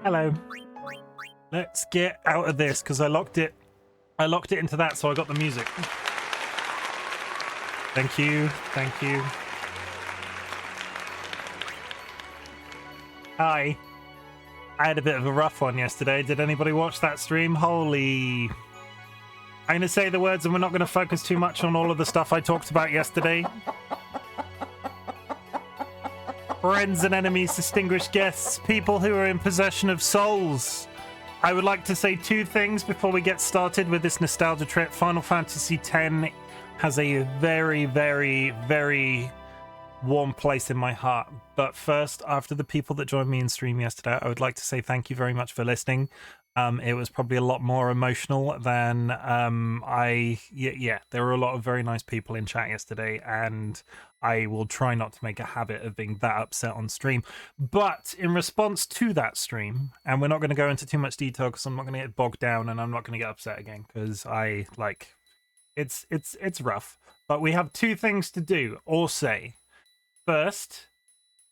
Hello. Let's get out of this because I locked it into that, so I got the music. Thank you. Thank you. Hi. I had a bit of a rough one yesterday. Did anybody watch that stream? Holy... I'm going to say the words and we're not going to focus too much on all of the stuff I talked about yesterday. Friends and enemies, distinguished guests, people who are in possession of souls. I would like to say two things before we get started with this nostalgia trip. Final Fantasy X has a very, very, very warm place in my heart. But first, after the people that joined me in stream yesterday, I would like to say thank you very much for listening. It was probably a lot more emotional than there were a lot of very nice people in chat yesterday, and I will try not to make a habit of being that upset on stream. But in response to that stream, and we're not going to go into too much detail because I'm not going to get bogged down and I'm not going to get upset again because it's rough. But we have two things to do or say. First,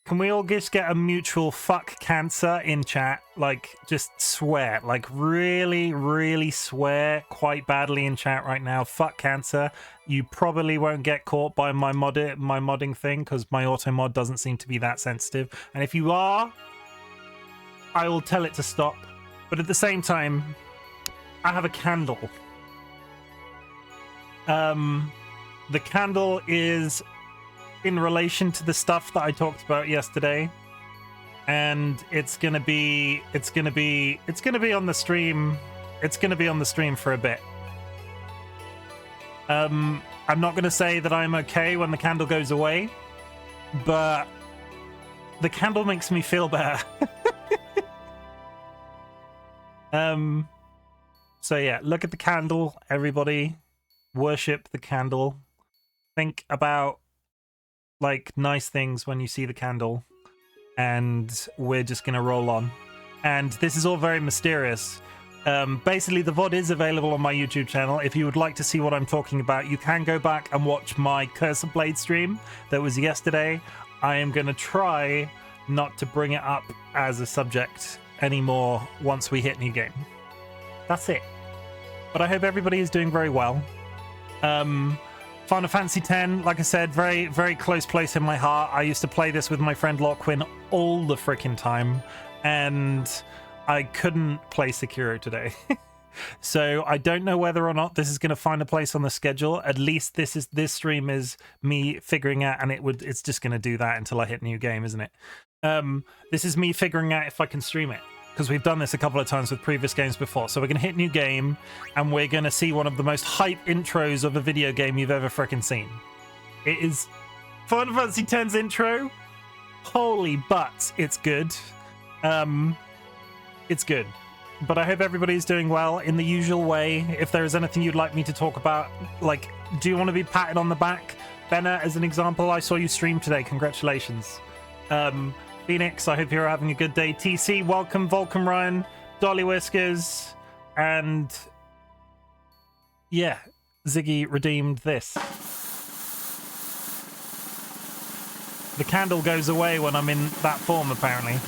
can we all just get a mutual fuck cancer in chat? Like, just swear. Like, really, really swear quite badly in chat right now. Fuck cancer. You probably won't get caught by my modding thing, because my auto mod doesn't seem to be that sensitive. And if you are, I will tell it to stop. But at the same time, I have a candle. The candle is in relation to the stuff that I talked about yesterday, and it's gonna be on the stream. It's gonna be on the stream for a bit. I'm not gonna say that I'm okay when the candle goes away, but the candle makes me feel better. So yeah, look at the candle, everybody. Worship the candle. Think about like nice things when you see the candle, and we're just gonna roll on. And this is all very mysterious. Basically, the VOD is available on my YouTube channel. If you would like to see what I'm talking about, you can go back and watch my Curse of Blade stream that was yesterday. I am gonna try not to bring it up as a subject anymore once we hit new game. That's it. But I hope everybody is doing very well. Final Fantasy X, like I said, very, very close place in my heart. I used to play this with my friend Lockwin all the freaking time, and I couldn't play Sekiro today. So I don't know whether or not this is going to find a place on the schedule. At least this stream is me figuring out, and it's just going to do that until I hit new game, isn't it? This is me figuring out if I can stream it, because we've done this a couple of times with previous games before. So we're going to hit new game, and we're going to see one of the most hype intros of a video game you've ever freaking seen. It is Final Fantasy X's intro. Holy butts, it's good. It's good. But I hope everybody's doing well in the usual way. If there is anything you'd like me to talk about, like, do you want to be patted on the back? Benna, as an example, I saw you stream today. Congratulations. Phoenix, I hope you're having a good day. TC, welcome. Volcom Ryan, DollyWhiskers, and yeah, Ziggy redeemed this. The candle goes away when I'm in that form, apparently.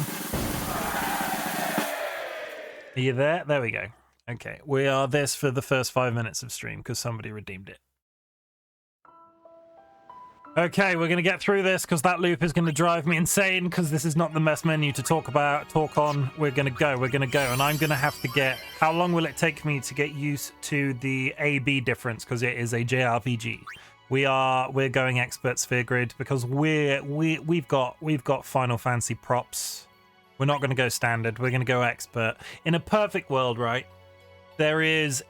Are you there? There we go. Okay, we are this for the first 5 minutes of stream because somebody redeemed it. Okay, we're going to get through this because that loop is going to drive me insane because this is not the best menu to talk on. We're going to go, and I'm going to have to get... How long will it take me to get used to the A-B difference because it is a JRPG? We're going expert sphere grid because we've got Final Fantasy props. We're not going to go standard. We're going to go expert. In a perfect world, right? There's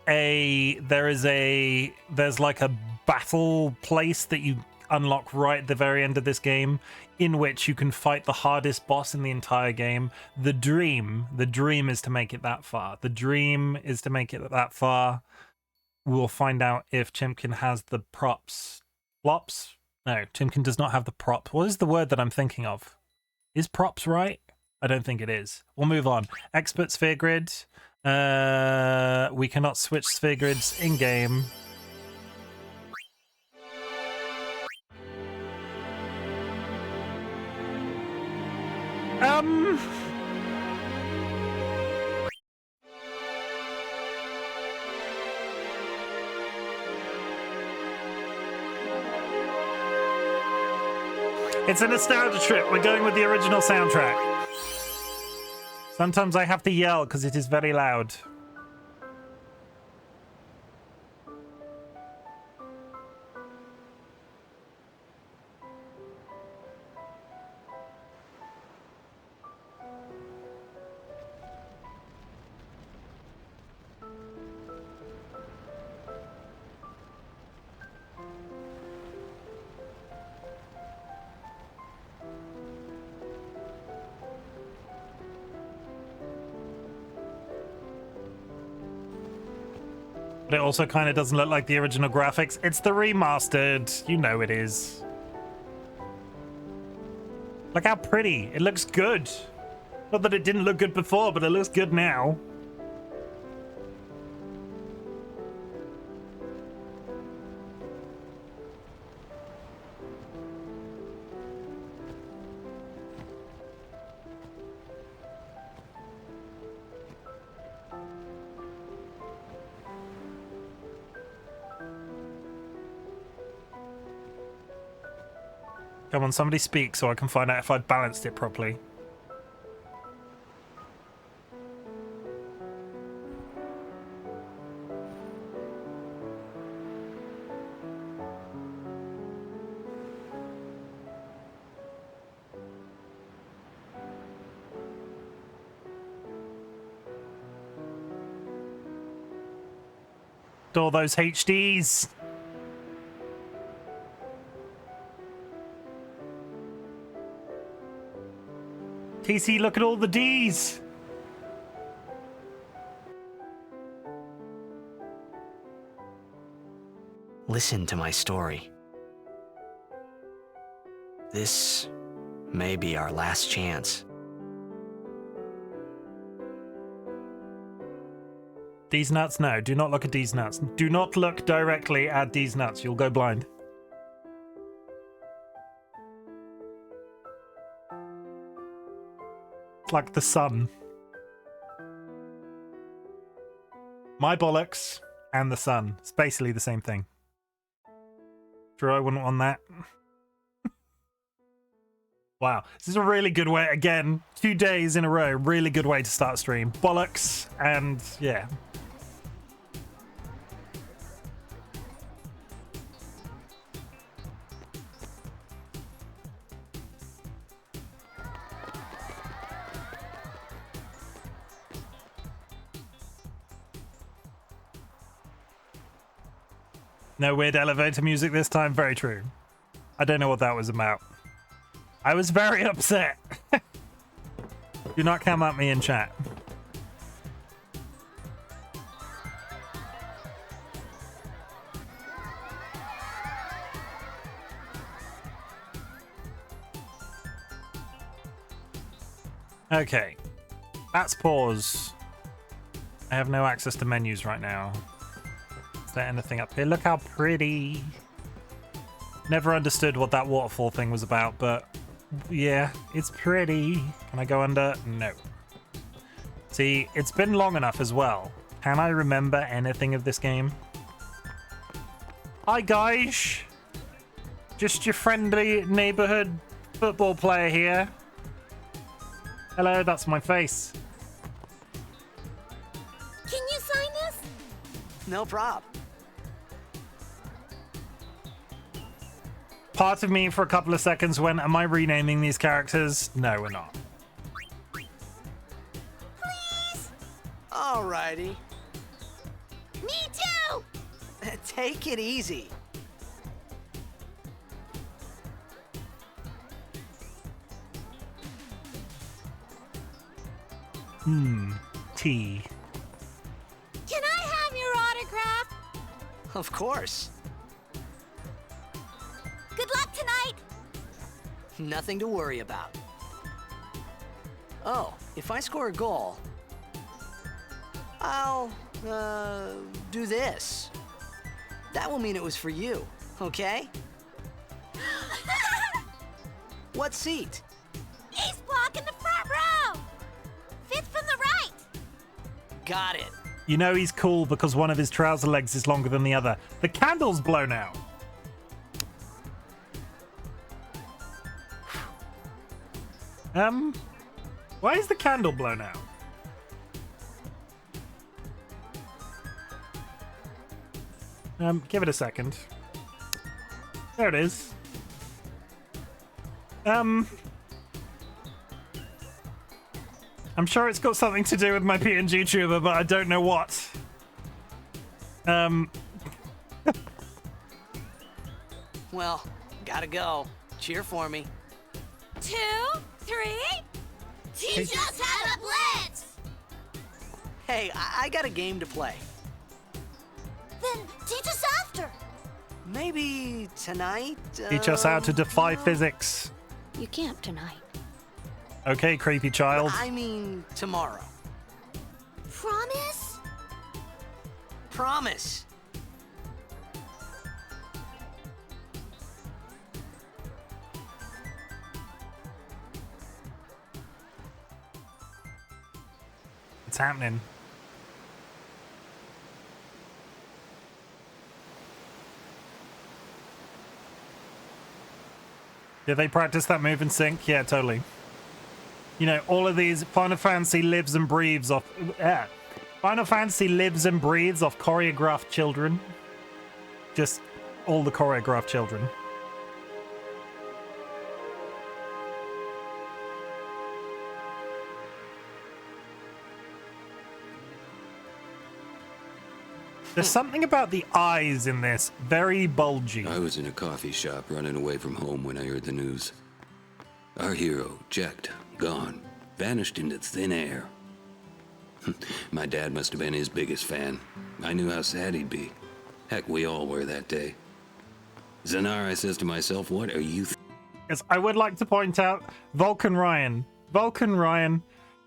like a battle place that you unlock right at the very end of this game, in which you can fight the hardest boss in the entire game. The dream is to make it that far. We'll find out if Chimken has the props. Plops? No, Chimken does not have the prop. What is the word that I'm thinking of? Is props right? I don't think it is. We'll move on. Expert sphere grid. We cannot switch sphere grids in game. It's a nostalgia trip. We're going with the original soundtrack. Sometimes I have to yell because it is very loud. But it also kind of doesn't look like the original graphics. It's the remastered. You know it is. Look how pretty. It looks good. Not that it didn't look good before, but it looks good now. Come on, somebody speak so I can find out if I balanced it properly. All those HDs. TC, look at all the Ds. Listen to my story. This may be our last chance. D's nuts? No, do not look at D's nuts. Do not look directly at D's nuts. You'll go blind. It's like the sun. My bollocks and the sun. It's basically the same thing. Sure, I wouldn't want that. Wow, this is a really good way. Again, 2 days in a row. Really good way to start a stream. Bollocks and yeah. No weird elevator music this time. Very true. I don't know what that was about. I was very upset. Do not come at me in chat. Okay. Let's pause. I have no access to menus right now. Is there anything up here? Look how pretty. Never understood what that waterfall thing was about, but yeah, it's pretty. Can I go under? No. See, it's been long enough as well. Can I remember anything of this game? Hi guys. Just your friendly neighborhood football player here. Hello, that's my face. Can you sign this? No prob. Part of me for a couple of seconds went, am I renaming these characters? No, we're not. Please? Alrighty. Me too! Take it easy. T. Can I have your autograph? Of course. Good luck tonight! Nothing to worry about. Oh, if I score a goal, I'll, do this. That will mean it was for you, okay? What seat? Ace block in the front row! Fifth from the right! Got it. You know he's cool because one of his trouser legs is longer than the other. The candle's blown out. Why is the candle blown out? Give it a second. There it is. I'm sure it's got something to do with my PNG tuber, but I don't know what. Well, gotta go. Cheer for me. 2, 3. Teach us how to blitz! Hey, I got a game to play. Then teach us after. Maybe tonight? Teach us how to defy physics. You can't tonight. Okay, creepy child. I mean, tomorrow. Promise? Promise. It's happening. Did they practice that move in sync? Yeah, totally. You know, all of these Final Fantasy lives and breathes off. Final Fantasy lives and breathes off choreographed children. Just all the choreographed children. There's something about the eyes in this, very bulgy. I was in a coffee shop running away from home when I heard the news. Our hero, checked, gone, vanished into thin air. My dad must have been his biggest fan. I knew how sad he'd be. Heck, we all were that day. Zanar, I says to myself, what are you Yes, I would like to point out, Vulcan Ryan,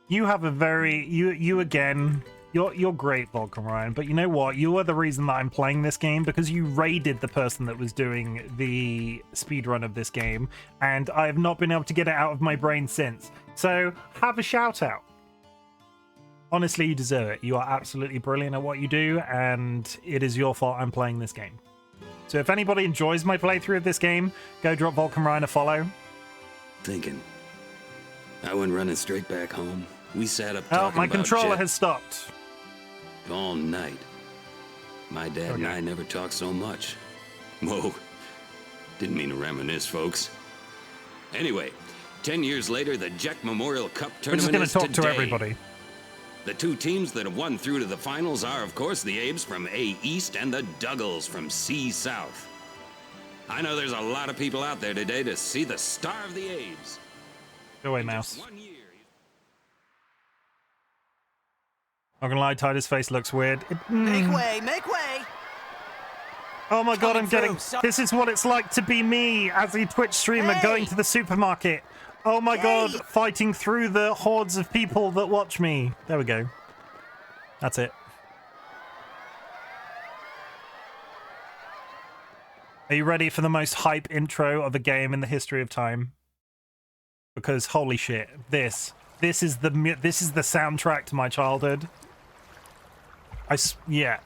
you have a very, you again, you're great, Vulcan Ryan, but you know what? You are the reason that I'm playing this game, because you raided the person that was doing the speedrun of this game, and I have not been able to get it out of my brain since. So, have a shout out. Honestly, you deserve it. You are absolutely brilliant at what you do, and it is your fault I'm playing this game. So if anybody enjoys my playthrough of this game, go drop Vulcan Ryan a follow. thinking? I went running straight back home. We sat up Oh, talking my about controller Jet has stopped. all night. My dad and I never talked so much. Whoa. Didn't mean to reminisce, folks. Anyway, 10 years later, the Jack Memorial Cup We're just tournament going is to talk today. to everybody. The two teams that have won through to the finals are, of course, the Abes from A East and the Duggles from C South. I know there's a lot of people out there today to see the star of the Abes. Go away, In mouse. just 1 year, Not gonna lie, Titus' face looks weird. Make way, make way! Oh my god, I'm Coming getting... through, so- This is what it's like to be me as a Twitch streamer Hey! going to the supermarket. Oh my god, Hey! fighting through the hordes of people that watch me. There we go. That's it. Are you ready for the most hype intro of a game in the history of time? Because holy shit, this is the soundtrack to my childhood. Yeah.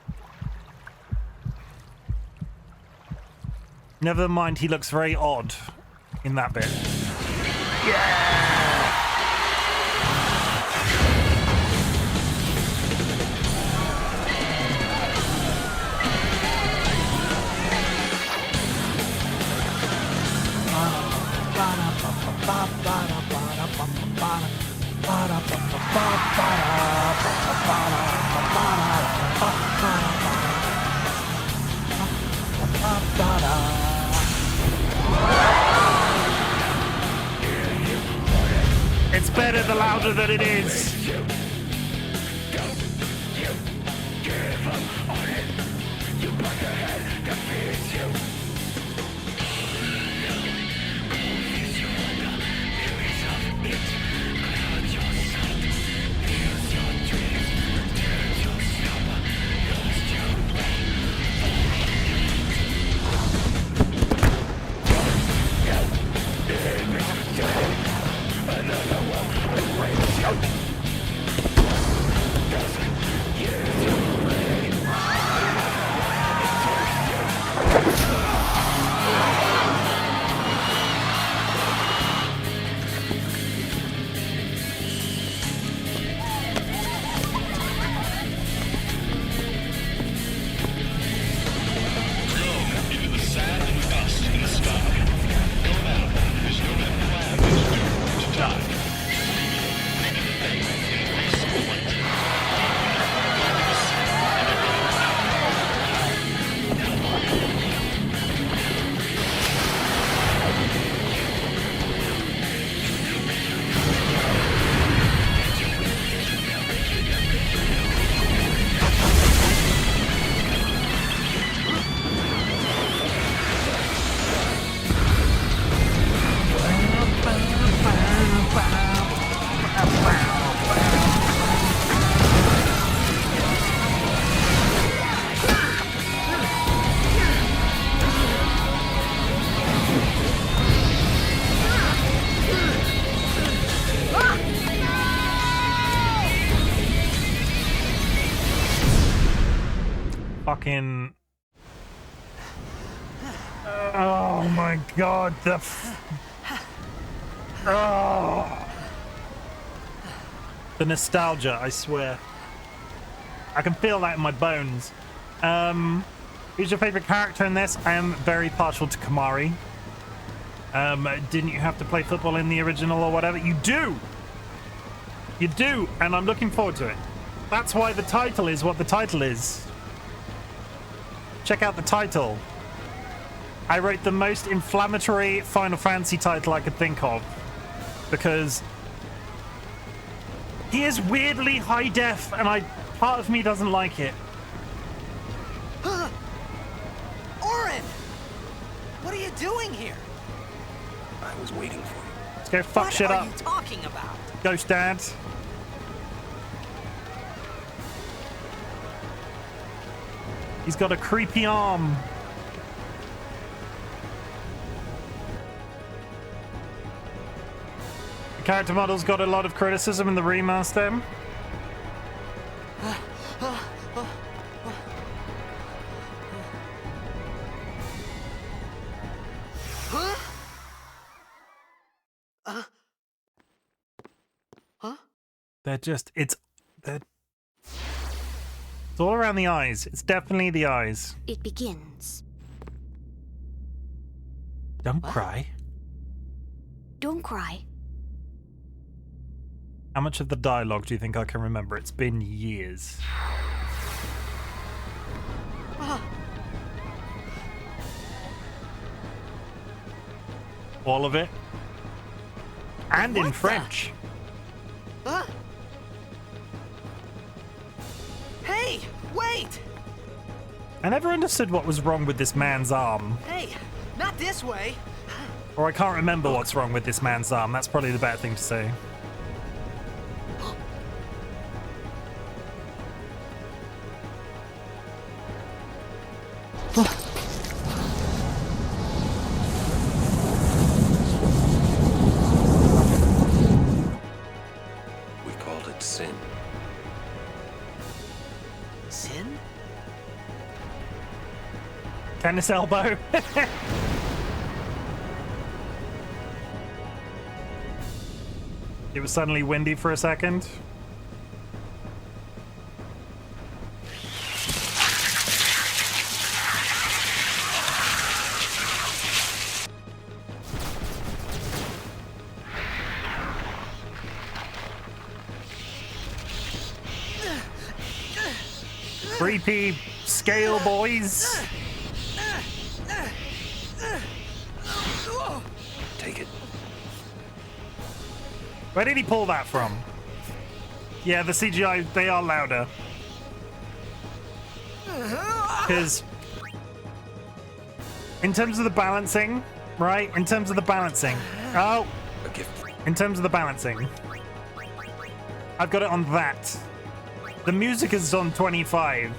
Never mind, he looks very odd in that bit. It's better the louder that it is. fucking... Oh my god, oh. The nostalgia, I swear. I can feel that in my bones. Who's your favorite character in this? I am very partial to Kamari. Didn't you have to play football in the original or whatever? You do! You do, and I'm looking forward to it. That's why the title is what the title is. Check out the title. I wrote the most inflammatory Final Fantasy title I could think of. Because he is weirdly high def, and part of me doesn't like it. Orin! What are you doing here? I was waiting for you. Let's go fuck shit up. What are you talking about? Ghost Dad. He's got a creepy arm. The character model's got a lot of criticism in the remaster. They're just, it's all around the eyes. It's definitely the eyes. It begins. Don't cry. Don't cry. How much of the dialogue do you think I can remember? It's been years. All of it. And in French. Hey, wait! I never understood what was wrong with this man's arm. Hey, not this way. Or I can't remember what's wrong with this man's arm. That's probably the better thing to say. We called it sin. Sin? Tennis elbow. It was suddenly windy for a second. Creepy scale boys. Take it. Where did he pull that from? Yeah, the CGI, they are louder. Because in terms of the balancing, right? In terms of the balancing. Oh, A gift. in terms of the balancing. I've got it on that. The music is on 25.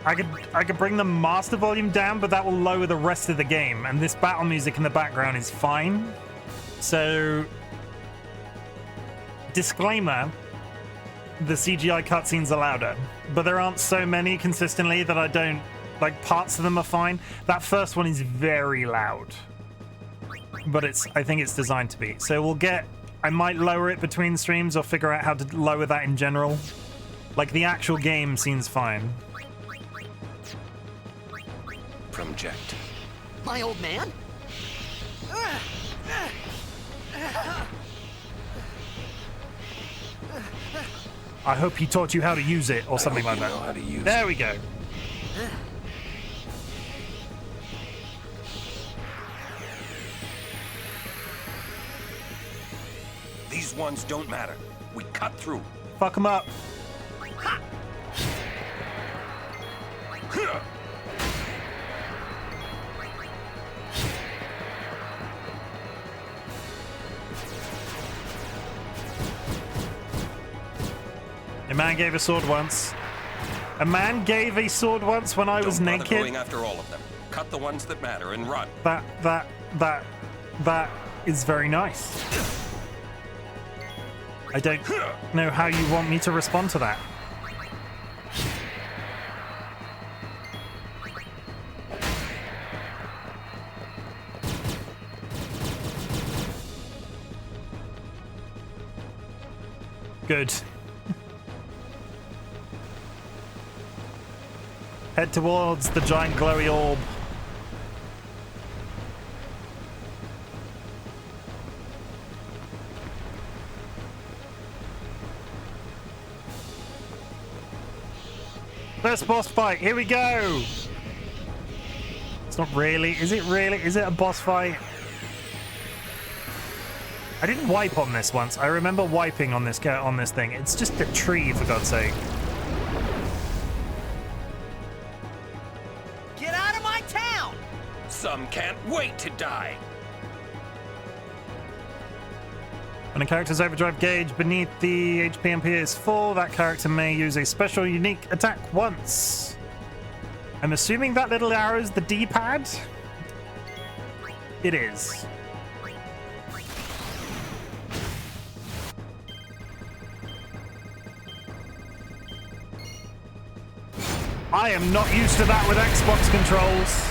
I could bring the master volume down, but that will lower the rest of the game. And this battle music in the background is fine. So, disclaimer, the CGI cutscenes are louder, but there aren't so many consistently that I don't, like, parts of them are fine. That first one is very loud, but I think it's designed to be. So I might lower it between streams or figure out how to lower that in general. Like, the actual game seems fine. From Jekt. My old man? I hope he taught you how to use it or something like You know that. how to use There it. we go. These ones don't matter. We cut through. Fuck him up. A man gave a sword once. A man gave a sword once when I was Don't bother naked. going after all of them. Cut the ones that matter and run. That is very nice. I don't know how you want me to respond to that. Good. Head towards the giant glowy orb. First boss fight, here we go! It's not really, is it really? Is it a boss fight? I didn't wipe on this once. I remember wiping on this thing. It's just a tree, for God's sake. Get out of my town! Some can't wait to die. When a character's overdrive gauge beneath the HP MP is full, that character may use a special unique attack once. I'm assuming that little arrow is the D-pad? It is. I am not used to that with Xbox controls.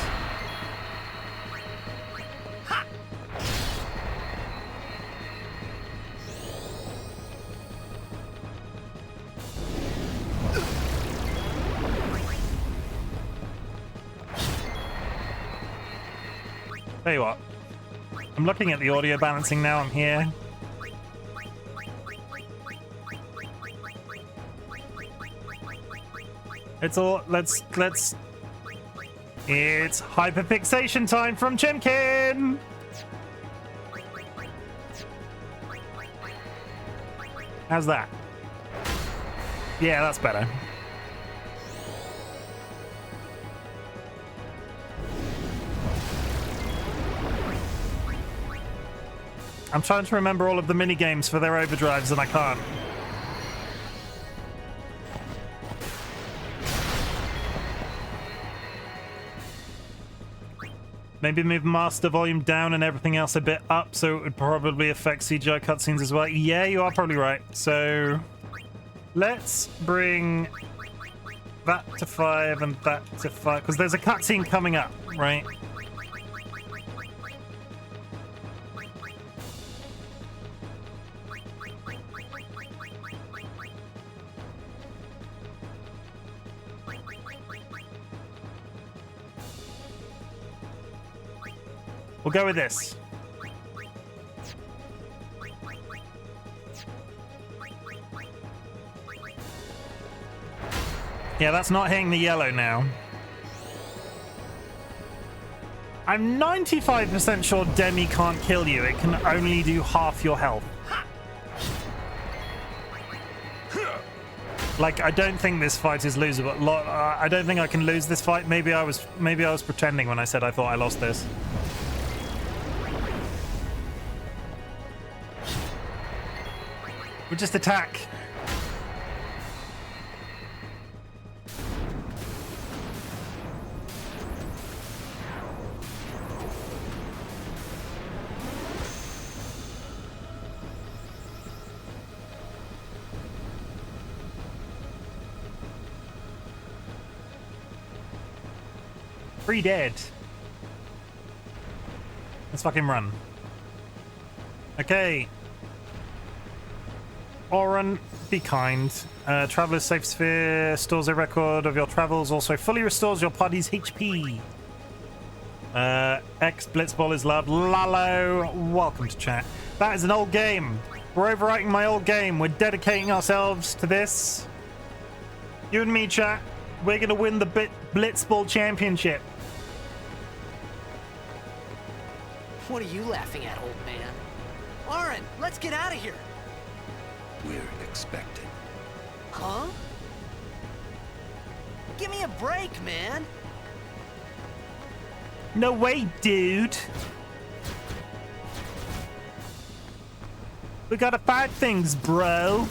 Tell you what, I'm looking at the audio balancing now. I'm here. It's all, let's, it's hyperfixation time from Chimken! How's that? Yeah, that's better. I'm trying to remember all of the mini games for their overdrives and I can't. Maybe move master volume down and everything else a bit up so it would probably affect CGI cutscenes as well. Yeah, you are probably right. So let's bring that to 5 and that to 5 because there's a cutscene coming up, right? We'll go with this. Yeah, that's not hitting the yellow now. I'm 95% sure Demi can't kill you. It can only do half your health. Like, I don't think this fight is losable. I don't think I can lose this fight. Maybe I was pretending when I said I thought I lost this. We'll just attack. Free dead. Let's fucking run. Okay. Oren, be kind. Traveler's Safe Sphere stores a record of your travels, also fully restores your party's HP. X Blitzball is loved. Lalo, welcome to chat. That is an old game. We're overwriting my old game. We're dedicating ourselves to this. You and me, chat. We're gonna win the Blitzball Championship. What are you laughing at, old man? Oren, let's get out of here. We're expected. Huh? Give me a break, man. No way, dude. We gotta fight things, bro.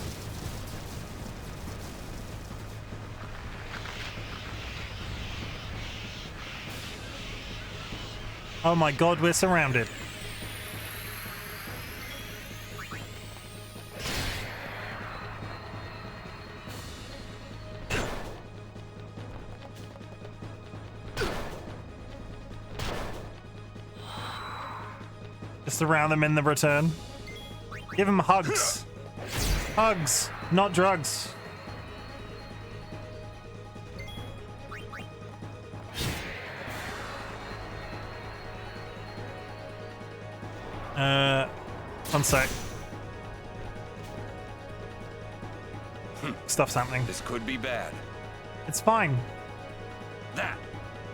Oh my god, we're surrounded. Just surround them in the return. Give them hugs. Hugs, not drugs. One sec. Stuff's happening. This could be bad. It's fine. That.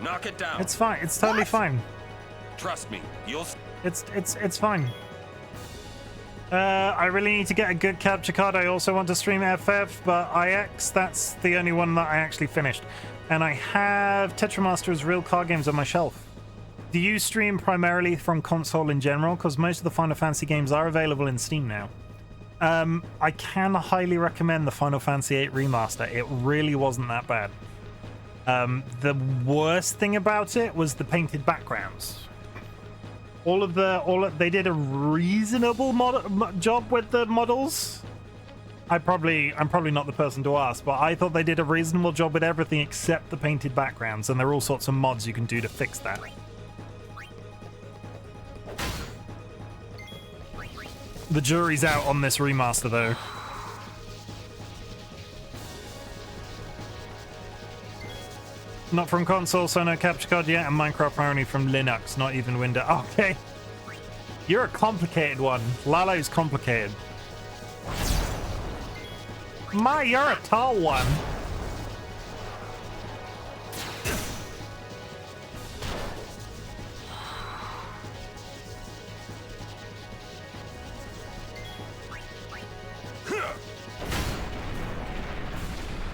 Knock it down. It's fine. It's totally fine. Trust me. You'll... It's fine. I really need to get a good capture card. I also want to stream FF, but IX, that's the only one that I actually finished. And I have Tetramaster as real card games on my shelf. Do you stream primarily from console in general? Because most of the Final Fantasy games are available in Steam now. I can highly recommend the Final Fantasy VIII Remaster. It really wasn't that bad. The worst thing about it was the painted backgrounds. They did a reasonable job with the models. I'm probably not the person to ask, but I thought they did a reasonable job with everything except the painted backgrounds, and there are all sorts of mods you can do to fix that. The jury's out on this remaster, though. Not from console, so no capture card yet, and Minecraft only from Linux, not even Windows. Okay. You're a complicated one. Lalo's complicated. You're a tall one.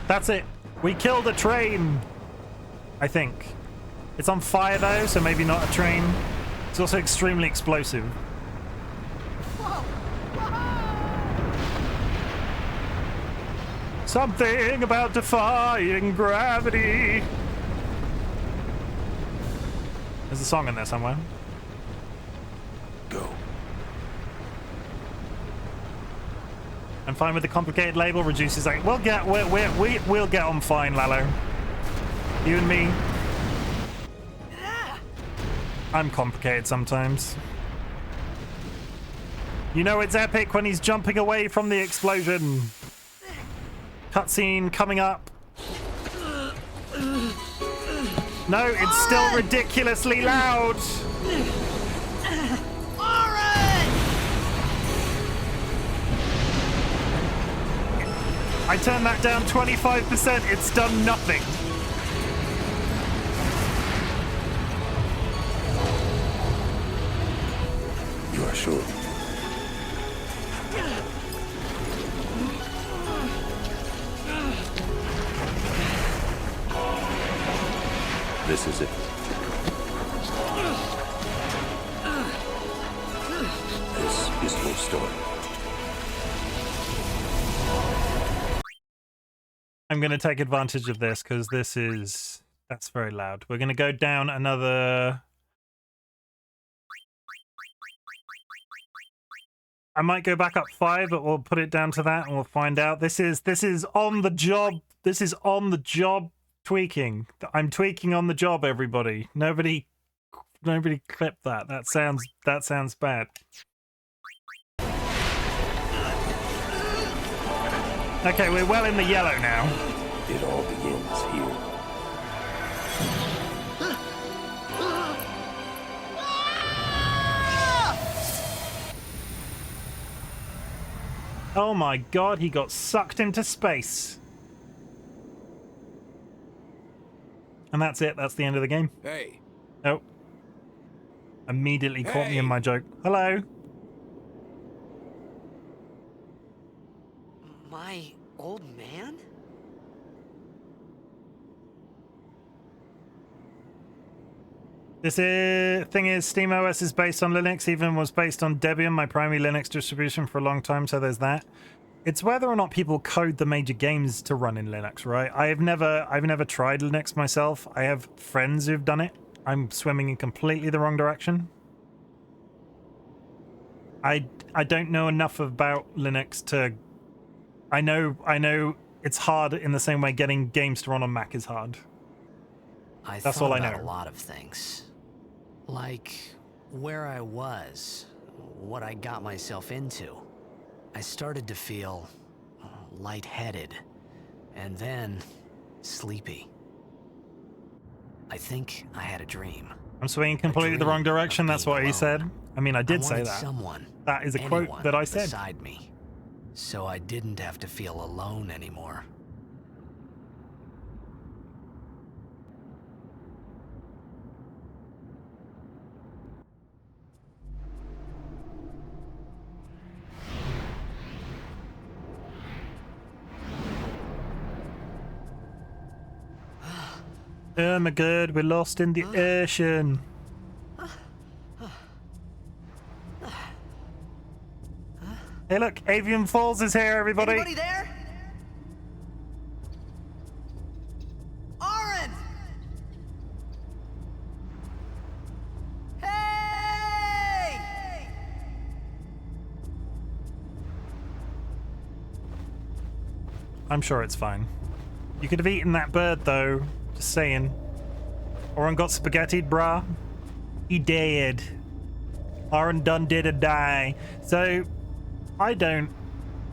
That's it. We killed a train. I think. It's on fire though, so maybe not a train. It's also extremely explosive. Something about defying gravity. There's a song in there somewhere. Go. I'm fine with the complicated label. Reduces like we'll get on fine, Lalo. You and me. I'm complicated sometimes. You know it's epic when he's jumping away from the explosion. Cutscene coming up. No, it's still ridiculously loud. I turned that down 25%. It's done nothing. You are sure? This is it. This is your story. I'm going to take advantage of this because that's very loud. We're going to go down another... I might go back up 5, but we'll put it down to that and we'll find out. This is on the job. This is on the job tweaking. I'm tweaking on the job, everybody. Nobody clip that. That sounds bad. Okay, we're well in the yellow now. It all begins here. Oh my god, he got sucked into space. And that's it. That's the end of the game. Hey. Oh. Immediately caught me in my joke. Hello. My old man? Thing is, SteamOS is based on Linux, even was based on Debian, my primary Linux distribution for a long time, so there's that. It's whether or not people code the major games to run in Linux, right? I've never tried Linux myself. I have friends who've done it. I'm swimming in completely the wrong direction. I don't know enough about Linux to... I know it's hard in the same way getting games to run on Mac is hard. That's all I know. A lot of things. Like where I was, what I got myself into. I started to feel lightheaded, and then sleepy. I think I had a dream. I'm swinging completely the wrong direction. That's what he said. I mean, I did say that. Someone, that is a quote that I said. Beside me, so I didn't have to feel alone anymore. Oh my god, we're lost in the ocean. Hey look, Avian Falls is here, everybody. Anybody there? Oren! Hey! I'm sure it's fine. You could have eaten that bird though. Just saying. Oren got spaghettied, brah. He dead. Oren done did a die. So, I don't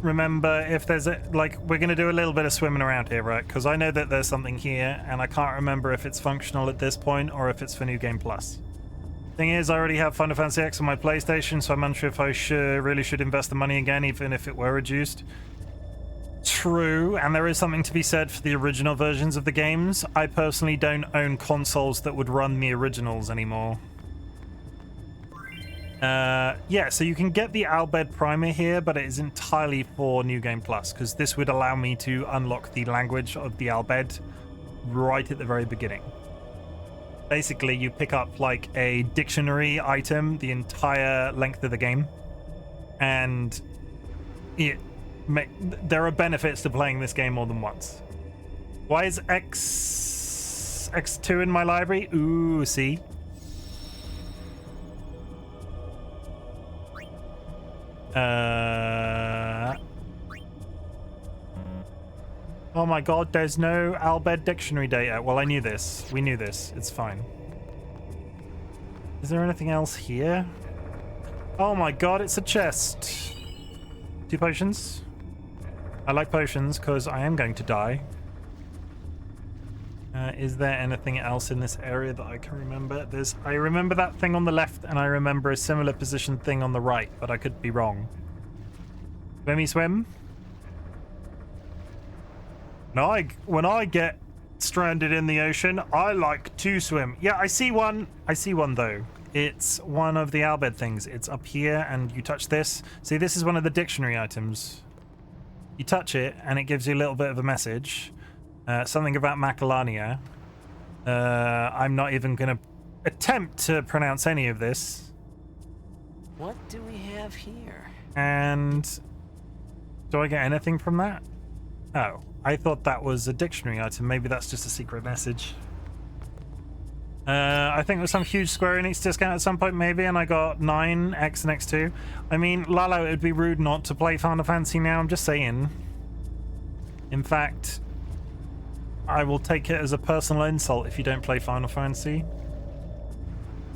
remember if there's a... Like, we're going to do a little bit of swimming around here, right? Because I know that there's something here, and I can't remember if it's functional at this point or if it's for New Game Plus. Thing is, I already have Final Fantasy X on my PlayStation, so I'm unsure if I really should invest the money again, even if it were reduced. True, and there is something to be said for the original versions of the games. I personally don't own consoles that would run the originals anymore. Yeah, so you can get the Albed Primer here, but it is entirely for New Game Plus, because this would allow me to unlock the language of the Albed right at the very beginning. Basically, you pick up like a dictionary item the entire length of the game, and there are benefits to playing this game more than once. Why is X2 in my library? Ooh, see? Oh my god, there's no Albed dictionary data. Well, I knew this. We knew this. It's fine. Is there anything else here? Oh my god, it's a chest. 2 potions. I like potions because I am going to die. Is there anything else in this area that I can remember? I remember that thing on the left, and I remember a similar position thing on the right, but I could be wrong. Swimmy swim. When I get stranded in the ocean, I like to swim. Yeah, I see one. I see one though. It's one of the Albed things. It's up here, and you touch this. See, this is one of the dictionary items. You touch it, and it gives you a little bit of a message. Something about Macalania. I'm not even going to attempt to pronounce any of this. What do we have here? And do I get anything from that? Oh, I thought that was a dictionary item. Maybe that's just a secret message. I think it was some huge Square Enix discount at some point, maybe, and I got 9, X and X2. I mean, Lalo, it would be rude not to play Final Fantasy now, I'm just saying. In fact, I will take it as a personal insult if you don't play Final Fantasy.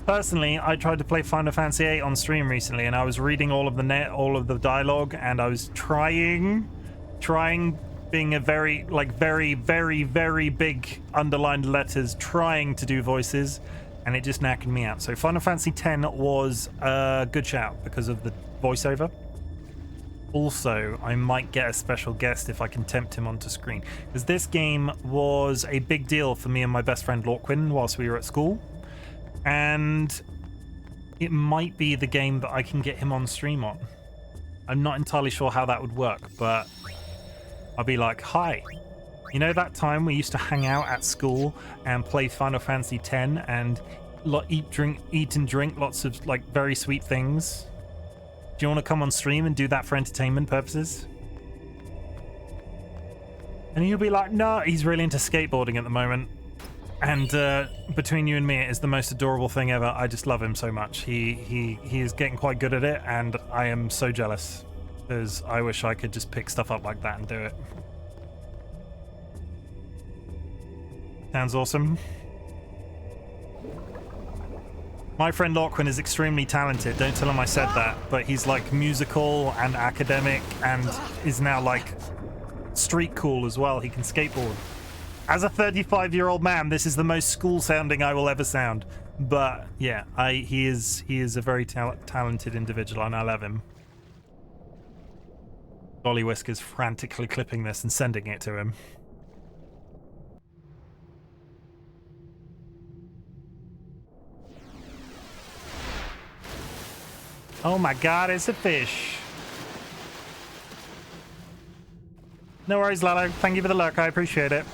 Personally, I tried to play Final Fantasy VIII on stream recently, and I was reading all of the dialogue, and I was trying, being a very big underlined letters, trying to do voices, and it just knackered me out. So Final Fantasy X was a good shout because of the voiceover. Also, I might get a special guest if I can tempt him onto screen, because this game was a big deal for me and my best friend Lorquin whilst we were at school, and it might be the game that I can get him on stream on. I'm not entirely sure how that would work, but I'll be like, hi, you know that time we used to hang out at school and play Final Fantasy X and eat and drink lots of like very sweet things? Do you want to come on stream and do that for entertainment purposes? And he'll be like, no, he's really into skateboarding at the moment. And between you and me, it is the most adorable thing ever. I just love him so much. He is getting quite good at it, and I am so jealous, because I wish I could just pick stuff up like that and do it. Sounds awesome. My friend Lorquin is extremely talented. Don't tell him I said that, but he's like musical and academic, and is now like street cool as well. He can skateboard. As a 35-year-old man, this is the most school sounding I will ever sound. But yeah, he is a very talented individual, and I love him. DollyWhiskers frantically clipping this and sending it to him. Oh my god, it's a fish. No worries, Lalo. Thank you for the lurk. I appreciate it.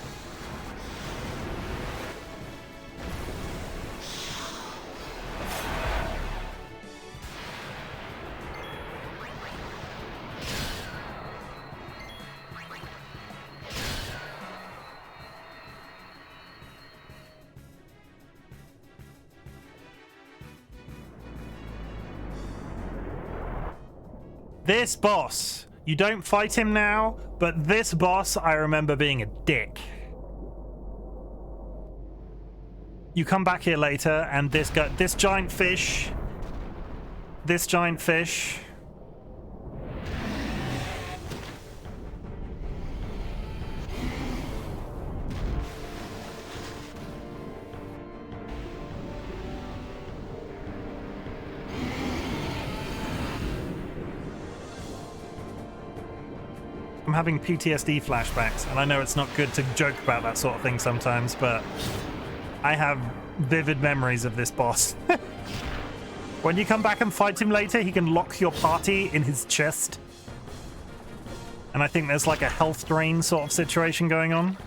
This boss, you don't fight him now, but this boss, I remember being a dick. You come back here later, and this giant fish, I'm having PTSD flashbacks, and I know it's not good to joke about that sort of thing sometimes, but I have vivid memories of this boss. When you come back and fight him later, he can lock your party in his chest. And I think there's like a health drain sort of situation going on.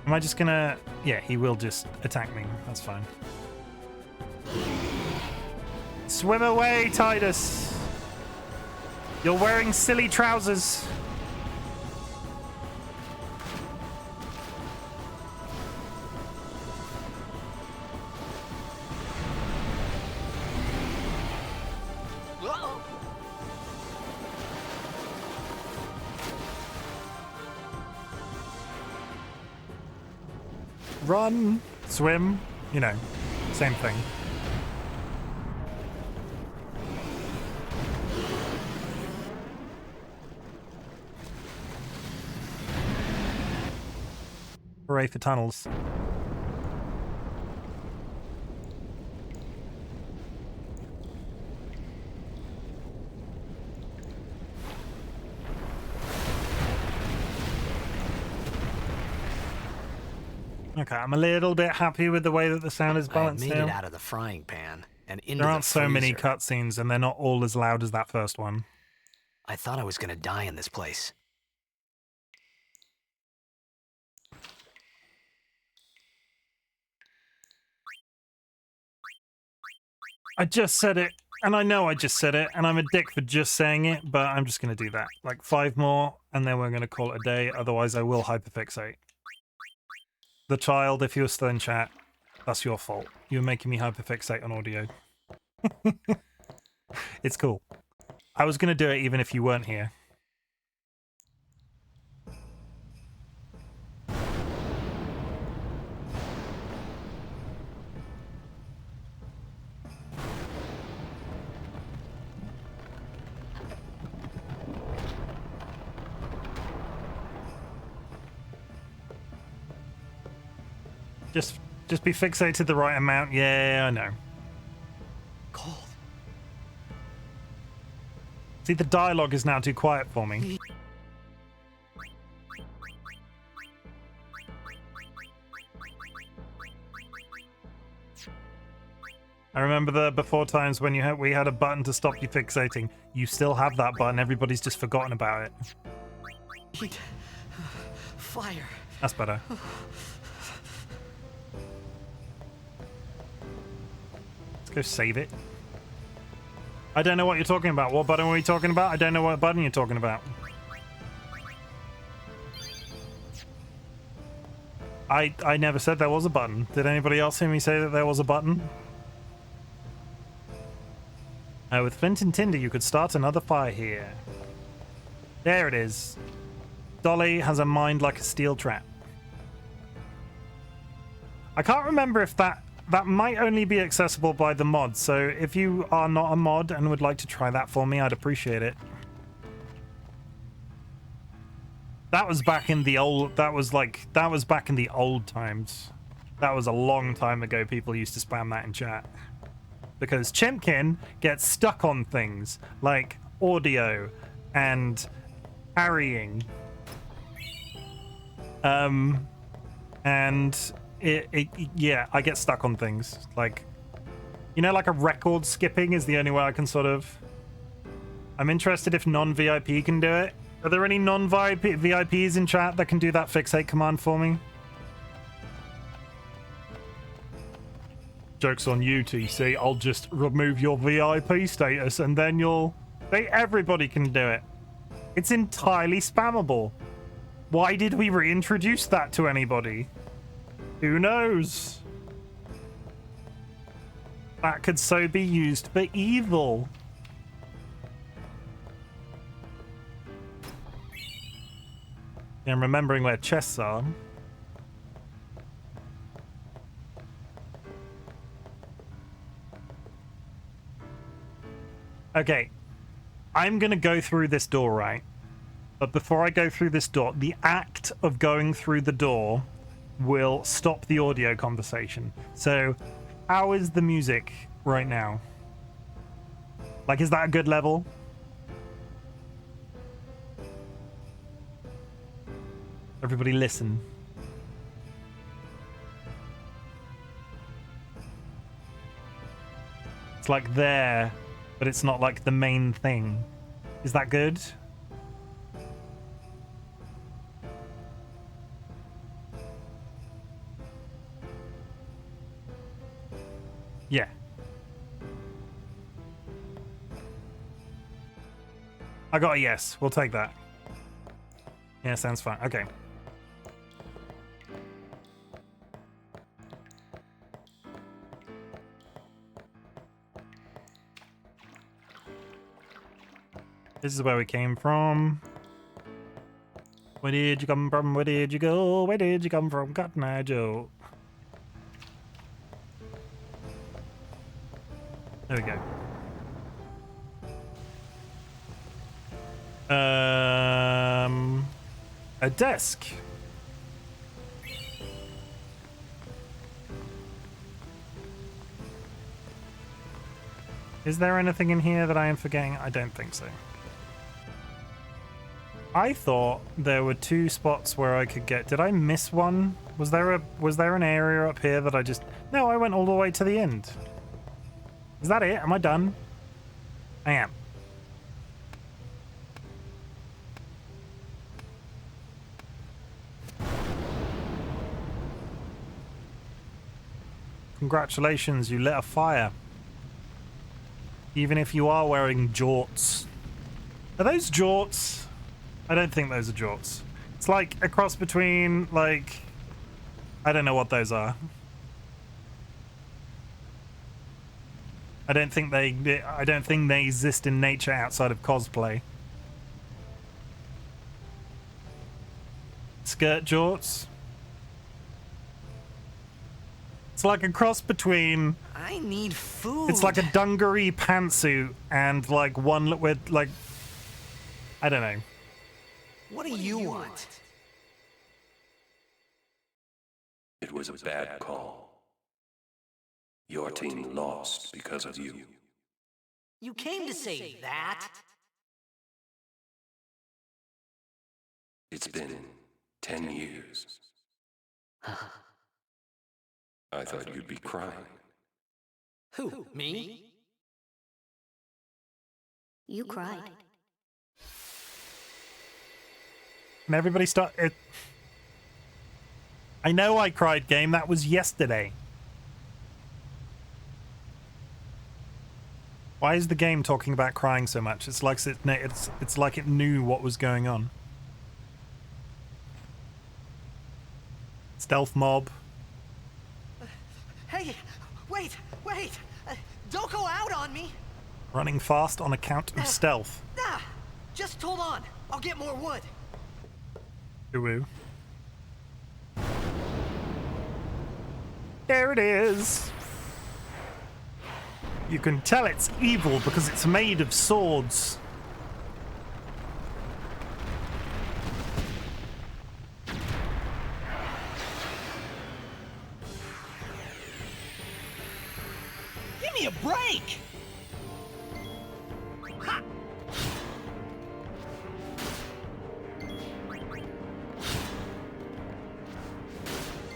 Am I just gonna... Yeah, he will just attack me. That's fine. Swim away, Titus! You're wearing silly trousers. Run, swim, you know, same thing. Hooray for tunnels. Okay, I'm a little bit happy with the way that the sound is balanced I made now. it out of the frying pan and into There the aren't so many freezer. cutscenes, and they're not all as loud as that first one. I thought I was gonna die in this place. I just said it, and I know I just said it, and I'm a dick for just saying it, but I'm just going to do that. Like 5 more, and then we're going to call it a day, otherwise I will hyperfixate. The child, if you're still in chat, that's your fault. You're making me hyperfixate on audio. It's cool. I was going to do it even if you weren't here. Just be fixated the right amount. Yeah, I know. Cold. See, the dialogue is now too quiet for me. I remember the before times when we had a button to stop you fixating. You still have that button. Everybody's just forgotten about it. Heat. Fire. That's better. Let's go save it. I don't know what you're talking about. What button were you talking about? I don't know what button you're talking about. I never said there was a button. Did anybody else hear me say that there was a button? With flint and tinder, you could start another fire here. There it is. Dolly has a mind like a steel trap. I can't remember if that might only be accessible by the mod, so if you are not a mod and would like to try that for me, I'd appreciate it. That was back in the old. That was back in the old times. That was a long time ago. People used to spam that in chat because Chimken gets stuck on things like audio and carrying. And yeah, I get stuck on things like, you know, like a record skipping is the only way I can sort of. I'm interested if non-VIP can do it. Are there any non-VIPs in chat that can do that fixate command for me? Joke's on you, TC. I'll just remove your VIP status and then everybody can do it. It's entirely spammable. Why did we reintroduce that to anybody? Who knows? That could so be used for evil. Yeah, I'm remembering where chests are. Okay. I'm gonna go through this door, right? But before I go through this door, the act of going through the door will stop the audio conversation. So, how is the music right now? Like, is that a good level? Everybody listen. It's like there, but it's not like the main thing. Is that good? Yeah. I got a yes. We'll take that. Yeah, sounds fine. Okay. This is where we came from. Where did you come from? Where did you go? Where did you come from, Cotton Eye Joe? There we go. A desk. Is there anything in here that I am forgetting? I don't think so. I thought there were two spots where I could get. Did I miss one? Was there an area up here that I just? No, I went all the way to the end. Is that it? Am I done? I am. Congratulations, you lit a fire. Even if you are wearing jorts. Are those jorts? I don't think those are jorts. It's like a cross between, like, I don't know what those are. I don't think they exist in nature outside of cosplay. Skirt jorts. It's like a cross between. I need food. It's like a dungaree pantsuit and like one with like. I don't know. What do you want? It was a bad call. Your team lost because of you. You came to say that? It's been 10 years. I thought you'd be crying. Who, me? You cried. And everybody start it. I know I cried, game. That was yesterday. Why is the game talking about crying so much? It's like it's like it knew what was going on. Stealth mob. Hey, wait! Don't go out on me! Running fast on account of stealth. Nah, just hold on. I'll get more wood. Ooh. There it is. You can tell it's evil because it's made of swords. break! Ha!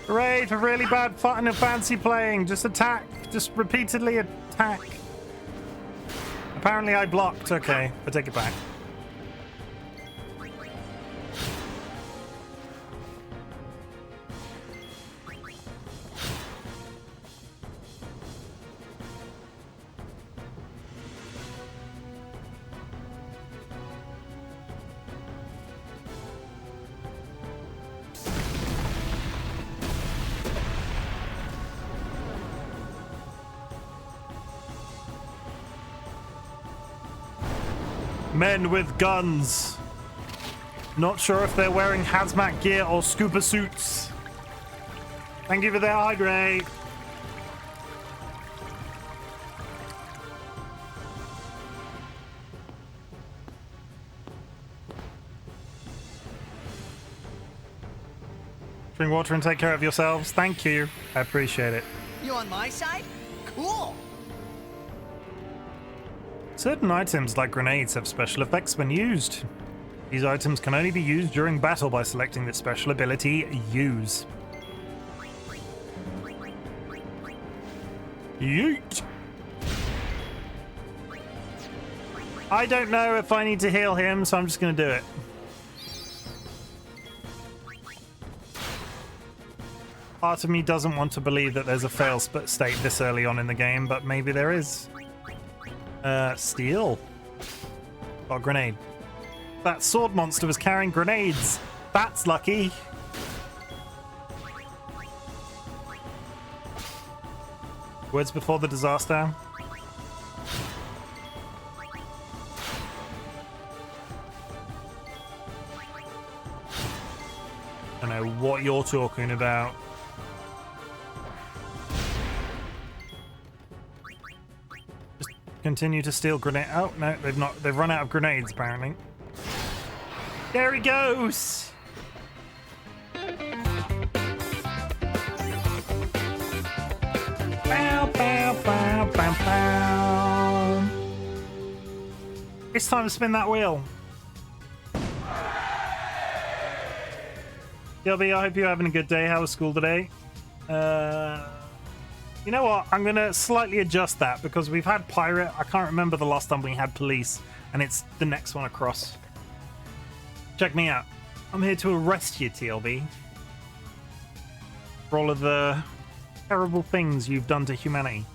Hooray for really bad fun and fancy playing. Just attack. Just repeatedly attack. Apparently I blocked. Okay, I take it back. Men with guns. Not sure if they're wearing hazmat gear or scuba suits. Thank you for the hydrate. Drink water and take care of yourselves. Thank you. I appreciate it. You on my side? Cool! Certain items, like grenades, have special effects when used. These items can only be used during battle by selecting the special ability Use. Yeet! I don't know if I need to heal him, so I'm just going to do it. Part of me doesn't want to believe that there's a fail state this early on in the game, but maybe there is. Steel. Got a grenade. That sword monster was carrying grenades. That's lucky. Words before the disaster. I don't know what you're talking about. Continue to steal grenade. Oh no, they've not. They've run out of grenades apparently. There he goes. Bow, bow, bow, bow, bow. It's time to spin that wheel. DLB, I hope you're having a good day. How was school today? You know what? I'm going to slightly adjust that because we've had pirate. I can't remember the last time we had police, and it's the next one across. Check me out. I'm here to arrest you, TLB. For all of the terrible things you've done to humanity.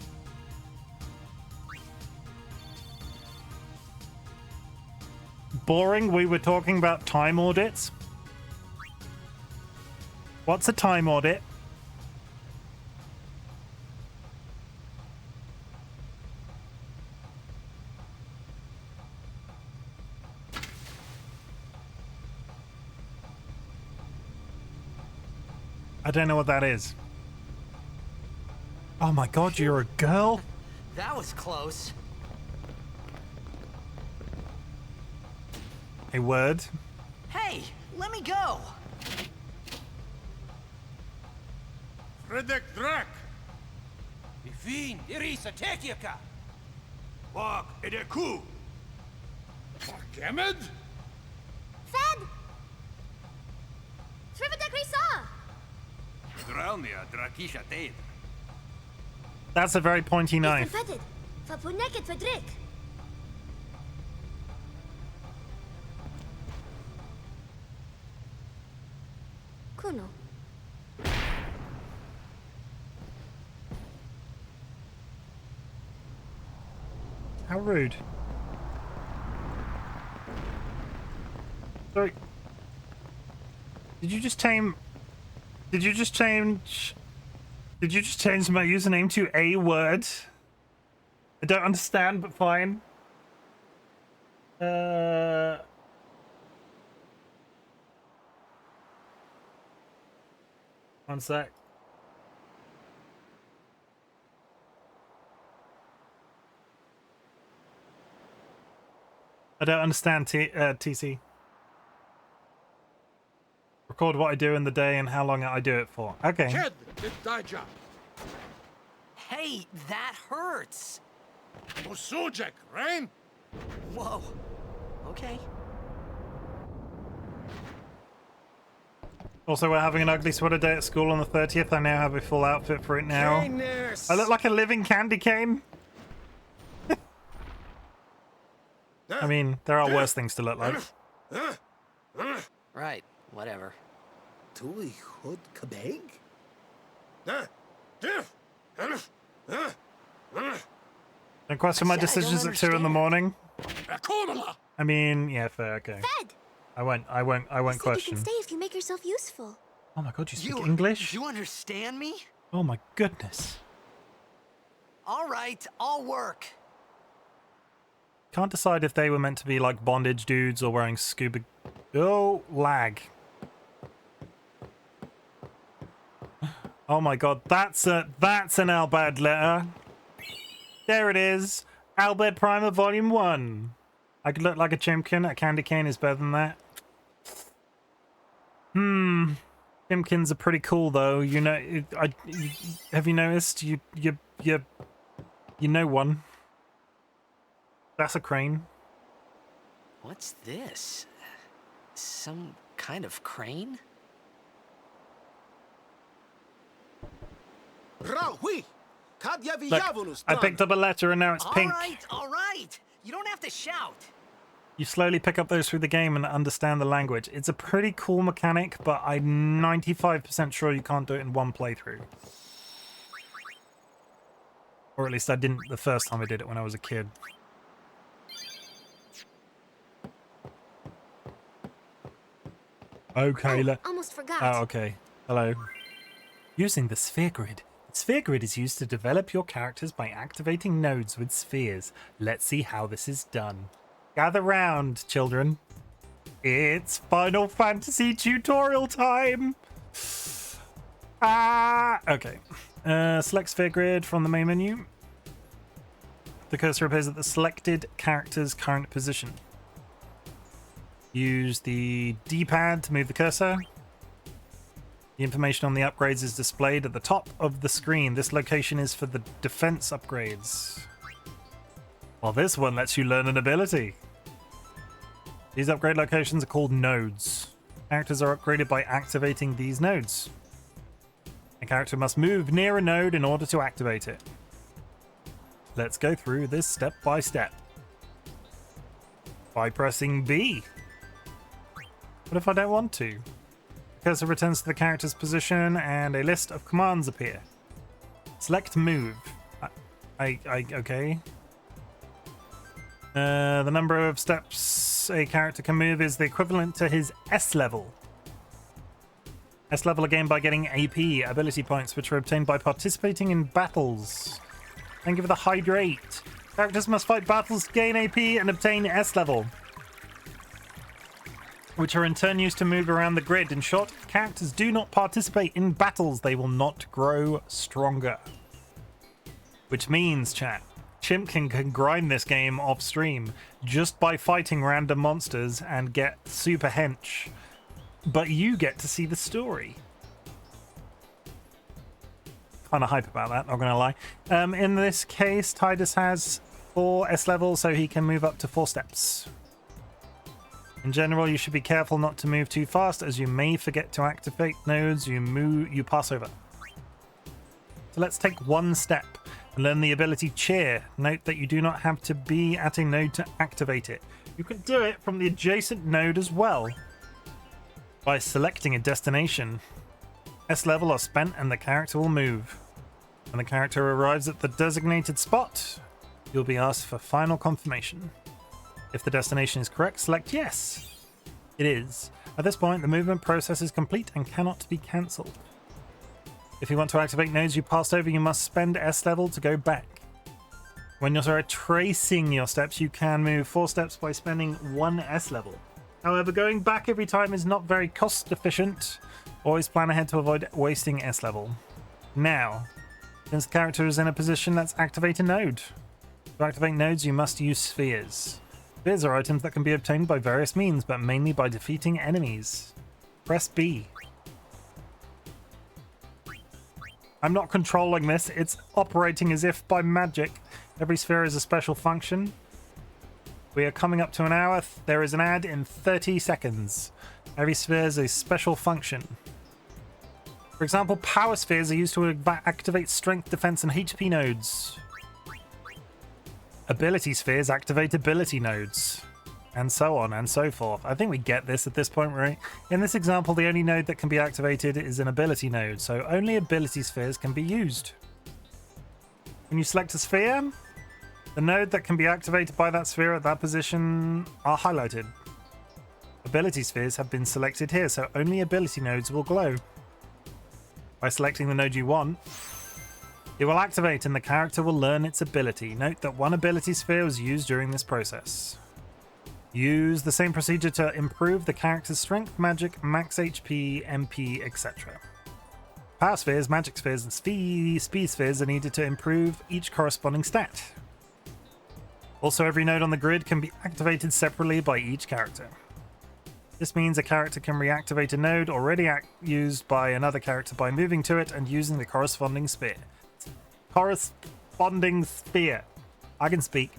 Boring. We were talking about time audits. What's a time audit? I don't know what that is. Oh my god, you're a girl? That was close. A word? Hey, let me go! Fredek Drak! Ifin, Irisa Tekiaka! Wak Edeku! Gemed? Fed! Srivadak Risa! Dralmia Drakisha Tate. That's a very pointy knife. Fetid. Fapuneket Fedrik. Kuno. How rude. Sorry. Did you just change my username to a word? I don't understand, but fine. One sec. I don't understand, TC. Record what I do in the day and how long I do it for. Okay. Hey, that hurts! Usujek, Rain? Whoa. Okay. Also, we're having an ugly sweater day at school on the 30th. I now have a full outfit for it now. I look like a living candy cane. I mean, there are worse things to look like. Right. Whatever. Tui hud kabeg? Don't question my I said I don't decisions at 2 in the understand. morning. I mean, yeah, fair, okay. Fed! I won't You question. can stay if you make yourself useful. Oh my god, you speak English? You understand me? Oh my goodness. All right, I'll work. Can't decide if they were meant to be like bondage dudes or wearing scuba... Oh, lag. Oh my god, that's an Albad letter. There it is. Albert Primer Volume 1. I could look like a chimkin. A candy cane is better than that. Chimkins are pretty cool though. You know, have you noticed? You know one. That's a crane. What's this? Some kind of crane? Rahui! Look, I picked up a letter and now it's pink. All right. You don't have to shout. You slowly pick up those through the game and understand the language. It's a pretty cool mechanic, but I'm 95% sure you can't do it in one playthrough. Or at least I didn't the first time I did it when I was a kid. Okay. Almost forgot. Oh, okay. Hello. Using the sphere grid. Sphere grid is used to develop your characters by activating nodes with spheres. Let's see how this is done. Gather round, children. It's Final Fantasy tutorial time. Okay. Select sphere grid from the main menu. The cursor appears at the selected character's current position. Use the D-pad to move the cursor. The information on the upgrades is displayed at the top of the screen. This location is for the defense upgrades. While this one lets you learn an ability. These upgrade locations are called nodes. Characters are upgraded by activating these nodes. A character must move near a node in order to activate it. Let's go through this step by step. By pressing B. What if I don't want to? The cursor returns to the character's position and a list of commands appear. Select move. Okay. The number of steps a character can move is the equivalent to his S level. S level are gained by getting AP, ability points, which are obtained by participating in battles. Thank you for the hydrate. Characters must fight battles to gain AP and obtain S level, which are in turn used to move around the grid. In short, if characters do not participate in battles, they will not grow stronger. Which means, chat, Chimken can grind this game off stream just by fighting random monsters and get super hench. But you get to see the story. Kind of hype about that, not gonna lie. In this case, Tidus has 4 S levels, so he can move up to 4 steps. In general, you should be careful not to move too fast, as you may forget to activate nodes you pass over. So let's take one step and learn the ability Cheer. Note that you do not have to be at a node to activate it. You can do it from the adjacent node as well by selecting a destination. S level are spent and the character will move. When the character arrives at the designated spot, you'll be asked for final confirmation. If the destination is correct, select yes. It is. At this point, the movement process is complete and cannot be cancelled. If you want to activate nodes you passed over, you must spend S level to go back. When you're retracing your steps, you can move 4 steps by spending 1 S level. However, going back every time is not very cost efficient. Always plan ahead to avoid wasting S level. Now, since the character is in a position, let's activate a node. To activate nodes, you must use spheres. Spheres are items that can be obtained by various means, but mainly by defeating enemies. Press B. I'm not controlling this, it's operating as if by magic. Every sphere is a special function. We are coming up to an hour. There is an ad in 30 seconds. Every sphere is a special function. For example, power spheres are used to activate strength, defense, and HP nodes. Ability spheres activate ability nodes. And so on and so forth. I think we get this at this point, right? In this example, the only node that can be activated is an ability node, so only ability spheres can be used. When you select a sphere, the node that can be activated by that sphere at that position are highlighted. Ability spheres have been selected here, so only ability nodes will glow. By selecting the node you want, it will activate and the character will learn its ability. Note that one ability sphere was used during this process. Use the same procedure to improve the character's strength, magic, max HP, MP, etc. Power spheres, magic spheres, and speed spheres are needed to improve each corresponding stat. Also, every node on the grid can be activated separately by each character. This means a character can reactivate a node already used by another character by moving to it and using the corresponding sphere. Corresponding sphere. I can speak.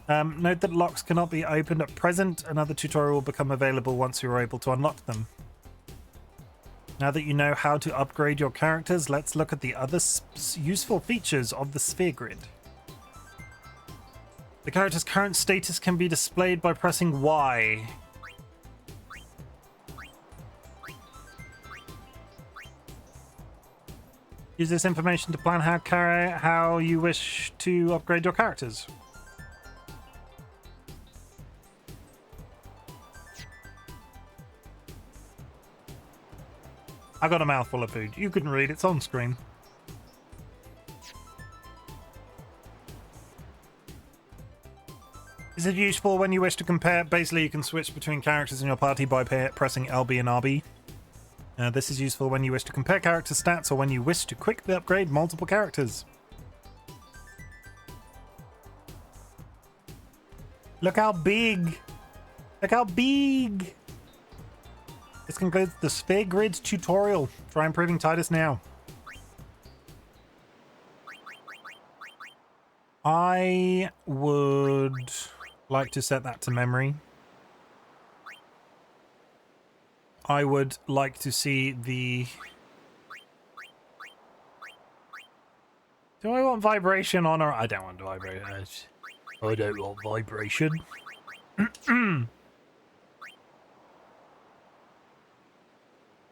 Note that locks cannot be opened at present. Another tutorial will become available once you are able to unlock them. Now that you know how to upgrade your characters, let's look at the other useful features of the sphere grid. The character's current status can be displayed by pressing Y. Use this information to plan how you wish to upgrade your characters. I got a mouthful of food. You couldn't read, it's on screen. Is it useful when you wish to compare? Basically, you can switch between characters in your party by pressing LB and RB. This is useful when you wish to compare character stats or when you wish to quickly upgrade multiple characters. Look how big! Look how big! This concludes the Sphere Grid tutorial. Try improving Titus now. I would like to set that to memory. I would like to see the... Do I want vibration on or... I don't want vibration. I don't want vibration.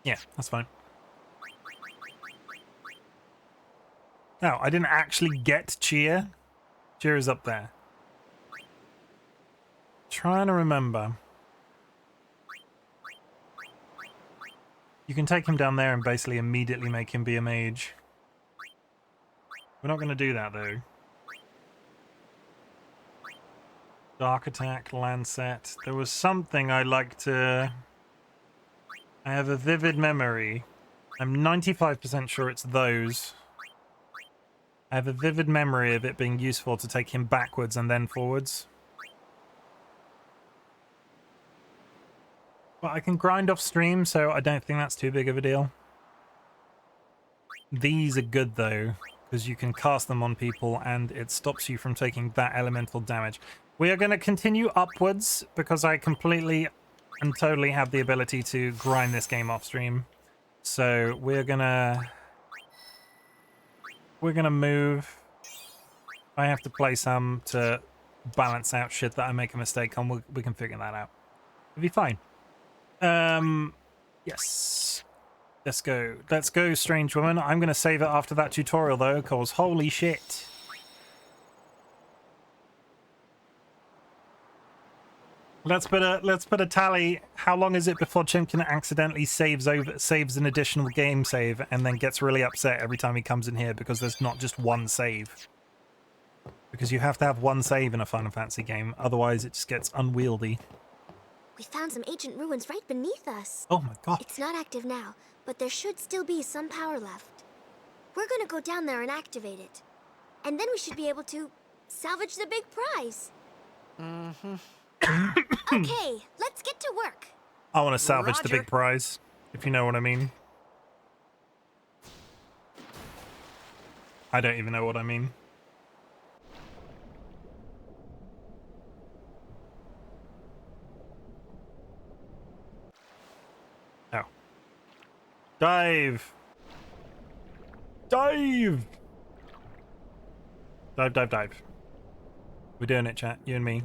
Yeah, that's fine. No, I didn't actually get cheer. Cheer is up there. Trying to remember. You can take him down there and basically immediately make him be a mage. We're not going to do that though. Dark attack, Lancet. There was something I like to... I have a vivid memory. I'm 95% sure it's those. I have a vivid memory of it being useful to take him backwards and then forwards. But I can grind off stream, so I don't think that's too big of a deal. These are good though, because you can cast them on people and it stops you from taking that elemental damage. We are going to continue upwards because I completely and totally have the ability to grind this game off stream. So we're gonna move. I have to play some to balance out shit that I make a mistake on. We can figure that out. It'll be fine. Yes. Let's go, strange woman. I'm gonna save it after that tutorial though, cause holy shit. Let's put a tally. How long is it before Chimken accidentally saves an additional game save and then gets really upset every time he comes in here because there's not just one save? Because you have to have one save in a Final Fantasy game, otherwise it just gets unwieldy. We found some ancient ruins right beneath us. Oh my god. It's not active now, but there should still be some power left. We're gonna go down there and activate it. And then we should be able to salvage the big prize. Mm-hmm. Okay, let's get to work. I want to salvage the Roger. big prize, if you know what I mean. I don't even know what I mean. Dive! Dive! Dive, dive, dive. We're doing it, chat. You and me.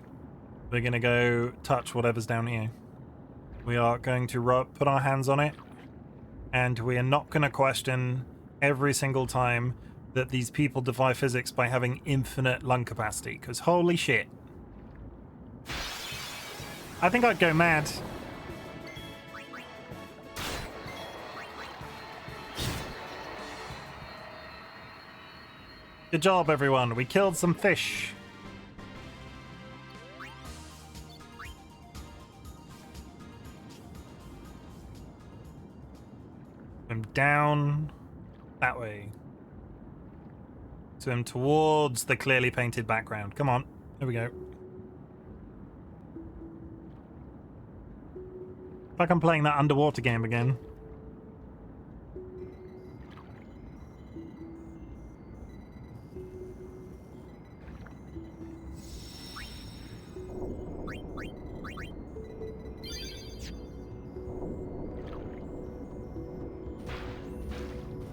We're gonna go touch whatever's down here. We are going to put our hands on it. And we are not gonna question every single time that these people defy physics by having infinite lung capacity. Because holy shit. I think I'd go mad. Good job, everyone. We killed some fish. Swim down that way. Swim towards the clearly painted background. Come on. Here we go. Like I'm playing that underwater game again.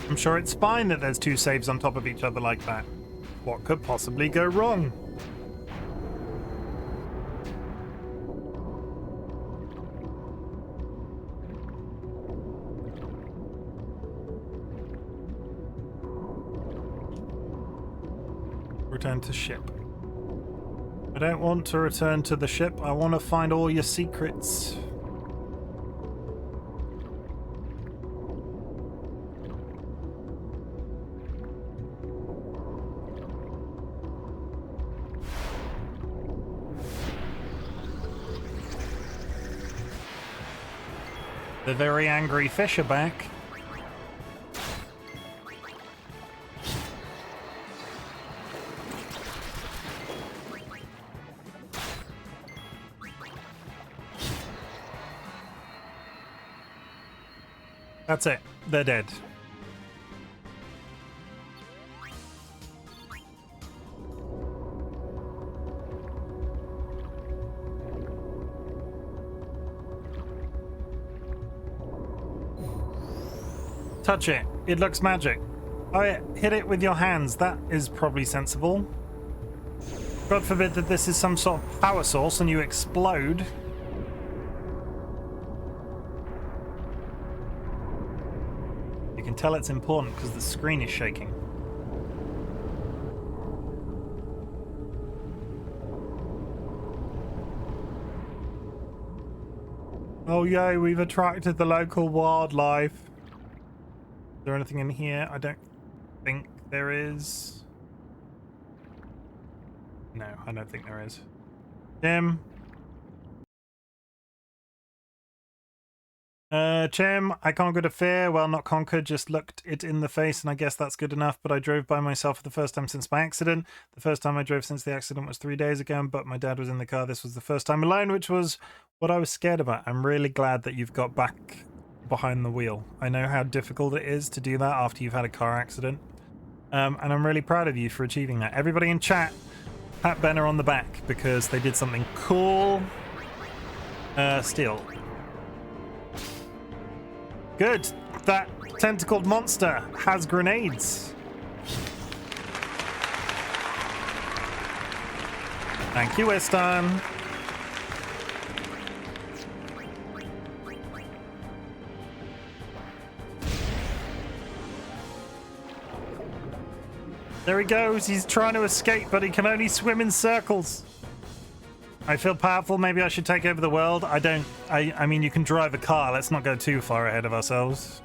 I'm sure it's fine that there's two saves on top of each other like that. What could possibly go wrong? Return to ship. I don't want to return to the ship. I want to find all your secrets. The very angry fish are back. That's it. They're dead. Touch it. It looks magic. Oh yeah, hit it with your hands. That is probably sensible. God forbid that this is some sort of power source and you explode. You can tell it's important because the screen is shaking. Oh yay, we've attracted the local wildlife. Is there anything in here? I don't think there is. No, I don't think there is. Chim. Chim, I conquered a fear. Well, not conquered, just looked it in the face, and I guess that's good enough. But I drove by myself for the first time since my accident. The first time I drove since the accident was 3 days ago, but my dad was in the car. This was the first time alone, which was what I was scared about. I'm really glad that you've got back behind the wheel. I know how difficult it is to do that after you've had a car accident. And I'm really proud of you for achieving that. Everybody in chat, pat Benner on the back because they did something cool. Still. Good. That tentacled monster has grenades. Thank you, Weston. There he goes. He's trying to escape, but he can only swim in circles. I feel powerful. Maybe I should take over the world. I mean, you can drive a car. Let's not go too far ahead of ourselves.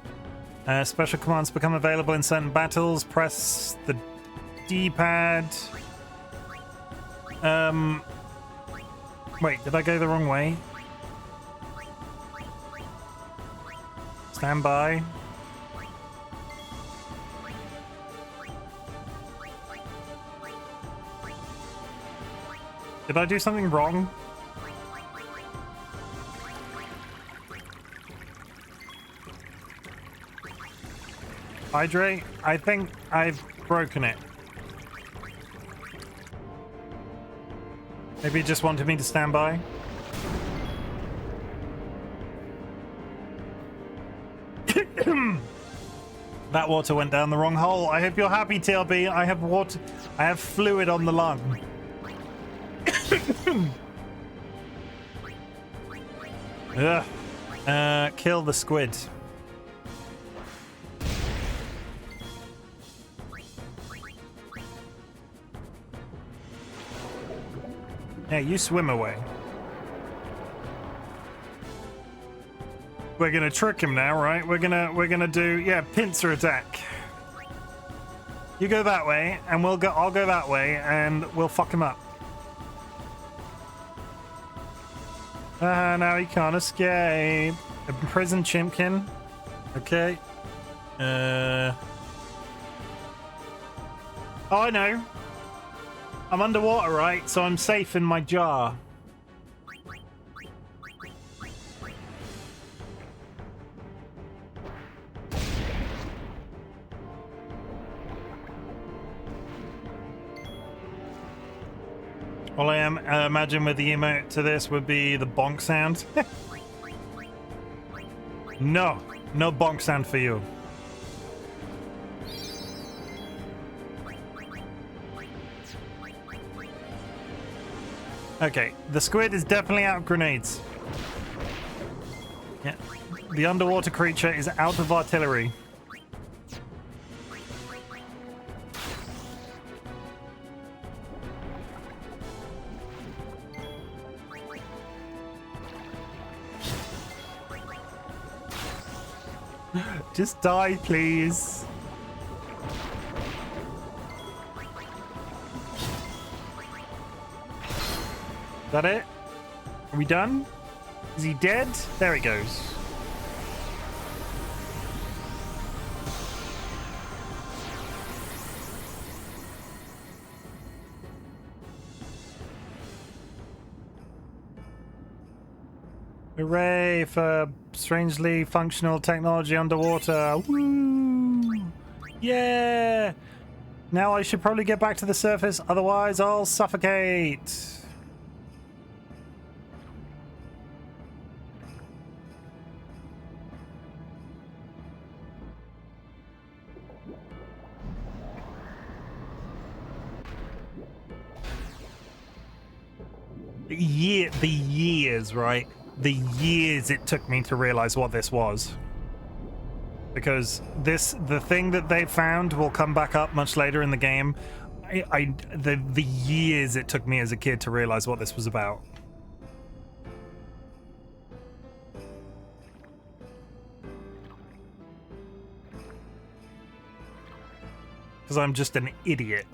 Special commands become available in certain battles. Press the D-pad. Wait, did I go the wrong way? Stand by. Did I do something wrong? Hydrate? I think I've broken it. Maybe it just wanted me to stand by. That water went down the wrong hole. I hope you're happy, TLB. I have water. I have fluid on the lung. Ugh. Kill the squid. Yeah, you swim away. We're gonna trick him now, right? We're gonna do, yeah, pincer attack. You go that way, and I'll go that way, and we'll fuck him up. Now he can't escape. Imprison Chimken. Okay. Oh, I know. I'm underwater, right? So I'm safe in my jar. All I imagine with the emote to this would be the bonk sound. No bonk sound for you. Okay, the squid is definitely out of grenades. Yeah, the underwater creature is out of artillery. Just die, please. Is that it? Are we done? Is he dead? There he goes. Hooray for strangely functional technology underwater. Woo! Yeah! Now I should probably get back to the surface, otherwise I'll suffocate. The years, right? The years it took me to realize what this was. Because the thing that they found will come back up much later in the game. The years it took me as a kid to realize what this was about. Because I'm just an idiot.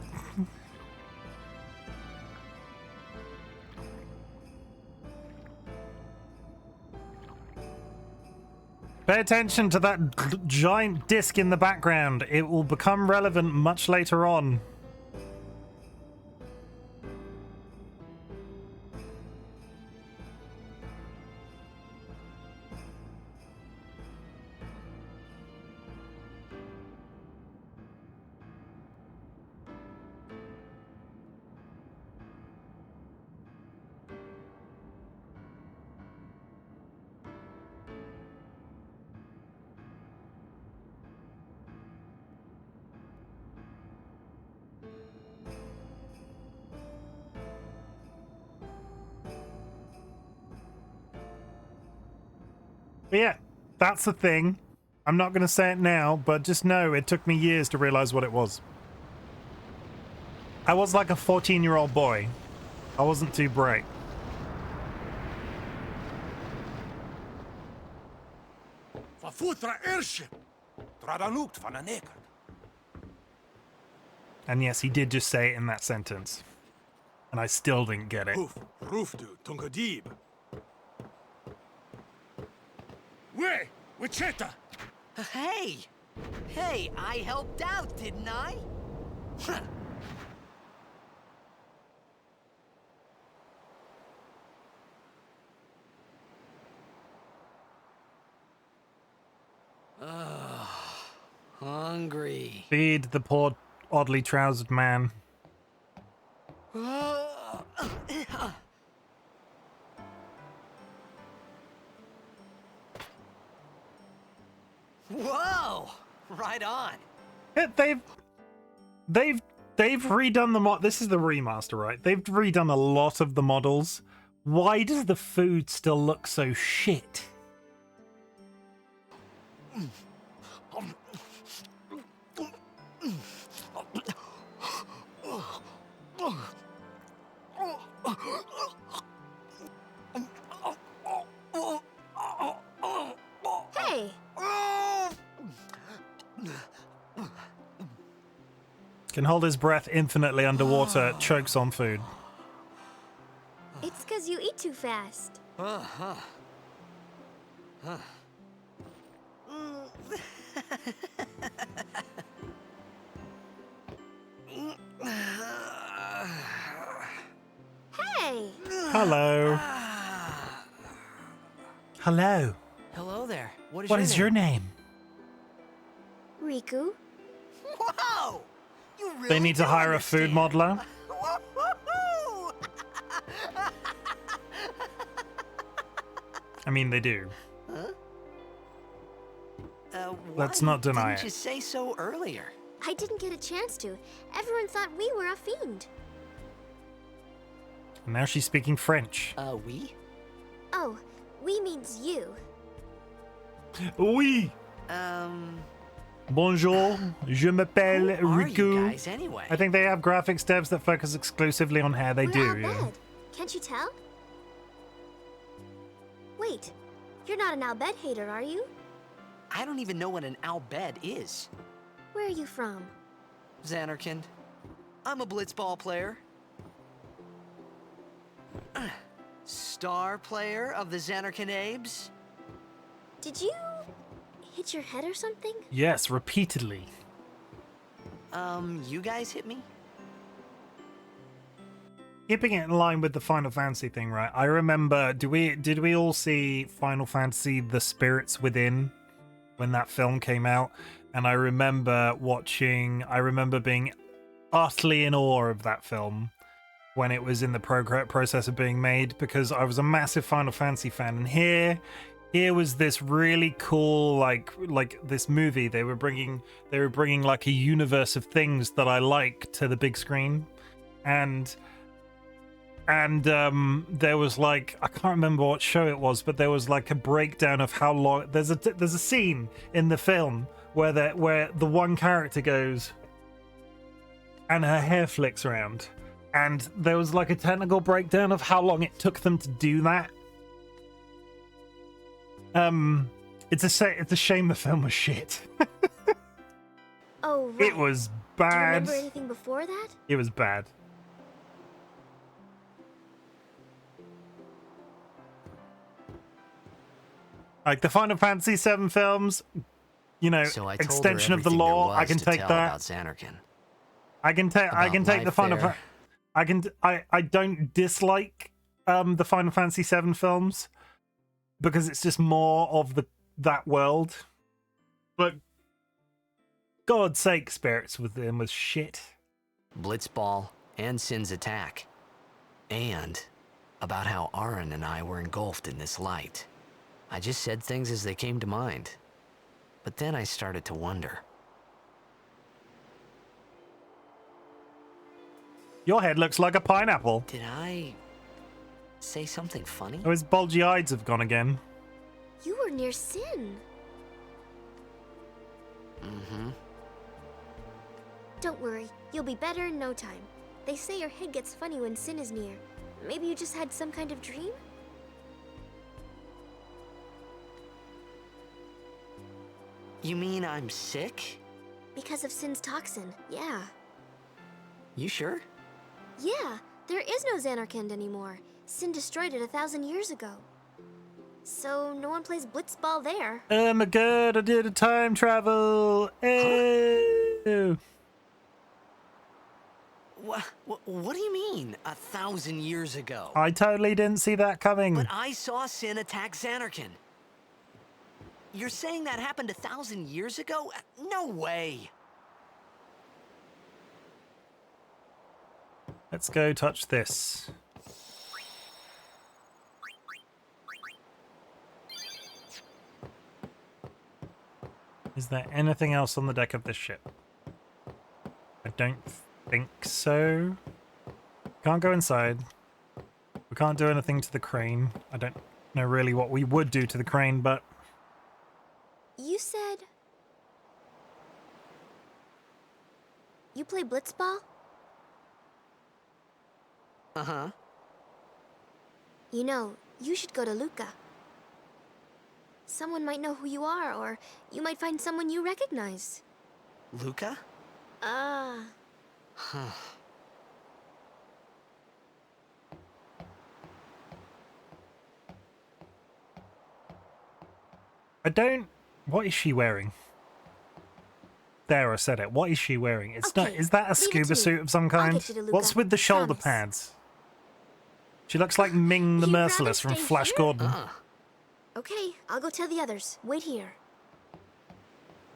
Pay attention to that giant disc in the background. It will become relevant much later on. But yeah, that's the thing. I'm not going to say it now, but just know it took me years to realize what it was. I was like a 14-year-old boy. I wasn't too bright. And yes, he did just say it in that sentence. And I still didn't get it. Hey, I helped out, didn't I? Hungry. Feed the poor, oddly trousered man. Whoa! Right on. Yeah, they've redone the mod. This is the remaster, right? They've redone a lot of the models. Why does the food still look so shit? Hey, Can hold his breath infinitely underwater, chokes on food. it's because you eat too fast. Hey, Hello. Hello. Hello there. What is your name? Riku. Whoa! You really They need to do hire a food understand. modeler. Woo-hoo-hoo! I mean, they do. Let's Why not deny didn't it. you say so earlier? I didn't get a chance to. Everyone thought we were a fiend. And now she's speaking French. We? Oh, we means you. Oui. Bonjour, je m'appelle Who are you Riku. guys anyway? I think they have graphics devs that focus exclusively on hair. They We're do, out yeah. bed. Can't you tell? Wait, you're not an Albed hater, are you? I don't even know what an Albed is. Where are you from? Xanarkand. I'm a blitzball player. Star player of the Xanarkand Abes. Did you hit your head or something? Yes, repeatedly. You guys hit me? Keeping it in line with the Final Fantasy thing, right? I remember, did we all see Final Fantasy: The Spirits Within when that film came out? And I remember being utterly in awe of that film when it was in the process of being made, because I was a massive Final Fantasy fan. And here was this really cool, like this movie. They were bringing like a universe of things that I like to the big screen, and there was like, I can't remember what show it was, but there was like a breakdown of how long. There's a scene in the film where the one character goes and her hair flicks around, and there was like a technical breakdown of how long it took them to do that. It's a shame the film was shit. Oh, right. It was Do you bad. remember anything before that? It was bad. Like the Final Fantasy VII films, you know, So I told extension her of the everything there law. was I can to take tell that. about Xanarkand. I can take the life Final. there. I don't dislike the Final Fantasy VII films because it's just more of that world. But God's sake, Spirits Within was shit. Blitzball and Sin's attack. And about how Aaron and I were engulfed in this light. I just said things as they came to mind. But then I started to wonder. Your head looks like a pineapple. Did I say something funny? Oh, his bulgy eyes have gone again. You were near Sin. Mm-hmm. Don't worry, you'll be better in no time. They say your head gets funny when Sin is near. Maybe you just had some kind of dream? You mean I'm sick? Because of Sin's toxin, yeah. You sure? Yeah, there is no Xanarkand anymore. Sin destroyed it 1,000 years ago. So no one plays blitzball there. Oh my god, I did a time travel. Ew. What do you mean, 1,000 years ago? I totally didn't see that coming. But I saw Sin attack Xanarkand. You're saying that happened 1,000 years ago? No way. Let's go touch this. Is there anything else on the deck of this ship? I don't think so. Can't go inside. We can't do anything to the crane. I don't know really what we would do to the crane, but... You said... You play blitzball? Uh-huh. You know, you should go to Luca. Someone might know who you are, or you might find someone you recognize. Luca? Ah. Huh. I don't... What is she wearing? There, I said it. What is she wearing? It's not... Okay, Is that a leave it to scuba me. suit of some I'll kind? get you to Luca. What's with the shoulder Promise. pads? She looks like Ming the You'd rather Merciless from stay Flash here? Gordon. Okay, I'll go tell the others. Wait here.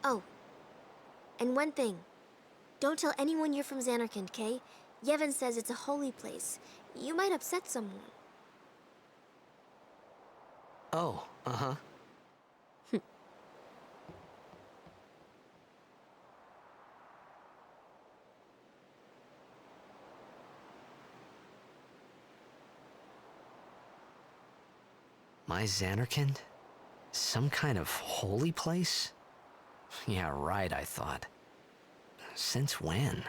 Oh. And one thing. Don't tell anyone you're from Xanarkand, okay? Yevon says it's a holy place. You might upset someone. Oh, uh-huh. My Xanarkand? Some kind of holy place? Yeah, right, I thought. Since when?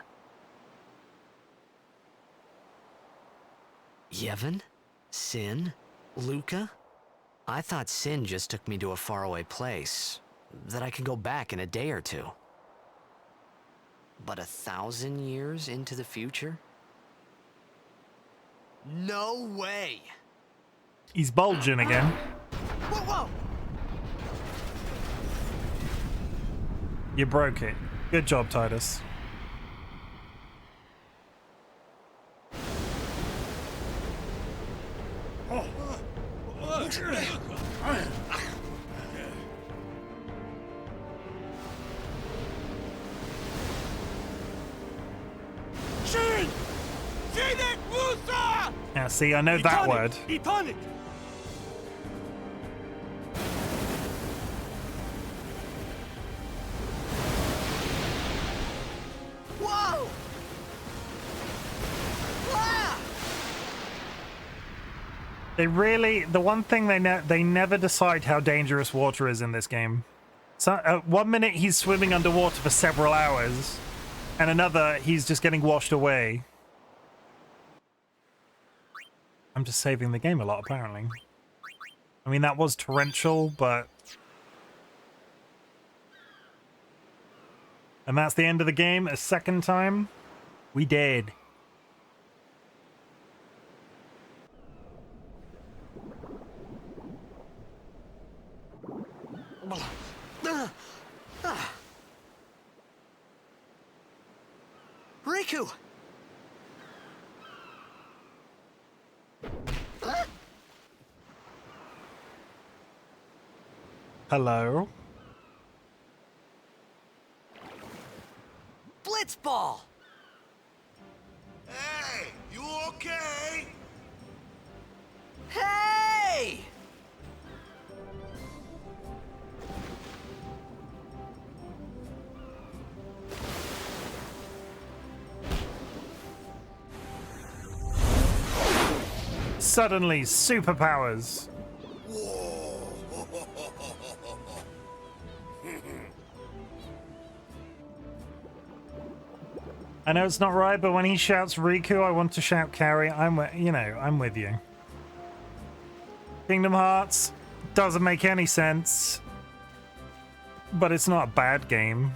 Yevon? Sin? Luca? I thought Sin just took me to a faraway place, that I could go back in a day or two. But 1,000 years into the future? No way! He's bulging again. Whoa, whoa! You broke it. Good job, Titus. Shin! Sinek Musa! Yeah, see, I know that word. Etonic! Whoa! Ah! They really... The one thing they never decide how dangerous water is in this game. So, 1 minute he's swimming underwater for several hours, and another he's just getting washed away. I'm just saving the game a lot, apparently. I mean, that was torrential, but... And that's the end of the game. A second time, we did. Riku! Hello? Blitzball! Hey, you okay? Hey! Suddenly, superpowers. I know it's not right, but when he shouts Riku, I want to shout Carrie. I'm with you. Kingdom Hearts doesn't make any sense, but it's not a bad game.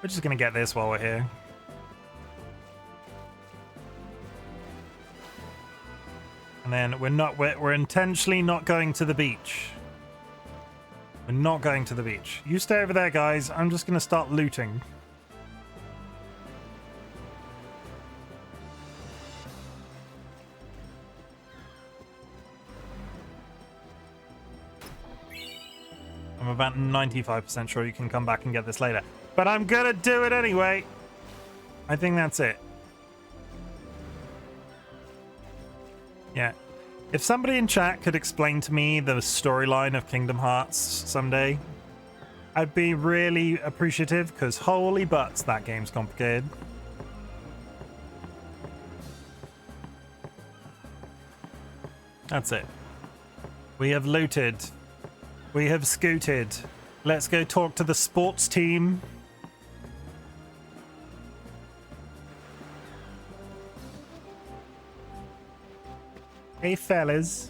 We're just gonna get this while we're here. And then we're intentionally not going to the beach. We're not going to the beach. You stay over there, guys. I'm just gonna start looting. I'm about 95% sure you can come back and get this later. But I'm gonna do it anyway. I think that's it. Yeah. If somebody in chat could explain to me the storyline of Kingdom Hearts someday, I'd be really appreciative, because holy butts, that game's complicated. That's it. We have looted. We have scooted. Let's go talk to the sports team. Hey, fellas.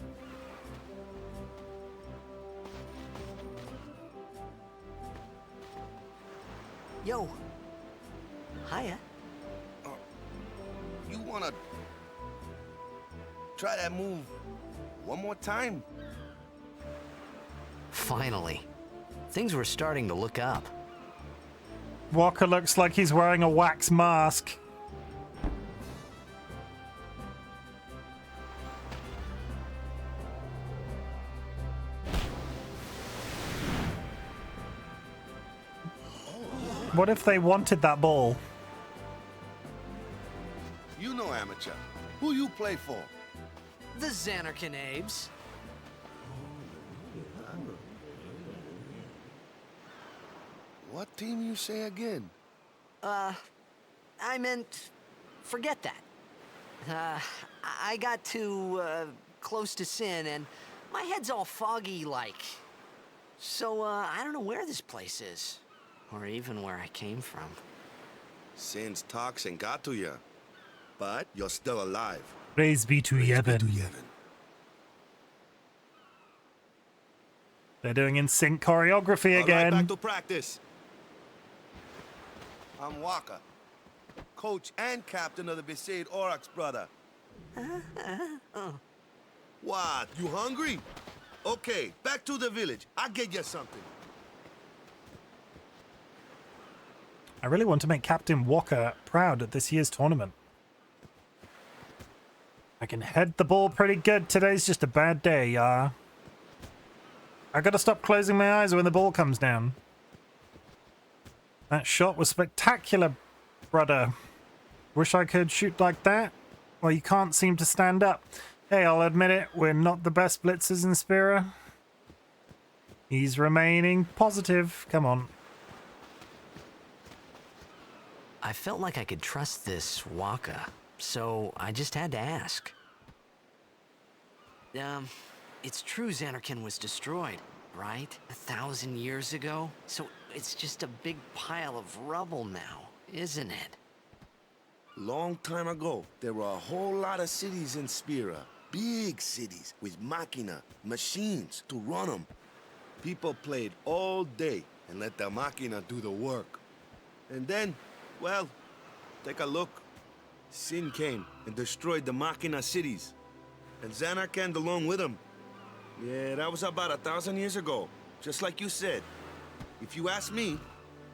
Yo. Hiya. You wanna try that move one more time? Finally. Things were starting to look up. Walker looks like he's wearing a wax mask. What if they wanted that ball? You know, amateur. Who you play for? The Xanarkin Abes. What team you say again? I meant, forget that. I got too, close to Sin, and my head's all foggy like. So, I don't know where this place is. Or even where I came from. Sin's toxin got to you. But you're still alive. Praise be to Yevon. They're doing in sync choreography All again. right, back to practice. I'm Waka, coach and captain of the Besaid Aurochs, brother. What? You hungry? Okay, back to the village. I'll get you something. I really want to make Captain Walker proud at this year's tournament. I can head the ball pretty good. Today's just a bad day, yeah. I gotta stop closing my eyes when the ball comes down. That shot was spectacular, brother. Wish I could shoot like that. Well, you can't seem to stand up. Hey, I'll admit it, we're not the best blitzers in Spira. He's remaining positive. Come on. I felt like I could trust this Waka, so I just had to ask. It's true Xanarkin was destroyed, right? 1,000 years ago? So it's just a big pile of rubble now, isn't it? Long time ago, there were a whole lot of cities in Spira. Big cities with machina, machines to run them. People played all day and let the machina do the work. And then, well, take a look. Sin came and destroyed the machina cities. And Xanarkand along with him. Yeah, that was about 1,000 years ago. Just like you said. If you ask me,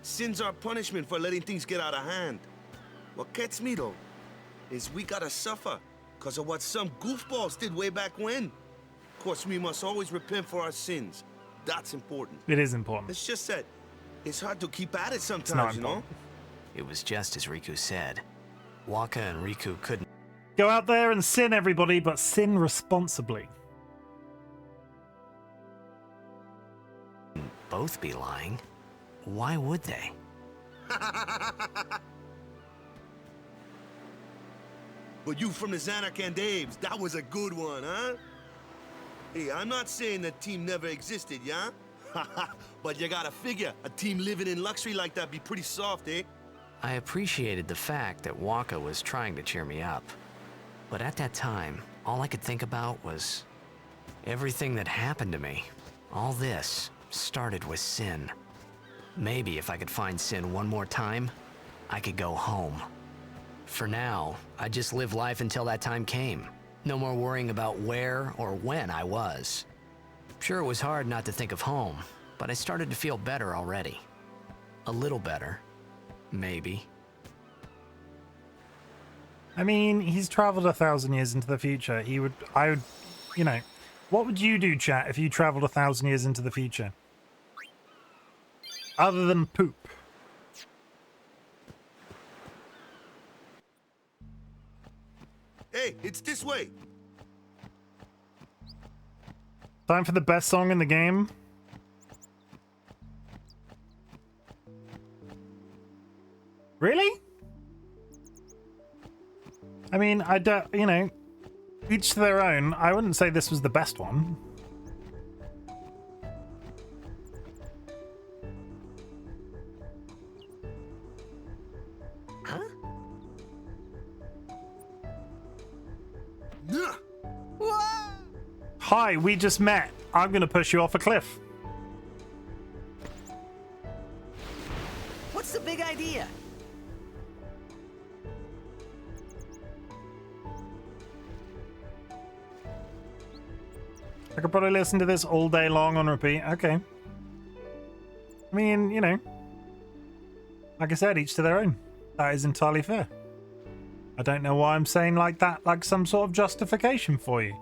Sin's our punishment for letting things get out of hand. What gets me, though, is we gotta suffer because of what some goofballs did way back when. Of course, we must always repent for our sins. That's important. It is important. It's just that it's hard to keep at it It's sometimes, not you know? important. It was just as Riku said. Waka and Riku couldn't Go out there and sin, everybody, but sin responsibly. both be lying. Why would they? But you from the Xanarkand Abes, that was a good one, huh? Hey, I'm not saying that team never existed, yeah? But you gotta figure, a team living in luxury like that be pretty soft, eh? I appreciated the fact that Waka was trying to cheer me up. But at that time, all I could think about was everything that happened to me. All this started with Sin. Maybe if I could find Sin one more time, I could go home. For now, I just live life until that time came. No more worrying about where or when I was. Sure, it was hard not to think of home, but I started to feel better already. A little better. Maybe. I mean, he's traveled 1,000 years into the future. I would, you know, what would you do, chat, if you traveled 1,000 years into the future? Other than poop. Hey, it's this way. Time for the best song in the game. Really? I mean, I don't, you know, each to their own. I wouldn't say this was the best one. Huh? Hi, we just met. I'm gonna push you off a cliff. What's the big idea? I could probably listen to this all day long on repeat. Okay. I mean, you know, like I said, each to their own. That is entirely fair. I don't know why I'm saying like that, like some sort of justification for you.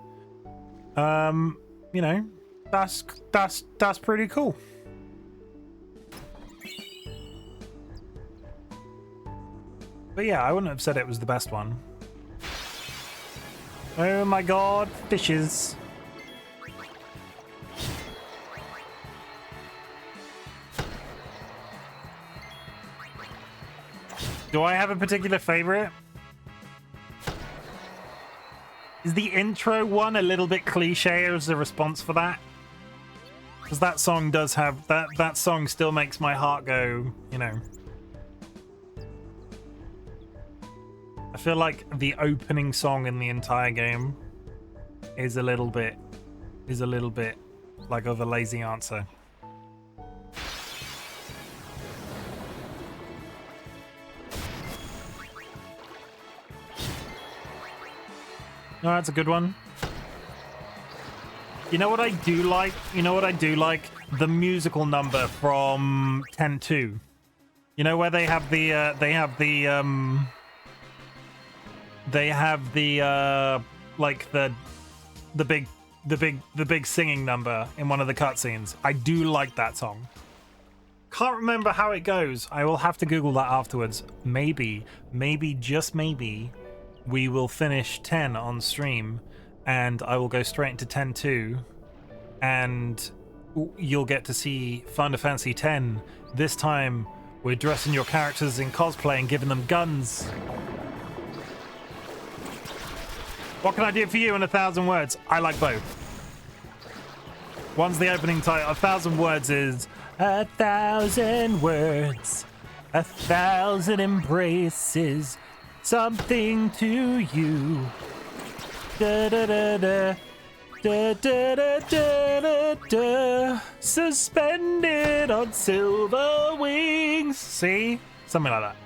You know, that's pretty cool. But yeah, I wouldn't have said it was the best one. Oh my god, fishes. Do I have a particular favorite? Is the intro one a little bit cliche as a response for that? Because that song does have that song still makes my heart go, you know. I feel like the opening song in the entire game is a little bit like of a lazy answer. No, that's a good one. You know what I do like? You know what I do like? The musical number from 10-2. You know where they have the like the big singing number in one of the cutscenes. I do like that song. Can't remember how it goes. I will have to Google that afterwards. Maybe just maybe we will finish 10 on stream and I will go straight into 10-2 and you'll get to see Final Fantasy 10. This time we're dressing your characters in cosplay and giving them guns. What can I do for you in 1,000 words? I like both. One's the opening title. 1,000 words is 1,000 words, 1,000 embraces, something to you. Da da da da. Da, da, da, da, da, da. Suspended on silver wings. See? Something like that.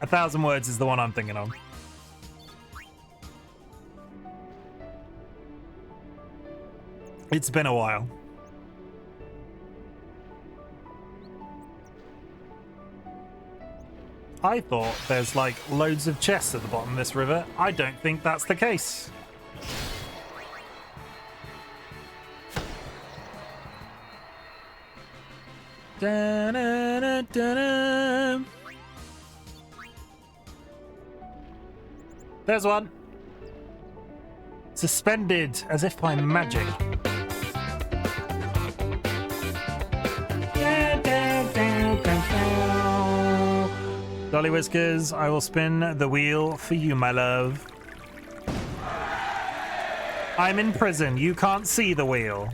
1,000 words is the one I'm thinking of. It's been a while. I thought there's like loads of chests at the bottom of this river. I don't think that's the case. Da, da, da, da, da. There's one. Suspended as if by magic. DollyWhiskers, I will spin the wheel for you, my love. I'm in prison. You can't see the wheel.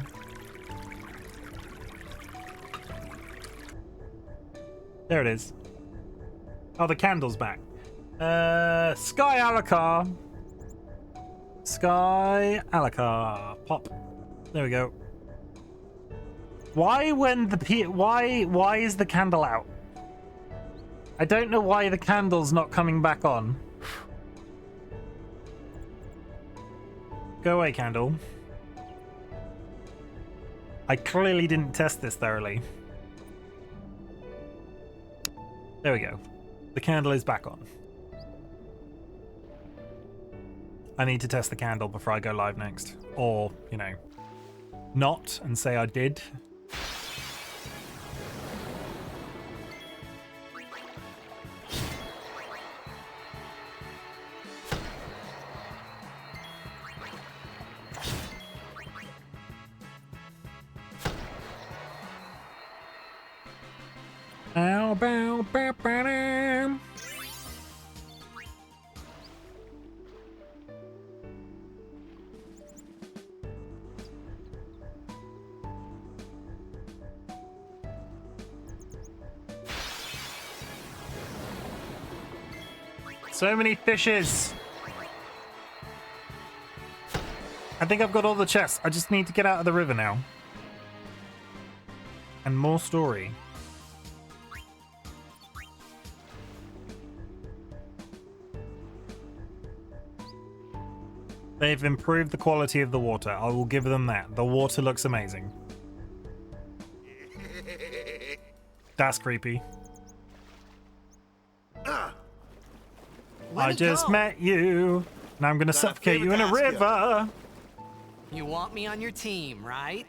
There it is. Oh, the candle's back. Sky Alakar. Sky Alakar. Pop. There we go. Why why is the candle out? I don't know why the candle's not coming back on. Go away, candle. I clearly didn't test this thoroughly. There we go. The candle is back on. I need to test the candle before I go live next. Or, you know, not and say I did. Ow, bow, bow, bow, dow. So many fishes. I think I've got all the chests. I just need to get out of the river now. And more story. They've improved the quality of the water. I will give them that. The water looks amazing. That's creepy. I just met you. Now I'm gonna suffocate you in a river. You want me on your team, right?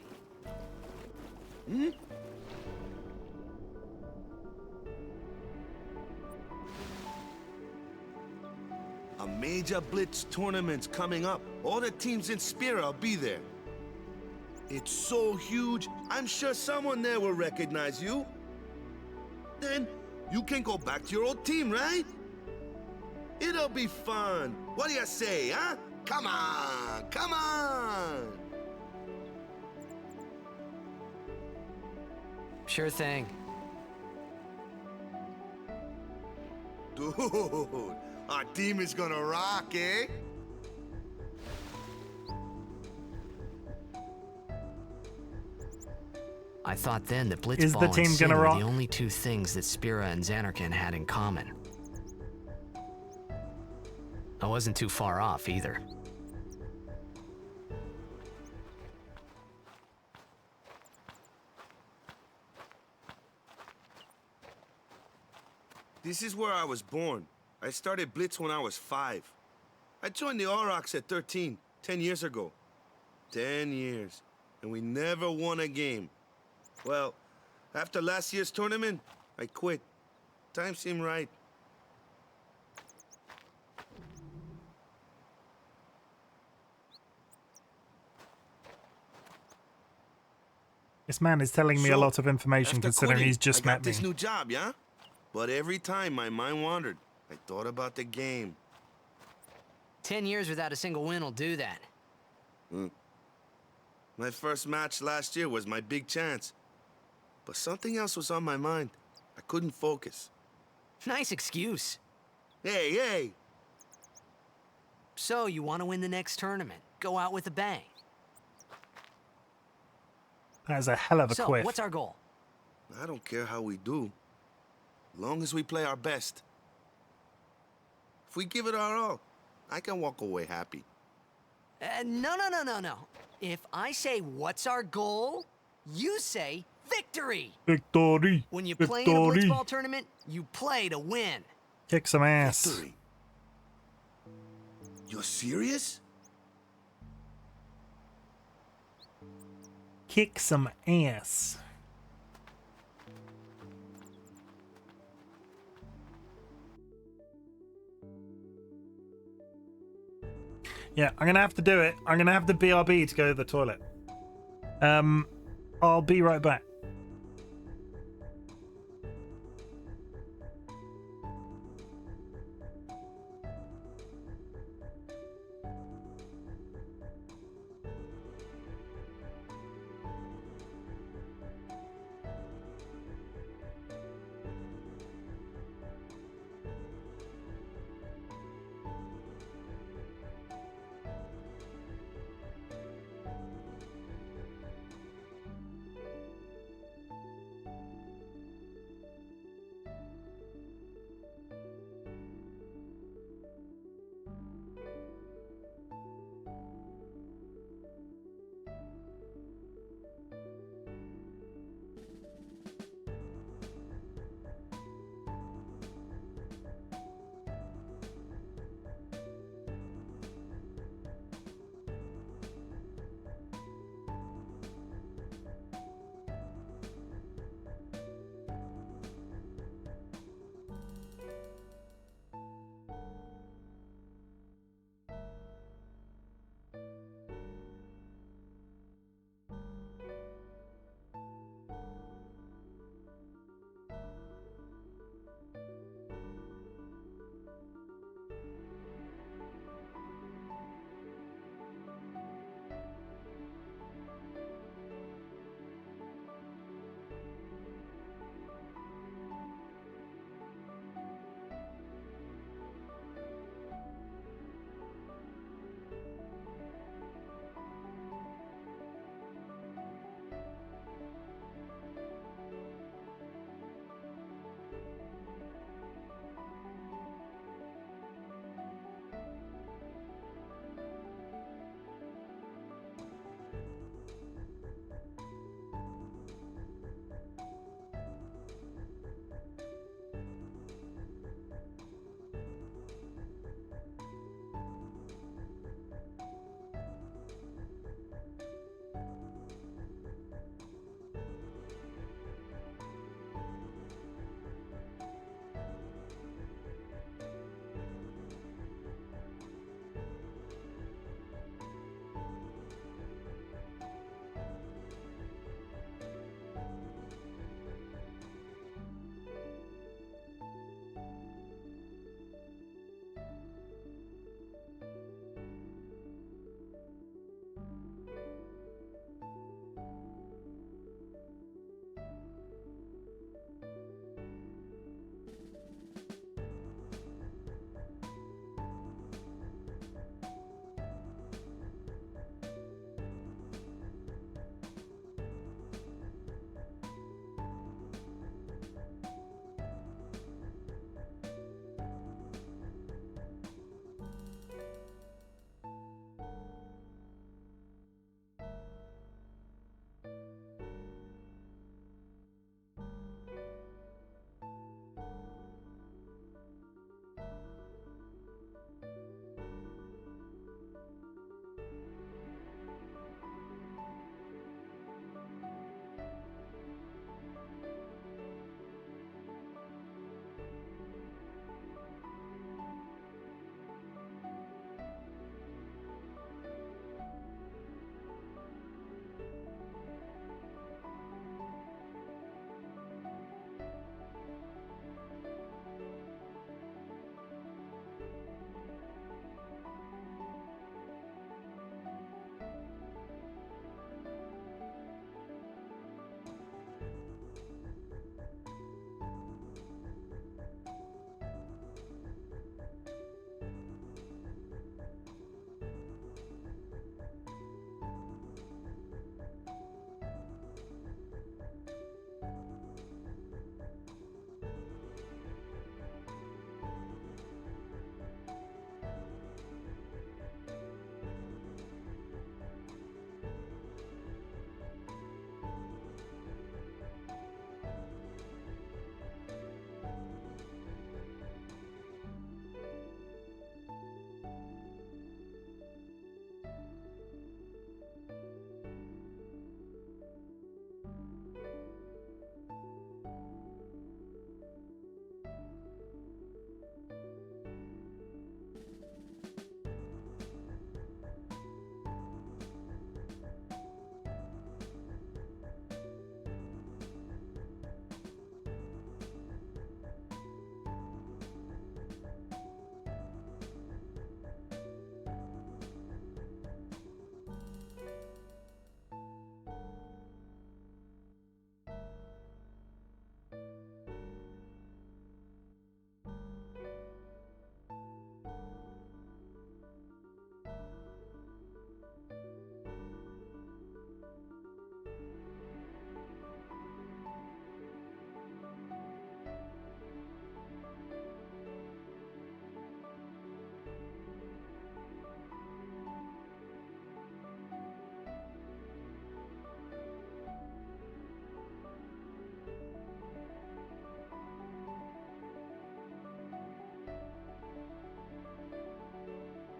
Hmm? A major blitz tournament's coming up. All the teams in Spira will be there. It's so huge, I'm sure someone there will recognize you. Then you can go back to your old team, right? It'll be fun. What do you say, huh? Come on, come on! Sure thing. Dude, our team is gonna rock, eh? I thought then that Blitzball Is the team and Sin gonna were rock? the only two things that Spira and Xanarkin had in common. I wasn't too far off either. This is where I was born. I started Blitz when I was 5. I joined the Aurochs at 13, 10 years ago. 10 years, and we never won a game. Well, after last year's tournament, I quit. Time seemed right. This man is telling me a So, lot of information after considering quitting, he's just I got met me. this new job, yeah? But every time my mind wandered, I thought about the game. 10 years without a single win will do that. My first match last year was my big chance. But something else was on my mind. I couldn't focus. Nice excuse. Hey, hey! So, you want to win the next tournament? Go out with a bang. That is a hell of a So, quiff. what's our goal? I don't care how we do. Long as we play our best. If we give it our all, I can walk away happy. No. If I say, what's our goal? You say, victory! Victory! When you play in a blitzball tournament, you play to win. Kick some ass. Victory. You're serious? Kick some ass. Yeah, I'm gonna have to do it. I'm gonna have to BRB to go to the toilet. I'll be right back.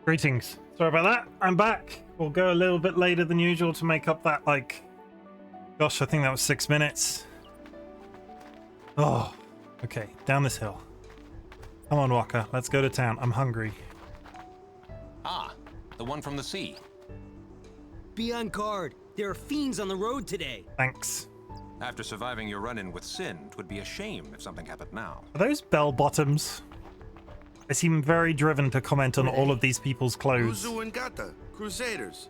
Greetings. Sorry about that. I'm back. We'll go a little bit later than usual to make up that, like... Gosh, I think that was 6 minutes. Oh, okay. Down this hill. Come on, Walker. Let's go to town. I'm hungry. Ah, the one from the sea. Be on guard. There are fiends on the road today. Thanks. After surviving your run-in with Sin, it would be a shame if something happened now. Are those bell bottoms? I seem very driven to comment on all of these people's clothes. Uzu and Gata, Crusaders.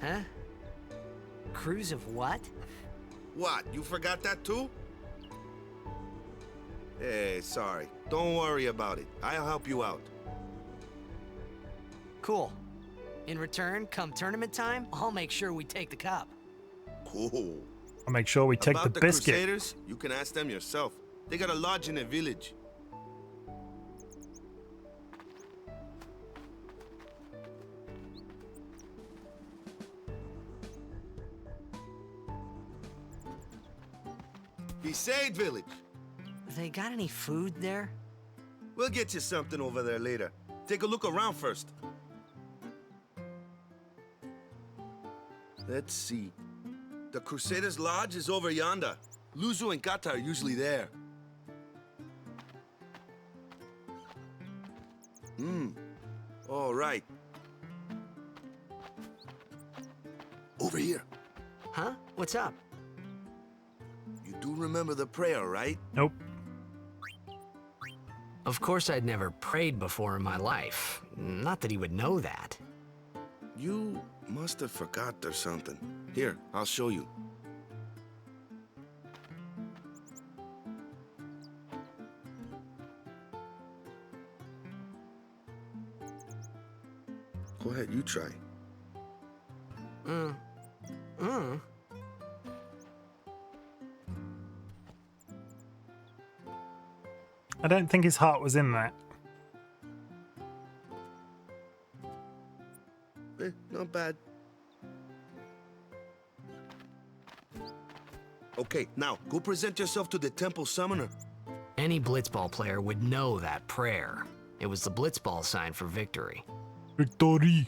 Huh? Cruise of what? What, you forgot that too? Hey, sorry. Don't worry about it. I'll help you out. Cool. In return, come tournament time, I'll make sure we take the cup. Cool. I'll make sure we take About the biscuit. Crusaders, you can ask them yourself. They got a lodge in a village. Besaid village. They got any food there? We'll get you something over there later. Take a look around first. Let's see. The Crusaders' Lodge is over yonder. Luzu and Kata are usually there. All right. Over here. Huh? What's up? You do remember the prayer, right? Nope. Of course I'd never prayed before in my life. Not that he would know that. You must have forgot or something. Here, I'll show you. Go ahead, you try. I don't think his heart was in that. Not bad. Okay, now, go present yourself to the temple summoner. Any blitzball player would know that prayer. It was the blitzball sign for victory. Victory.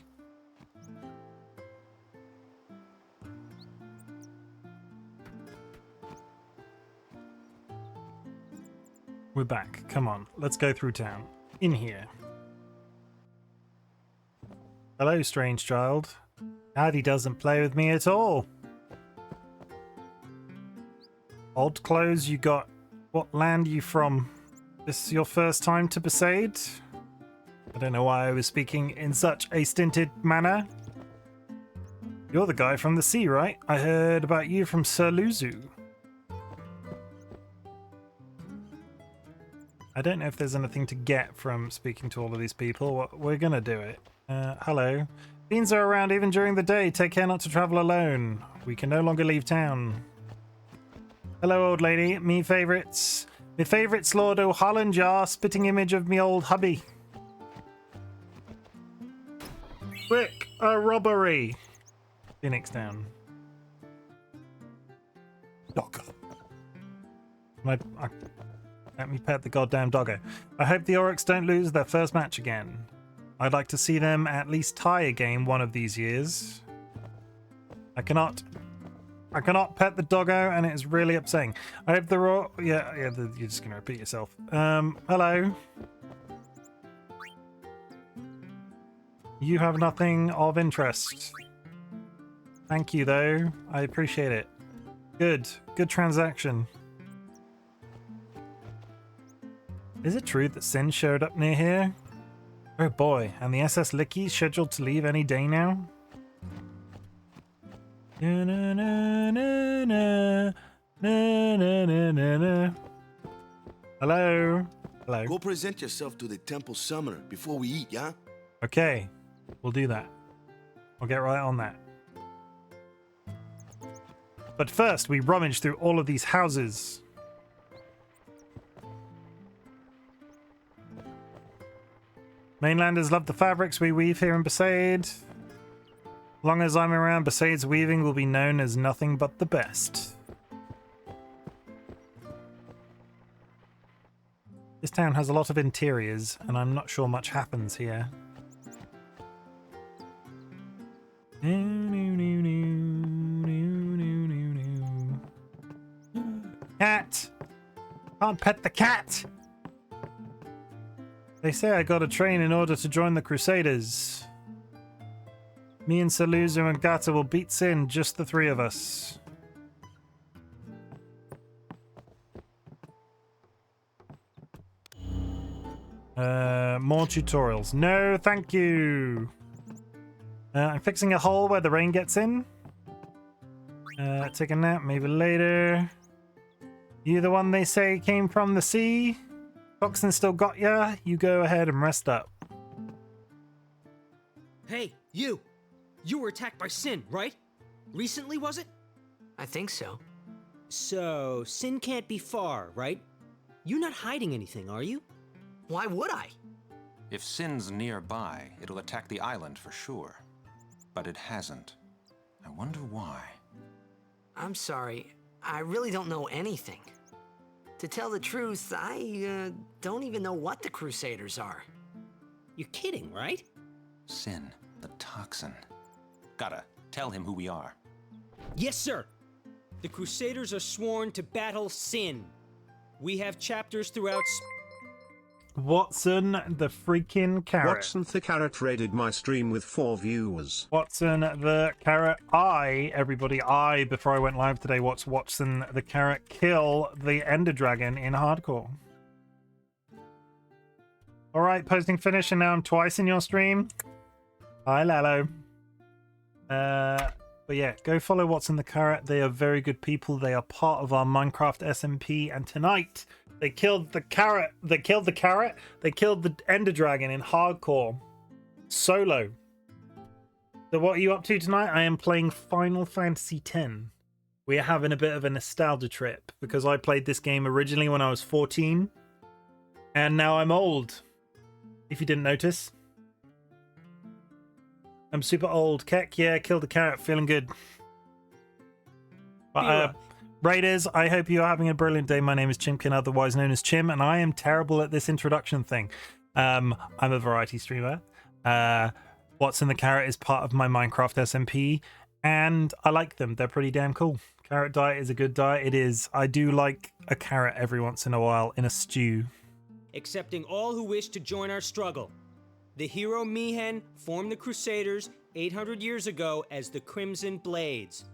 We're back. Come on, let's go through town. In here. Hello, strange child. Daddy doesn't play with me at all. Odd clothes you got. What land you from? This your first time to Besaid? I don't know why I was speaking in such a stinted manner. You're the guy from the sea, right? I heard about you from Sir Luzu. I don't know if there's anything to get from speaking to all of these people. We're gonna do it. Hello. Fiends are around even during the day. Take care not to travel alone. We can no longer leave town. Hello, old lady. Me favorites. Me favorites, Lord O'Holland Jar, spitting image of me old hubby. Quick, a robbery. Phoenix down. Doggo. Let me pet the goddamn doggo. I hope the Oryx don't lose their first match again. I'd like to see them at least tie a game one of these years. I cannot pet the doggo, and it is really upsetting. I hope the you're just gonna repeat yourself. Hello. You have nothing of interest. Thank you, though. I appreciate it. Good transaction. Is it true that Sin showed up near here? Oh boy, and the SS Licky's scheduled to leave any day now? Na, na, na, na, na, na, na, na, na, na. Hello? Hello? Go present yourself to the temple summoner before we eat, yeah? Okay, we'll do that. I'll get right on that. But first, we rummage through all of these houses. Mainlanders love the fabrics we weave here in Besaid. As long as I'm around, Besaid's weaving will be known as nothing but the best. This town has a lot of interiors, and I'm not sure much happens here. Cat! Can't pet the cat! They say I gotta train in order to join the Crusaders. Me and Saluzo and Gata will beat Sin, just the three of us. More tutorials. No, thank you. I'm fixing a hole where the rain gets in. Take a nap, maybe later. You the one they say came from the sea? Toxin still got ya? You go ahead and rest up. Hey, you! You were attacked by Sin, right? Recently, was it? I think so. So, Sin can't be far, right? You're not hiding anything, are you? Why would I? If Sin's nearby, it'll attack the island for sure. But it hasn't. I wonder why. I'm sorry. I really don't know anything. To tell the truth, I don't even know what the Crusaders are. You're kidding, right? Sin, the toxin. Gotta tell him who we are. Yes, sir! The Crusaders are sworn to battle Sin. We have chapters throughout... Watson the freaking carrot. Watson the carrot raided my stream with 4 viewers. Watson the carrot. Everybody, before I went live today, watched Watson the carrot kill the Ender Dragon in hardcore. Alright, posting finish, and now I'm twice in your stream. Hi, Lalo. But yeah, go follow Watson the carrot. They are very good people. They are part of our Minecraft SMP, and tonight they killed the carrot. They killed the carrot. They killed the Ender Dragon in hardcore. Solo. So what are you up to tonight? I am playing Final Fantasy X. We are having a bit of a nostalgia trip because I played this game originally when I was 14. And now I'm old. If you didn't notice. I'm super old. Keck, yeah, killed the carrot. Feeling good. But, Raiders, I hope you are having a brilliant day. My name is Chimken, otherwise known as Chim, and I am terrible at this introduction thing. I'm a variety streamer. Watson the Carrot is part of my Minecraft SMP, and I like them. They're pretty damn cool. Carrot diet is a good diet. It is. I do like a carrot every once in a while in a stew. Accepting all who wish to join our struggle. The hero Mihen formed the Crusaders 800 years ago as the Crimson Blades.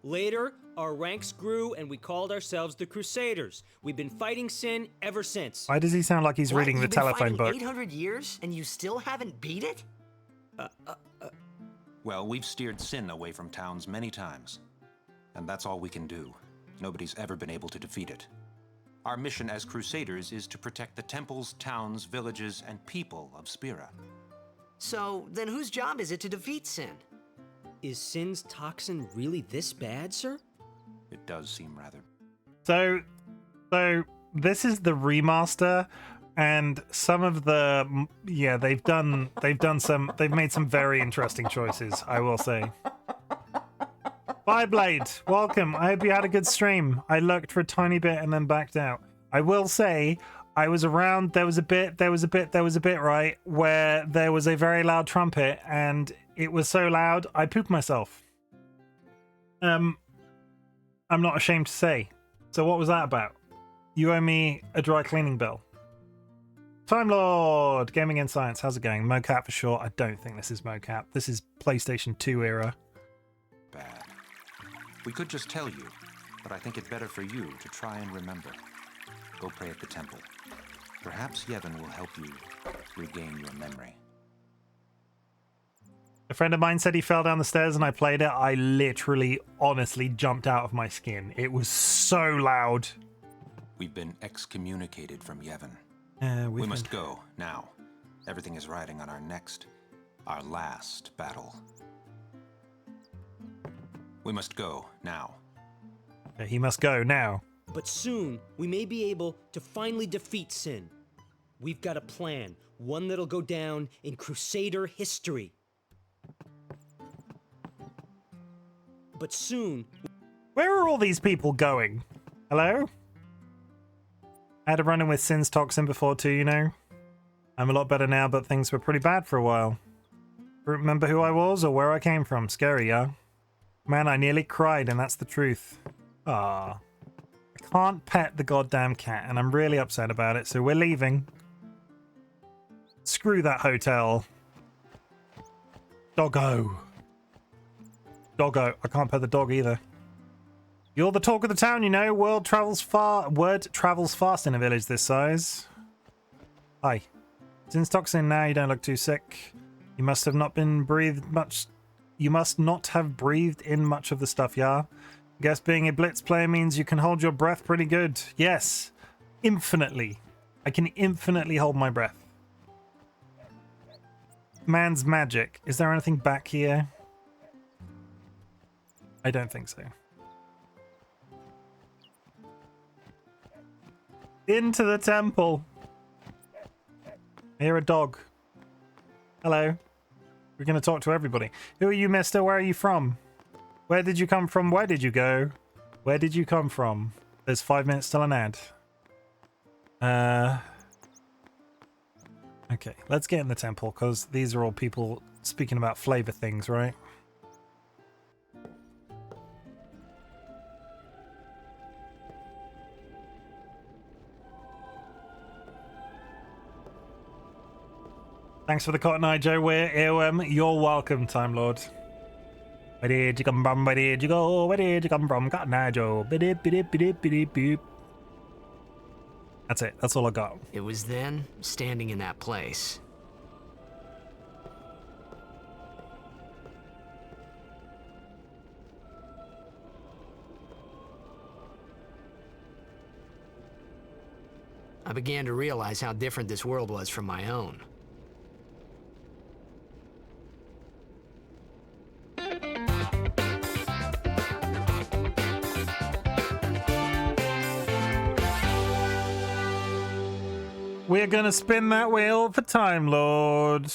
Later, our ranks grew and we called ourselves the Crusaders. We've been fighting Sin ever since. Why does he sound like he's reading the telephone book? 800 years and you still haven't beat it? Well, we've steered Sin away from towns many times. And that's all we can do. Nobody's ever been able to defeat it. Our mission as Crusaders is to protect the temples, towns, villages, and people of Spira. So, then whose job is it to defeat Sin? Is Sin's toxin really this bad, sir? It does seem rather. So this is the remaster, and some of the they've made some very interesting choices, I will say. Bye, Blade. Welcome. I hope you had a good stream. I lurked for a tiny bit and then backed out. I will say I was around. There was a bit, right, where there was a very loud trumpet, and it was so loud I pooped myself. I'm not ashamed to say. So what was that about? You owe me a dry cleaning bill. Time Lord, Gaming and Science. How's it going? Mocap for sure. I don't think this is mocap. This is PlayStation 2 era. Bad. We could just tell you, but I think it better for you to try and remember. Go pray at the temple. Perhaps Yevon will help you regain your memory. A friend of mine said he fell down the stairs and I played it. I literally, honestly jumped out of my skin. It was so loud. We've been excommunicated from Yevon. We must go, now. Everything is riding on our last battle. We must go, now. He must go, now. But soon, we may be able to finally defeat Sin. We've got a plan, one that'll go down in Crusader history. But soon... Where are all these people going? Hello? I had a run-in with Sin's toxin before too, you know? I'm a lot better now, but things were pretty bad for a while. Remember who I was or where I came from? Scary, yeah? Man, I nearly cried, and that's the truth. Ah, I can't pet the goddamn cat, and I'm really upset about it, so we're leaving. Screw that hotel. Doggo. Doggo. I can't pet the dog either. You're the talk of the town, you know. Word travels fast in a village this size. Hi. Since toxin now, you don't look too sick. You must have not been breathed much. You must not have breathed in much of the stuff, yeah? Guess being a blitz player means you can hold your breath pretty good. Yes. Infinitely. I can infinitely hold my breath. Man's magic. Is there anything back here? I don't think so. Into the temple. I hear a dog. Hello. We're going to talk to everybody. Who are you, mister? Where are you from? Where did you come from? Where did you go? Where did you come from? There's 5 minutes till an ad. Okay, let's get in the temple, because these are all people speaking about flavor things, right? Thanks for the cotton eye, Joe. You're welcome, Time Lord. Where did you come from? Where did you go? Where did you come from? Cotton eye, Joe. That's it. That's all I got. It was then, standing in that place. I began to realize how different this world was from my own. We're gonna spin that wheel for Time Lord.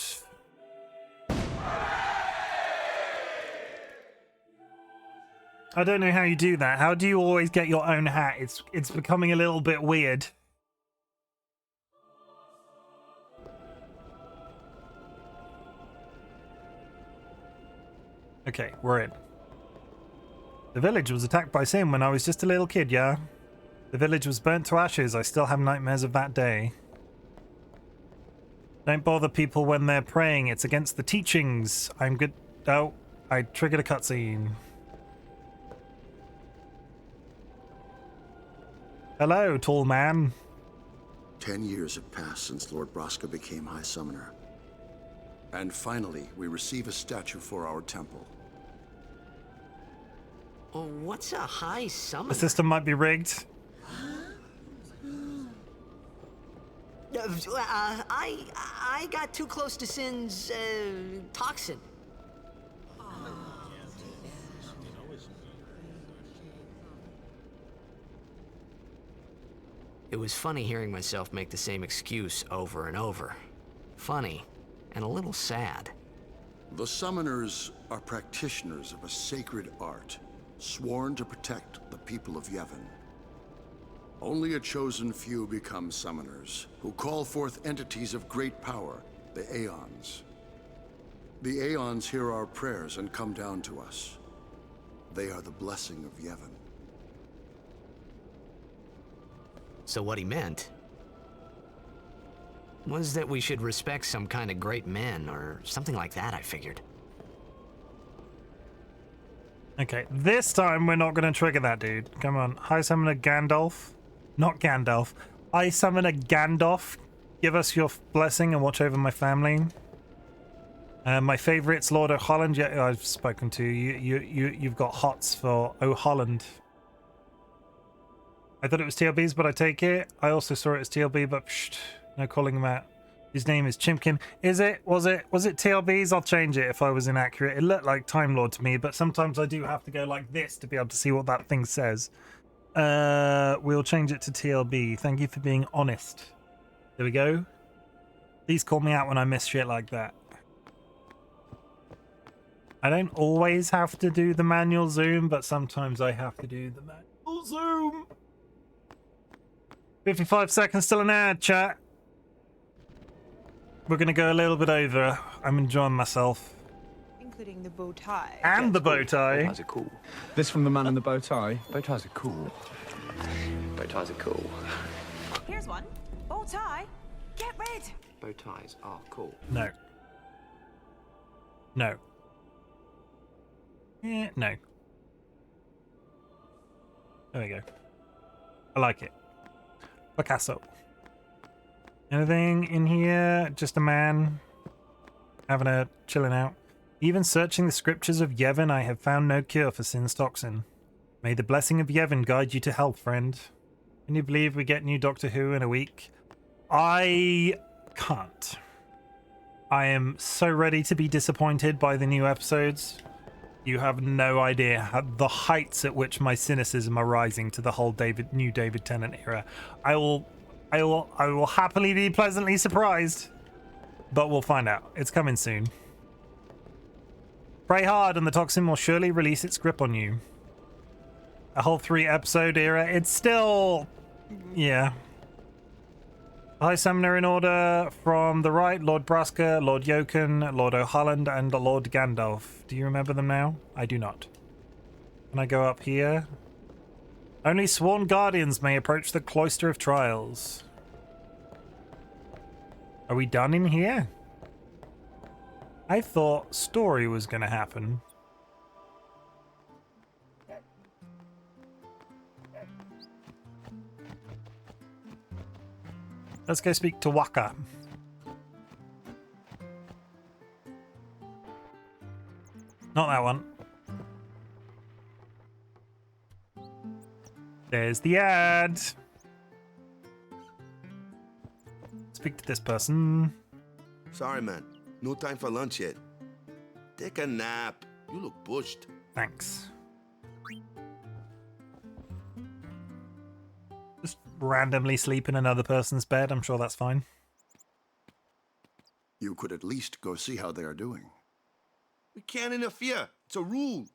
I don't know how you do that. How do you always get your own hat? It's becoming a little bit weird. Okay, we're in. The village was attacked by Chim when I was just a little kid, yeah? The village was burnt to ashes. I still have nightmares of that day. Don't bother people when they're praying. It's against the teachings. I'm good. Oh, I triggered a cutscene. Hello, tall man. 10 years have passed since Lord Braska became High Summoner. And finally, we receive a statue for our temple. Oh, what's a High Summoner? The system might be rigged. I got too close to Sin's toxin. It was funny hearing myself make the same excuse over and over. Funny, and a little sad. The Summoners are practitioners of a sacred art, sworn to protect the people of Yevon. Only a chosen few become Summoners, who call forth entities of great power, the Aeons. The Aeons hear our prayers and come down to us. They are the blessing of Yevon. So what he meant was that we should respect some kind of great men, or something like that, I figured. Okay, this time we're not going to trigger that dude. Come on. High Summoner Gandalf. Not Gandalf. High Summoner Gandalf. Give us your blessing and watch over my family. My favorite's Lord O'Holland. Yeah, I've spoken to you. You've got hots for O'Holland. I thought it was TLB's, but I take it. I also saw it as TLB, but psh, no calling him out. His name is Chimken. Is it? Was it TLB's? I'll change it if I was inaccurate. It looked like Time Lord to me, but sometimes I do have to go like this to be able to see what that thing says. We'll change it to TLB. Thank you for being honest. There we go. Please call me out when I miss shit like that. I don't always have to do the manual zoom, but sometimes I have to do the manual zoom. 55 seconds till an ad, chat. We're gonna go a little bit over. I'm enjoying myself. including the bow tie. And the bow tie. Bow ties are cool. This from the man in the bow tie. Bow ties are cool. Bow ties are cool. Here's one. Bow tie. Get rid. Bow ties are cool. No. No. No. There we go. I like it. Picasso. Anything in here? Just a man having a chilling out. Even searching the scriptures of Yevon, I have found no cure for Sin's toxin. May the blessing of Yevon guide you to health, friend. Can you believe we get new Doctor Who in a week? I can't. I am so ready to be disappointed by the new episodes. You have no idea the heights at which my cynicism are rising to the whole new David Tennant era. I will happily be pleasantly surprised, but we'll find out. It's coming soon. Pray hard and the toxin will surely release its grip on you. A whole 3-episode era. It's still... yeah. High Summoner in order from the right, Lord Braska, Lord Jokun, Lord O'Holland, and Lord Gandalf. Do you remember them now? I do not. Can I go up here? Only sworn guardians may approach the Cloister of Trials. Are we done in here? I thought story was going to happen. Let's go speak to Waka. Not that one. There's the ad. Speak to this person. Sorry, man. No time for lunch yet. Take a nap. You look pushed. Thanks. Just randomly sleep in another person's bed. I'm sure that's fine. You could at least go see how they are doing. We can't interfere. It's a rule.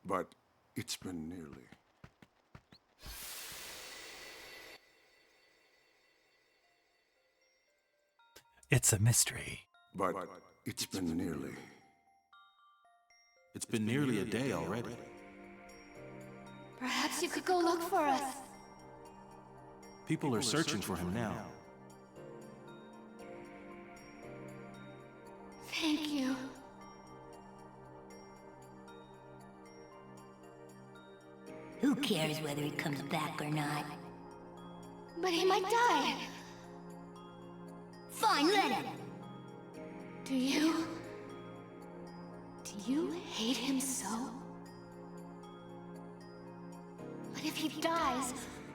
But it's been nearly. It's a mystery. But it's been nearly. It's been nearly a day already. Perhaps you could go look for us. People are searching for him now. Thank you. Who cares whether he comes back or not? But he might die. Fine, let him. Do you hate him so? But if he dies,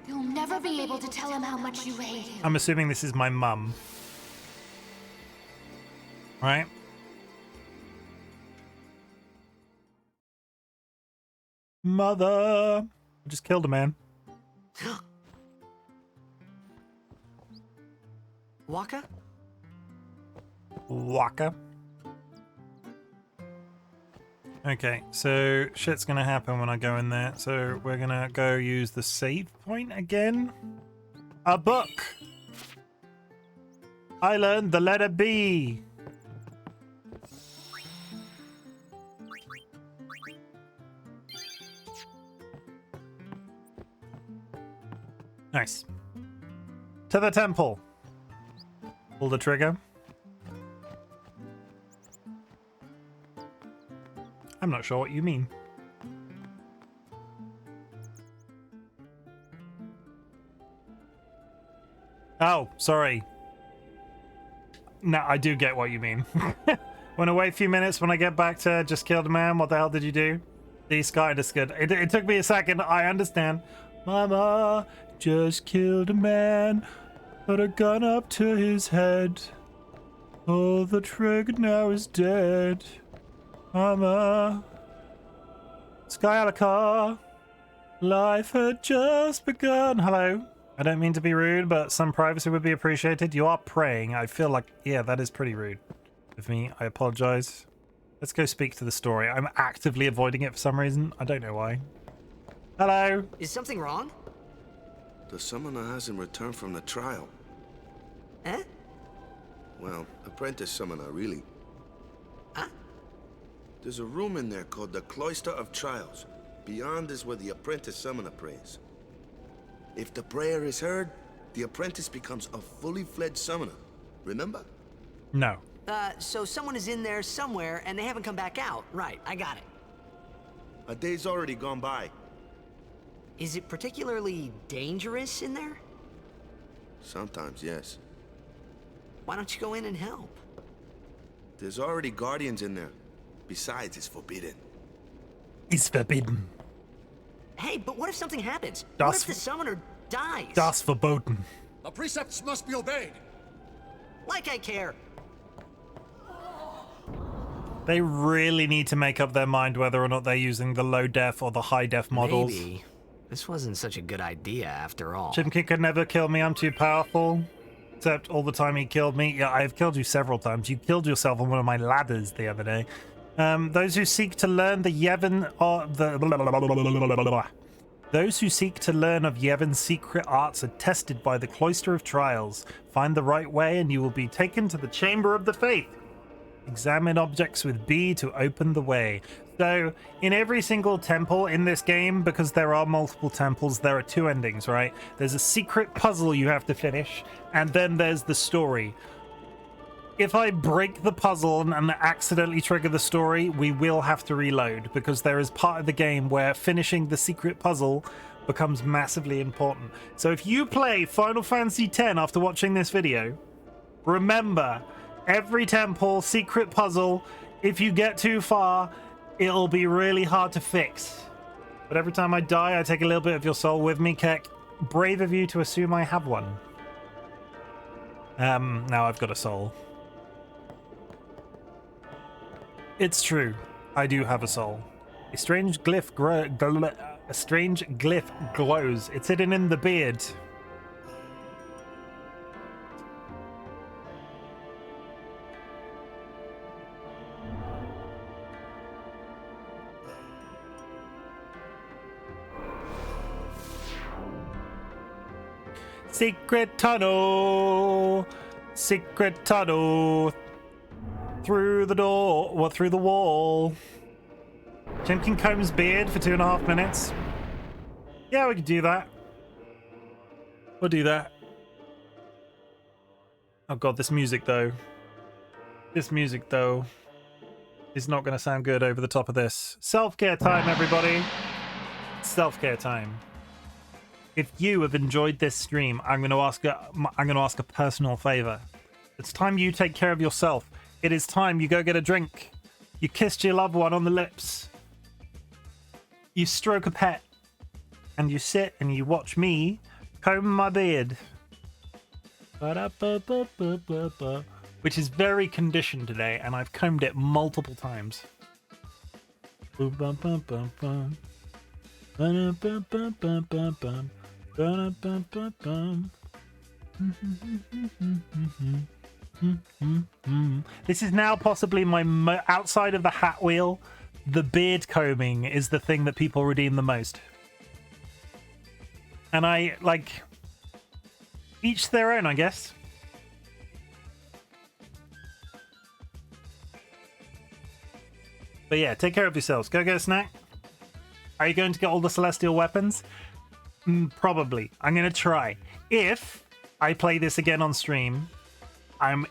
you'll never be able to tell him how much you hate him. I'm assuming this is my mum. Right? Mother! I just killed a man. Waka? Waka. Okay, so shit's gonna happen when I go in there. So we're gonna go use the save point again. A book! I learned the letter B. Nice. To the temple. Pull the trigger. I'm not sure what you mean. Oh, sorry. No, I do get what you mean. Wanna wait a few minutes when I get back to just killed a man? What the hell did you do? These guy understood. It took me a second. I understand. Mama just killed a man. Put a gun up to his head. Oh, the trigger now is dead. Mama. Skyalaka. Life had just begun. Hello. I don't mean to be rude, but some privacy would be appreciated. You are praying. I feel like, yeah, that is pretty rude of me. I apologize. Let's go speak to the story. I'm actively avoiding it for some reason. I don't know why. Hello. Is something wrong? The summoner hasn't returned from the trial. Eh? Well, apprentice summoner, really. Huh? There's a room in there called the Cloister of Trials. Beyond is where the apprentice summoner prays. If the prayer is heard, the apprentice becomes a fully fledged summoner. Remember? No. So someone is in there somewhere and they haven't come back out. Right, I got it. A day's already gone by. Is it particularly dangerous in there? Sometimes, yes. Why don't you go in and help? There's already guardians in there. Besides, it's forbidden. It's forbidden. Hey, but what if something happens? Das, what if the summoner dies? Das verboten. The precepts must be obeyed. Like I care. They really need to make up their mind whether or not they're using the low def or the high def models. Maybe. This wasn't such a good idea after all. Chimken could never kill me, I'm too powerful. Except all the time he killed me. Yeah, I've killed you several times. You killed yourself on one of my ladders the other day. Those who seek to learn the Yevon or the Those who seek to learn of Yevon's secret arts are tested by the Cloister of Trials. Find the right way and you will be taken to the Chamber of the Faith. Examine objects with B to open the way. So, in every single temple in this game, because there are multiple temples, there are two endings, right? There's a secret puzzle you have to finish, and then there's the story. If I break the puzzle and accidentally trigger the story, we will have to reload, because there is part of the game where finishing the secret puzzle becomes massively important. So if you play Final Fantasy X after watching this video, remember, every temple, secret puzzle, if you get too far, it'll be really hard to fix. But every time I die, I take a little bit of your soul with me, Keck. Brave of you to assume I have one. Now I've got a soul. It's true. I do have a soul. A strange glyph glows. It's hidden in the beard. Secret tunnel, through the door, or through the wall. Chimken combs beard for 2.5 minutes. Yeah, we could do that. We'll do that. Oh god, this music though. This music though is not going to sound good over the top of this. Self-care time, everybody. Self-care time. If you have enjoyed this stream, I'm going to ask a personal favor. It's time you take care of yourself. It is time you go get a drink. You kissed your loved one on the lips. You stroke a pet. And you sit and you watch me comb my beard. Which is very conditioned today, and I've combed it multiple times. This is now possibly my outside of the hat wheel, the beard combing is the thing that people redeem the most. And I like each their own, I guess. But yeah, take care of yourselves. Go get a snack. Are you going to get all the celestial weapons? Probably. I'm going to try. If I play this again on stream,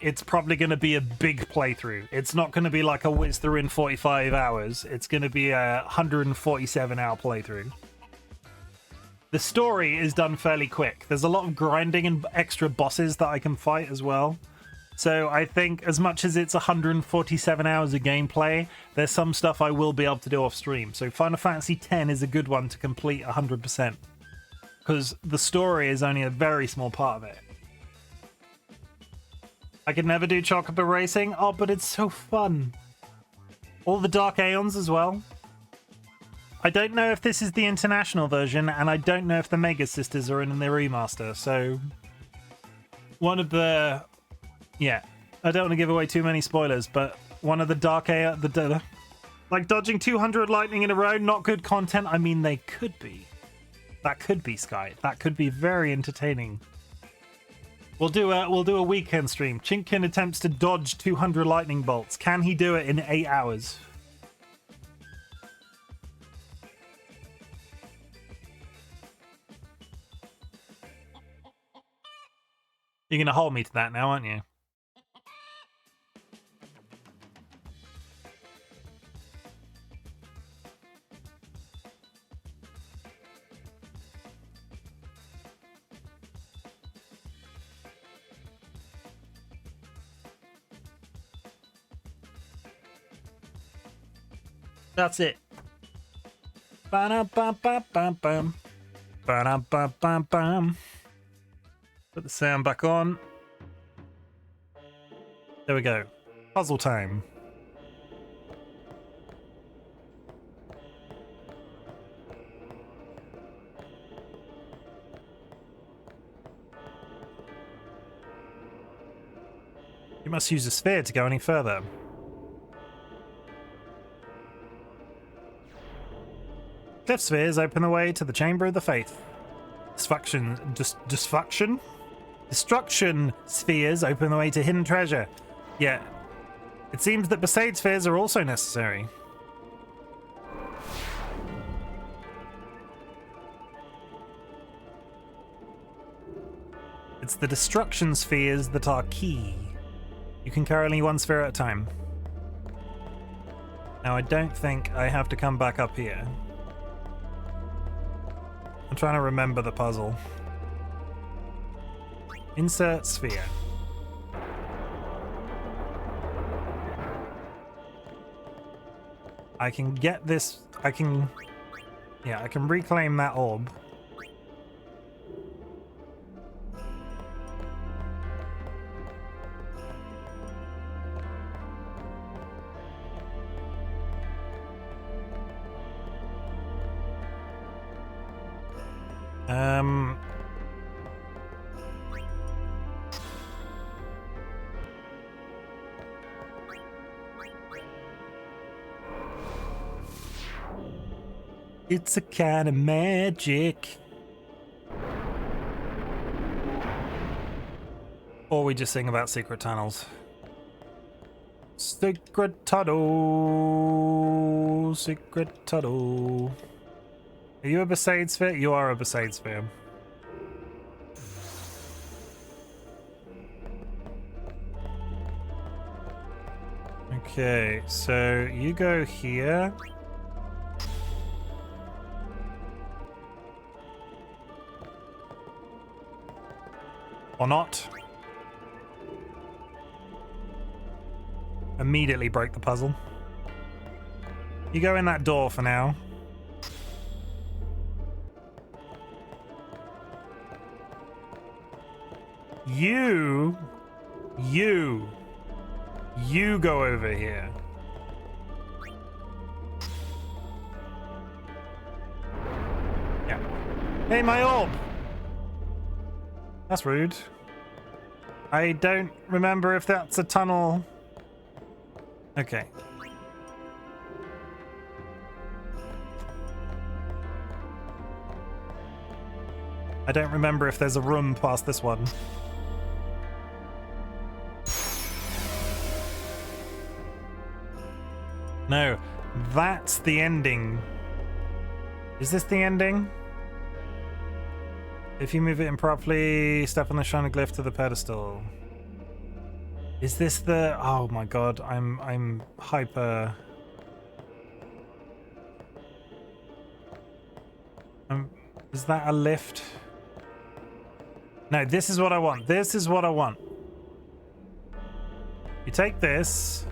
it's probably going to be a big playthrough. It's not going to be like a whiz through in 45 hours. It's going to be a 147-hour playthrough. The story is done fairly quick. There's a lot of grinding and extra bosses that I can fight as well. So I think as much as it's 147 hours of gameplay, there's some stuff I will be able to do off stream. So Final Fantasy X is a good one to complete 100%. Because the story is only a very small part of it. I could never do Chocobo Racing. Oh, but it's so fun. All the Dark Aeons as well. I don't know if this is the international version, and I don't know if the Mega Sisters are in the remaster. So one of the... Yeah, I don't want to give away too many spoilers, but one of the Dark Aeon... like dodging 200 lightning in a row, not good content. I mean, they could be. That could be, Sky. That could be very entertaining. We'll do a weekend stream. Chimken attempts to dodge 200 lightning bolts. Can he do it in 8 hours? You're gonna hold me to that now, aren't you? That's it. Ba-dum-bum-bum-bum-bum. Ba-dum-bum-bum-bum. Put the sound back on. There we go. Puzzle time. You must use a sphere to go any further. Cliff spheres open the way to the Chamber of the Faith. Destruction spheres open the way to hidden treasure. Yeah. It seems that Besaid spheres are also necessary. It's the destruction spheres that are key. You can carry only one sphere at a time. Now I don't think I have to come back up here. I'm trying to remember the puzzle. Insert sphere. I can get this. I can reclaim that orb. It's a kind of magic. Or we just sing about secret tunnels. Secret tunnel. Secret tunnel. Are you a Besaid sphere? You are a Besaid sphere. Okay, so you go here. Or not. Immediately broke the puzzle. You go in that door for now. You go over here. Yeah. Hey, my orb! That's rude. I don't remember if that's a tunnel. Okay. I don't remember if there's a room past this one. No, that's the ending. Is this the ending? If you move it improperly, step on the shiny glyph to the pedestal. Is this the... Oh my god, I'm hyper... Is that a lift? No, this is what I want. This is what I want. You take this,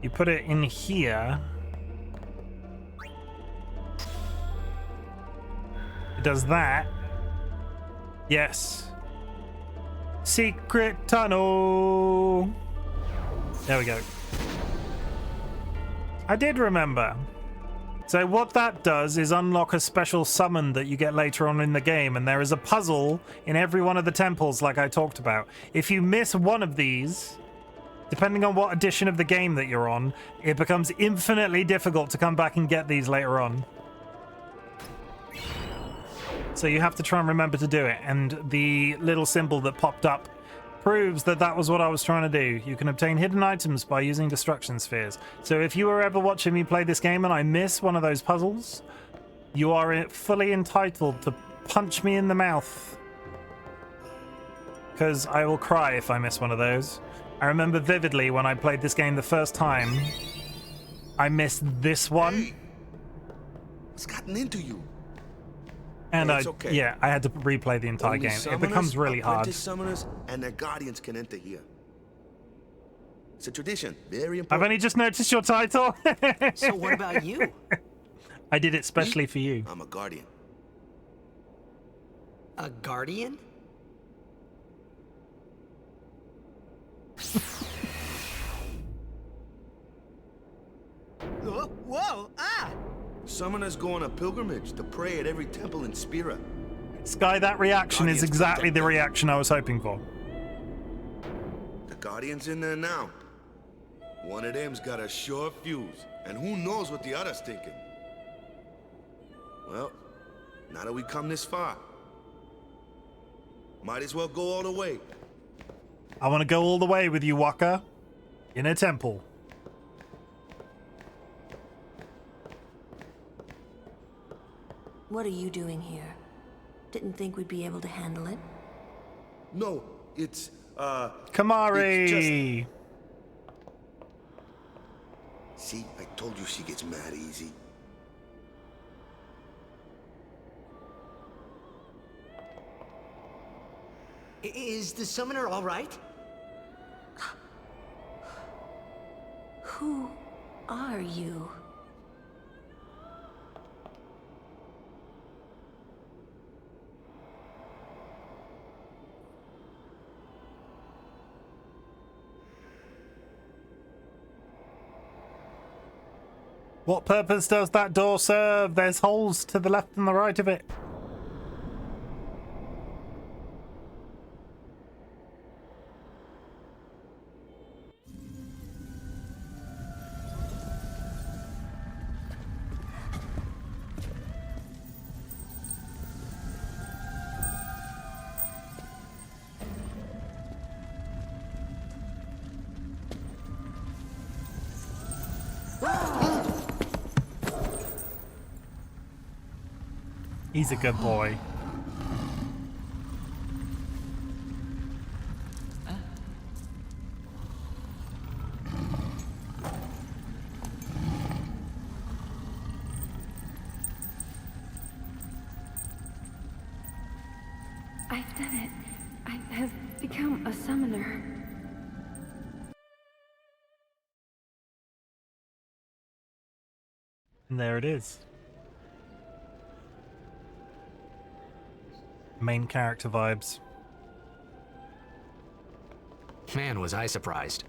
you put it in here. It does that. Yes. Secret tunnel. There we go. I did remember. So what that does is unlock a special summon that you get later on in the game, and there is a puzzle in every one of the temples like I talked about. If you miss one of these, depending on what edition of the game that you're on, it becomes infinitely difficult to come back and get these later on. So you have to try and remember to do it, and the little symbol that popped up proves that that was what I was trying to do. You can obtain hidden items by using destruction spheres. So if you were ever watching me play this game and I miss one of those puzzles, you are fully entitled to punch me in the mouth. because I will cry if I miss one of those. I remember vividly when I played this game the first time, I missed this one. Hey, what's gotten into you? And Hey, it's okay. yeah, I had to replay the entire Only game. It summoners, becomes really hard. apprentice summoners, and their guardians can enter here. It's a tradition, very important. I've only just noticed your title. So what about you? I did it specially for you. I'm a guardian. A guardian? Whoa! Ah! Summoners go on a pilgrimage to pray at every temple in Spira. Sky, that reaction is exactly the reaction I was hoping for. The guardian's in there now. One of them's got a short fuse, and who knows what the other's thinking. Well, now that we come this far, might as well go all the way. I want to go all the way with you, Waka. In a temple. What are you doing here? Didn't think we'd be able to handle it. No, it's, Kamari! it's just... See, I told you she gets mad easy. Is the summoner all right? Who are you? What purpose does that door serve? There's holes to the left and the right of it. He's a good boy. I've done it. I have become a summoner. And there it is. Main character vibes. Man, was I surprised.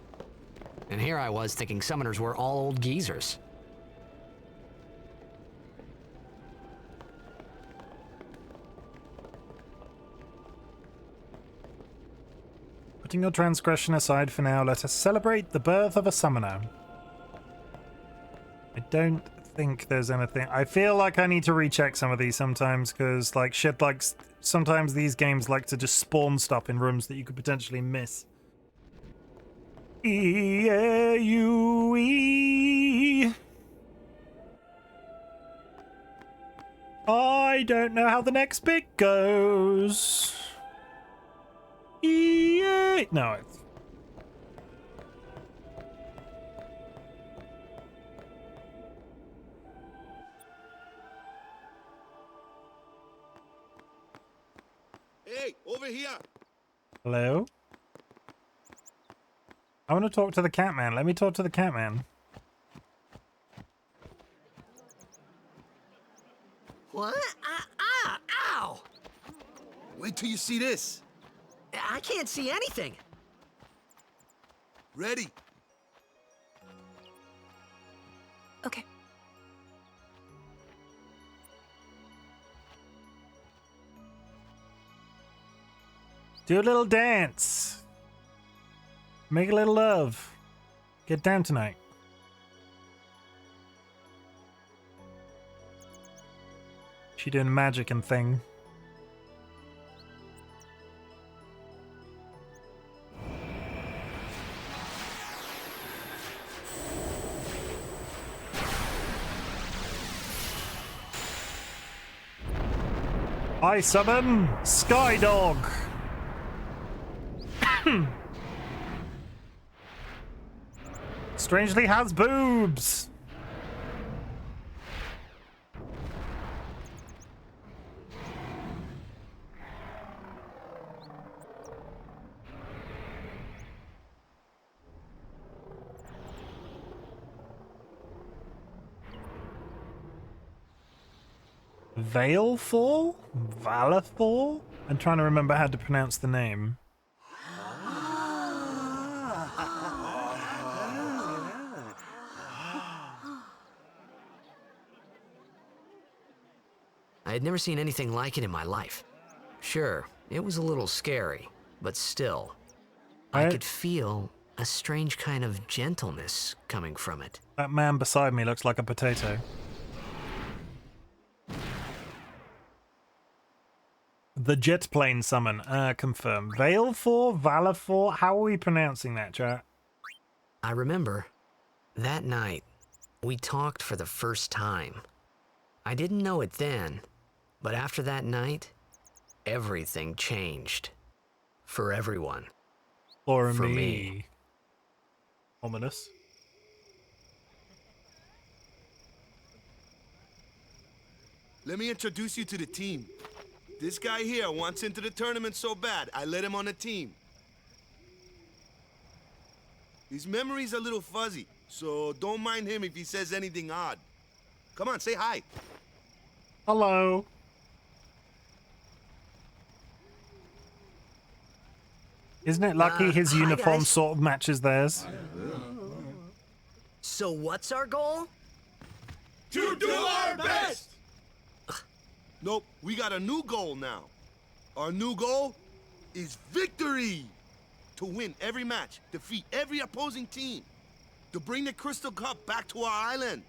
And here I was thinking summoners were all old geezers. Putting your transgression aside for now, let us celebrate the birth of a summoner. I don't think there's anything. I feel like I need to recheck some of these sometimes, because like shit, like sometimes these games like to just spawn stuff in rooms that you could potentially miss. E-A-U-E. I don't know how the next bit goes. E-A. No, it's Hey, over here! hello? I want to talk to the Catman. Let me talk to the Catman. What? Ow! Wait till you see this. I can't see anything. Ready? Okay. Do a little dance. Make a little love. Get down tonight. She doing magic and thing. I summon Skydog. Strangely has boobs. Valethor? Valethor? I'm trying to remember how to pronounce the name. I had never seen anything like it in my life. Sure, it was a little scary, but still, I could feel a strange kind of gentleness coming from it. That man beside me looks like a potato. The jet plane summon. Confirm. Valethor? Valethor? How are we pronouncing that, chat? I remember, that night, we talked for the first time. I didn't know it then, but after that night, everything changed. For everyone. For me. me. Ominous. Let me introduce you to the team. This guy here wants into the tournament so bad, I let him on the team. His memory's a little fuzzy, so don't mind him if he says anything odd. Come on, say hi. Hello. Isn't it lucky his hi, uniform guys. sort of matches theirs? So what's our goal? To do our best! Nope, we got a new goal now. Our new goal is victory! To win every match, defeat every opposing team, to bring the Crystal Cup back to our island.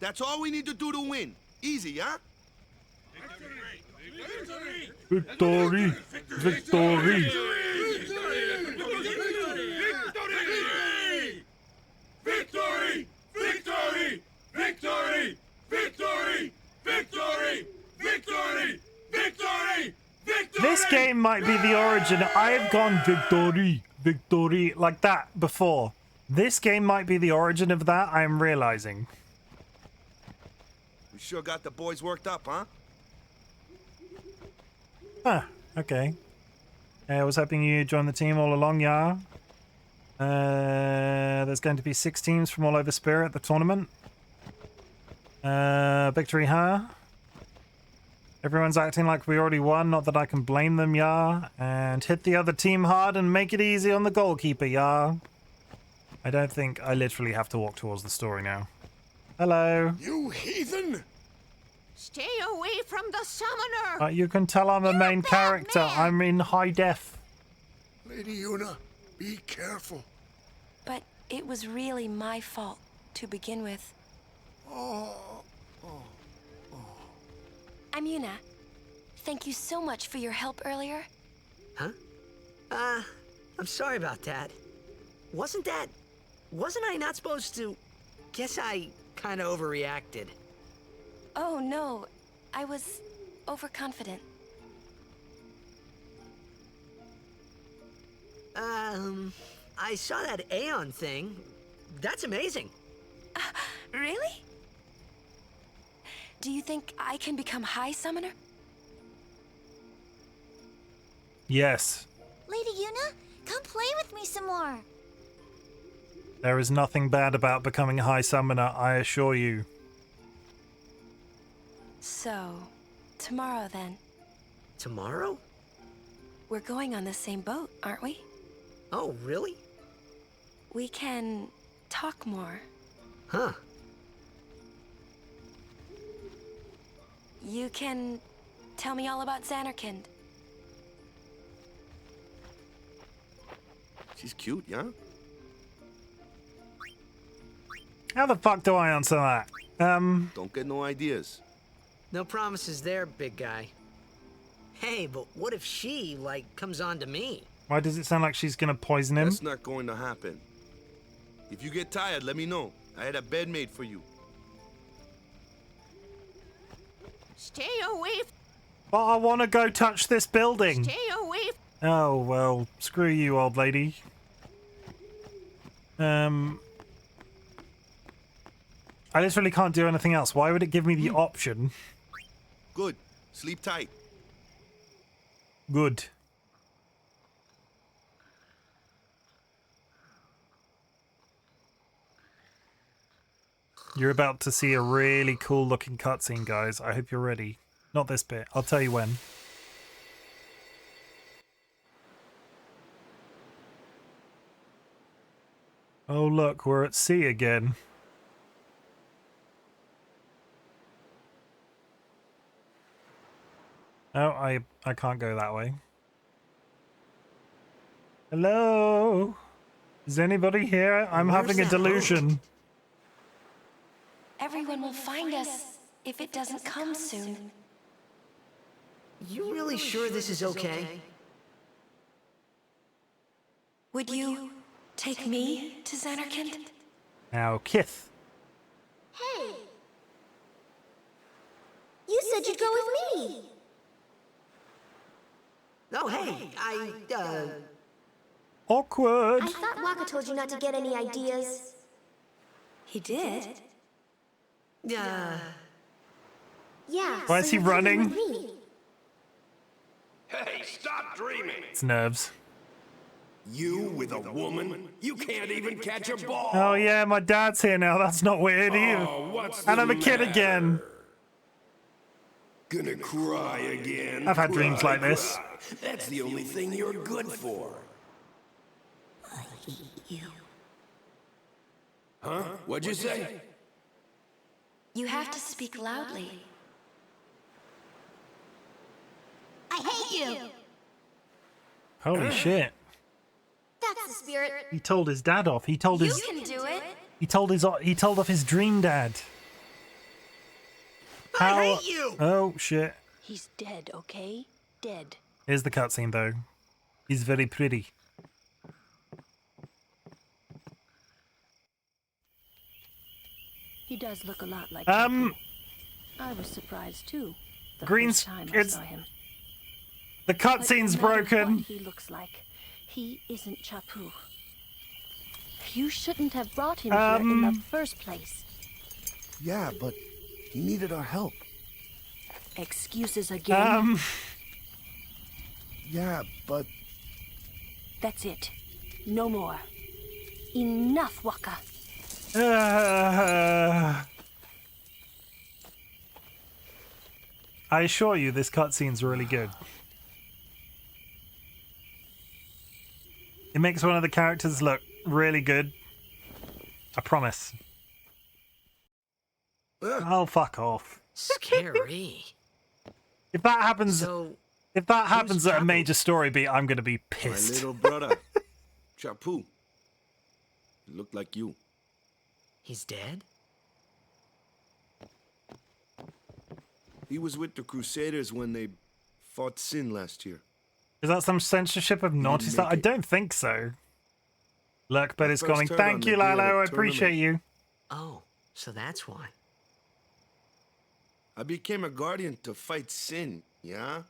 That's all we need to do to win. Easy, huh? Victory! Victory! Victory! Victory! Victory! Victory! Victory! Victory! Victory! Victory! This game might be the origin. I have gone victory, victory like that before. This game might be the origin of that, I am realizing. We sure got the boys worked up, huh? Huh, okay. I was hoping you joined the team all along, yeah. There's going to be 6 teams from all over Spirit at the tournament. Victory, huh? Everyone's acting like we already won, not that I can blame them, yeah. And hit the other team hard and make it easy on the goalkeeper, yeah. I don't think I literally have to walk towards the story now. Hello. You heathen! Stay away from the summoner! You can tell I'm a main character. I'm in high def. Lady Yuna, be careful. But it was really my fault to begin with. I'm Yuna. Thank you so much for your help earlier. Huh? I'm sorry about that. Wasn't I not supposed to? Guess I kind of overreacted. Oh no, I was overconfident. I saw that Aeon thing. That's amazing. Really? Do you think I can become High Summoner? Yes. Lady Yuna, come play with me some more. There is nothing bad about becoming a High Summoner, I assure you. So, tomorrow then. Tomorrow? We're going on the same boat, aren't we? Oh, really? We can talk more. Huh. You can tell me all about Xanarkand. She's cute, yeah? How the fuck do I answer that? Don't get no ideas. No promises there, big guy. Hey, but what if she, comes on to me? Why does it sound like she's gonna poison him? That's not going to happen. If you get tired, let me know. I had a bed made for you. Stay away. But I want to go touch this building. Stay away. Oh, well, screw you, old lady. I literally can't do anything else. Why would it give me the option? Good. Sleep tight. Good. You're about to see a really cool looking cutscene, guys. I hope you're ready. Not this bit. I'll tell you when. Oh look, we're at sea again. Oh, I can't go that way. Hello? Is anybody here? I'm having a delusion. Everyone will find us if it doesn't come soon. You really sure this is okay? Would you take me to Xanarkand? Now, Kith. Hey! You said you'd go with me! Oh, hey, Awkward. I thought Waka told you not to get any ideas. He did? Yeah. Why is he you're coming running? with me. Hey, stop dreaming! It's nerves. You with a woman? You can't even catch a ball! Oh yeah, my dad's here now. That's not weird either. Oh, what's And the I'm a kid matter? again. Gonna cry again? I've had dreams like this. Cry. That's the only thing you're good for. I hate you. Huh? What'd you say? You have to speak loudly. I hate you! Holy shit. That's the spirit. He told his dad off. He told You his can do it. he told off his dream dad. How... I hate you! Oh shit. He's dead, okay? Dead. Here's the cutscene though. He's very pretty. He does look a lot like Chapu. I was surprised too. The Green's- first time I it's- saw him. The But cutscene's no matter broken. What he looks like. He isn't Chapu. You shouldn't have brought him here in the first place. Yeah, but he needed our help. Excuses again. Yeah, but That's it. No more. Enough, Waka. I assure you, this cutscene's really good. It makes one of the characters look really good. I promise. Oh, fuck off. Scary. If that happens, So, if that happens at a Chapu? major story beat, I'm gonna be my pissed. little brother, Chapu. He looked like you. he's dead? He was with the Crusaders when they fought Sin last year. Is that some censorship of naughty stuff? I don't think so. Look, but I it's first going. heard Thank on you, the day of the Lalo. I appreciate tournament. you. Oh, so that's why. I became a guardian to fight Sin, yeah?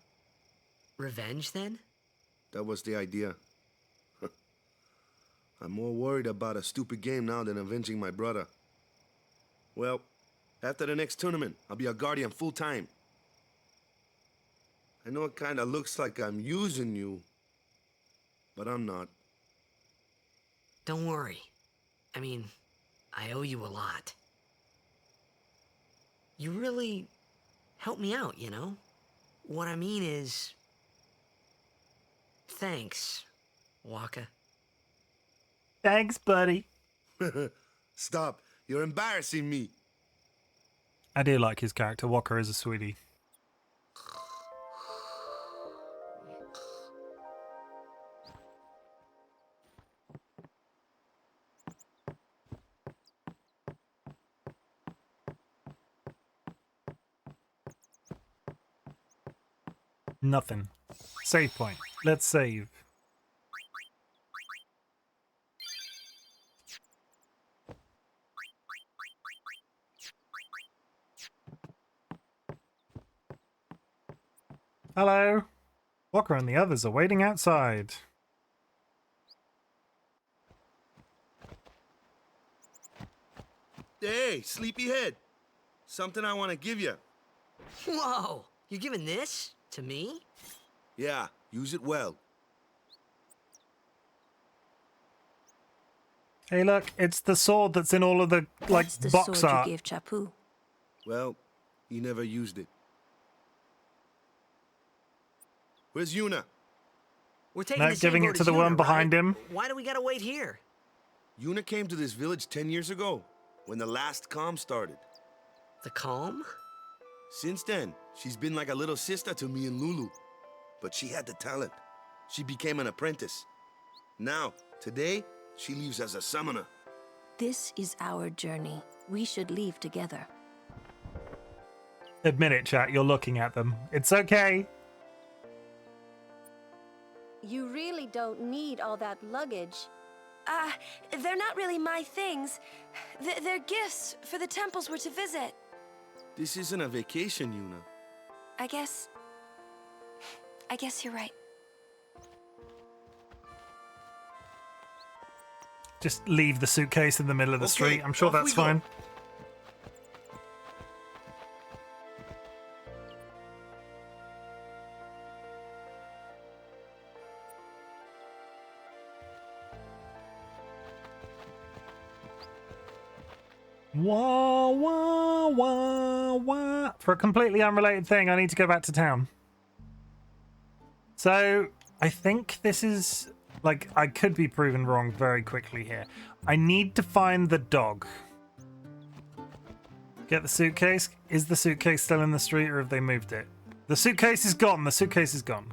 Revenge, then? That was the idea. I'm more worried about a stupid game now than avenging my brother. Well, after the next tournament, I'll be a guardian full-time. I know it kinda looks like I'm using you, but I'm not. Don't worry. I mean, I owe you a lot. You really helped me out, you know? What I mean is... Thanks, Waka. Thanks, buddy. Stop. You're embarrassing me. I do like his character. Walker is a sweetie. Nothing. Save point. Let's save. Hello. Walker and the others are waiting outside. Hey, sleepyhead. Something I want to give you. Whoa! You're giving this to me? Yeah, use it well. Hey, look, it's the sword that's in all of the, like, That's the box sword art. you gave Chappu. Well, he never used it. Where's Yuna? We're taking No, the same giving boat it to as the one Yuna, behind right? him. Why do we gotta wait here? Yuna came to this village 10 years ago, when the last calm started. The calm? Since then, she's been like a little sister to me and Lulu. But she had the talent. She became an apprentice. Now, today, she leaves as a summoner. This is our journey. We should leave together. Admit it, chat, you're looking at them. It's okay. You really don't need all that luggage. They're not really my things. They're gifts for the temples we're to visit. This isn't a vacation, Yuna. I guess you're right. Just leave the suitcase in the middle of the street. I'm sure that's fine. Wah, wah, wah, wah. For a completely unrelated thing, I need to go back to town. So, I think this is... Like, I could be proven wrong very quickly here. I need to find the dog. Get the suitcase. Is the suitcase still in the street or have they moved it? The suitcase is gone. The suitcase is gone.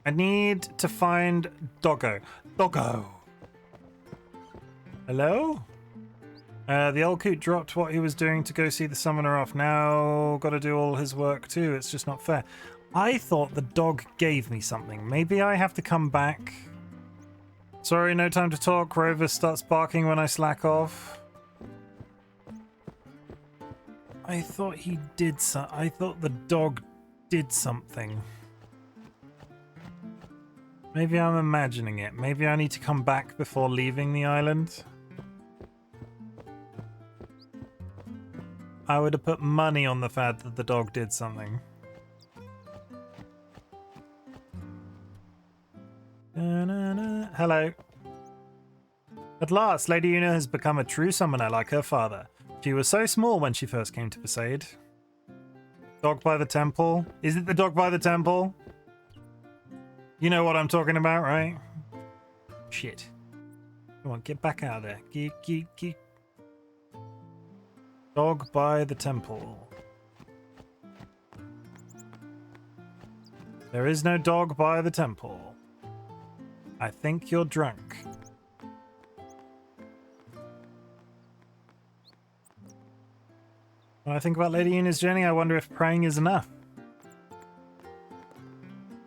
I need to find Doggo. Doggo. Hello? The old coot dropped what he was doing to go see the summoner off. Now got to do all his work too. It's just not fair. I thought the dog gave me something. Maybe I have to come back. Sorry, no time to talk. Rover starts barking when I slack off. I thought he did I thought the dog did something. Maybe I'm imagining it. Maybe I need to come back before leaving the island. I would have put money on the fact that the dog did something. Hello. At last, Lady Una has become a true summoner like her father. She was so small when she first came to Besaid. Dog by the temple? Is it the dog by the temple? You know what I'm talking about, right? Shit. Come on, get back out of there. Get. Dog by the temple. There is no dog by the temple. I think you're drunk. When I think about Lady Una's journey, I wonder if praying is enough.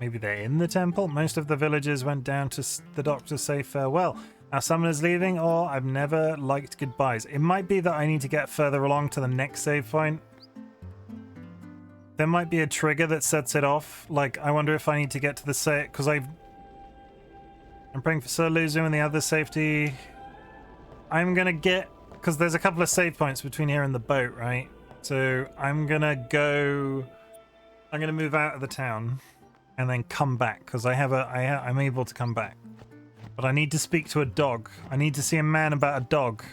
Maybe they're in the temple? Most of the villagers went down to the dock to say farewell. Our summoner's leaving, or I've never liked goodbyes. It might be that I need to get further along to the next save point. There might be a trigger that sets it off. Like, I wonder if I need to get to the save, because I'm praying for Sir Luzu and the other safety. I'm gonna get, because there's a couple of save points between here and the boat, right? So I'm gonna move out of the town and then come back, because I'm able to come back. But I need to speak to a dog. I need to see a man about a dog.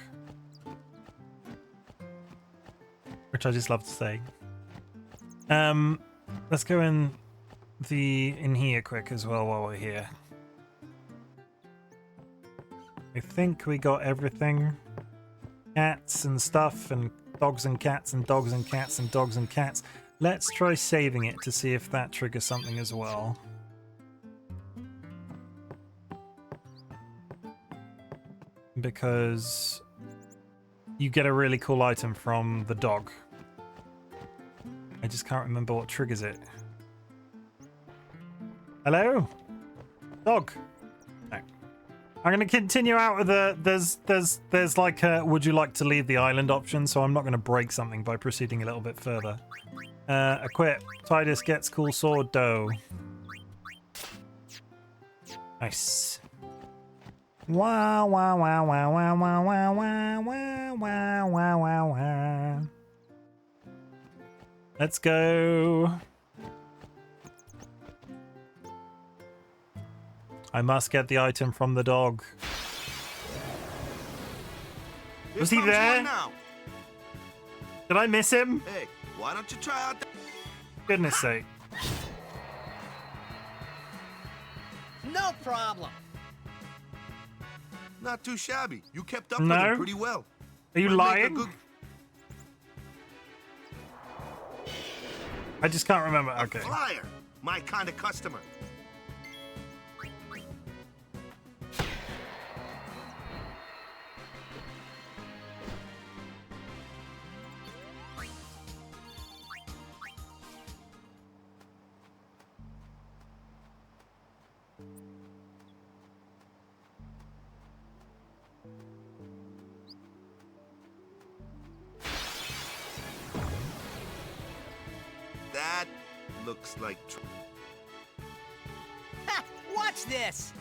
Which I just love to say. Let's go in here quick as well while we're here. I think we got everything. Cats and stuff, and dogs and cats and dogs and cats and dogs and cats. Let's try saving it to see if that triggers something as well. Because you get a really cool item from the dog. I just can't remember what triggers it. Hello? Dog. No. I'm going to continue out with the... There's like a would you like to leave the island option, so I'm not going to break something by proceeding a little bit further. Equip. Tidus gets cool sword dough. Nice. Wow, wow, wow, wow, wow, wow, wow, wow, wow, wow, wow, wow, wow. Let's go. I must get the item from the dog. Was he there? Did I miss him? Hey, why don't you try out that? Goodness sake. No problem. Not too shabby. You kept up No? with him pretty well. Are you Might make a lying? good- I just can't remember. Okay. Flyer, my kind of customer. That looks like. Ha! Watch this.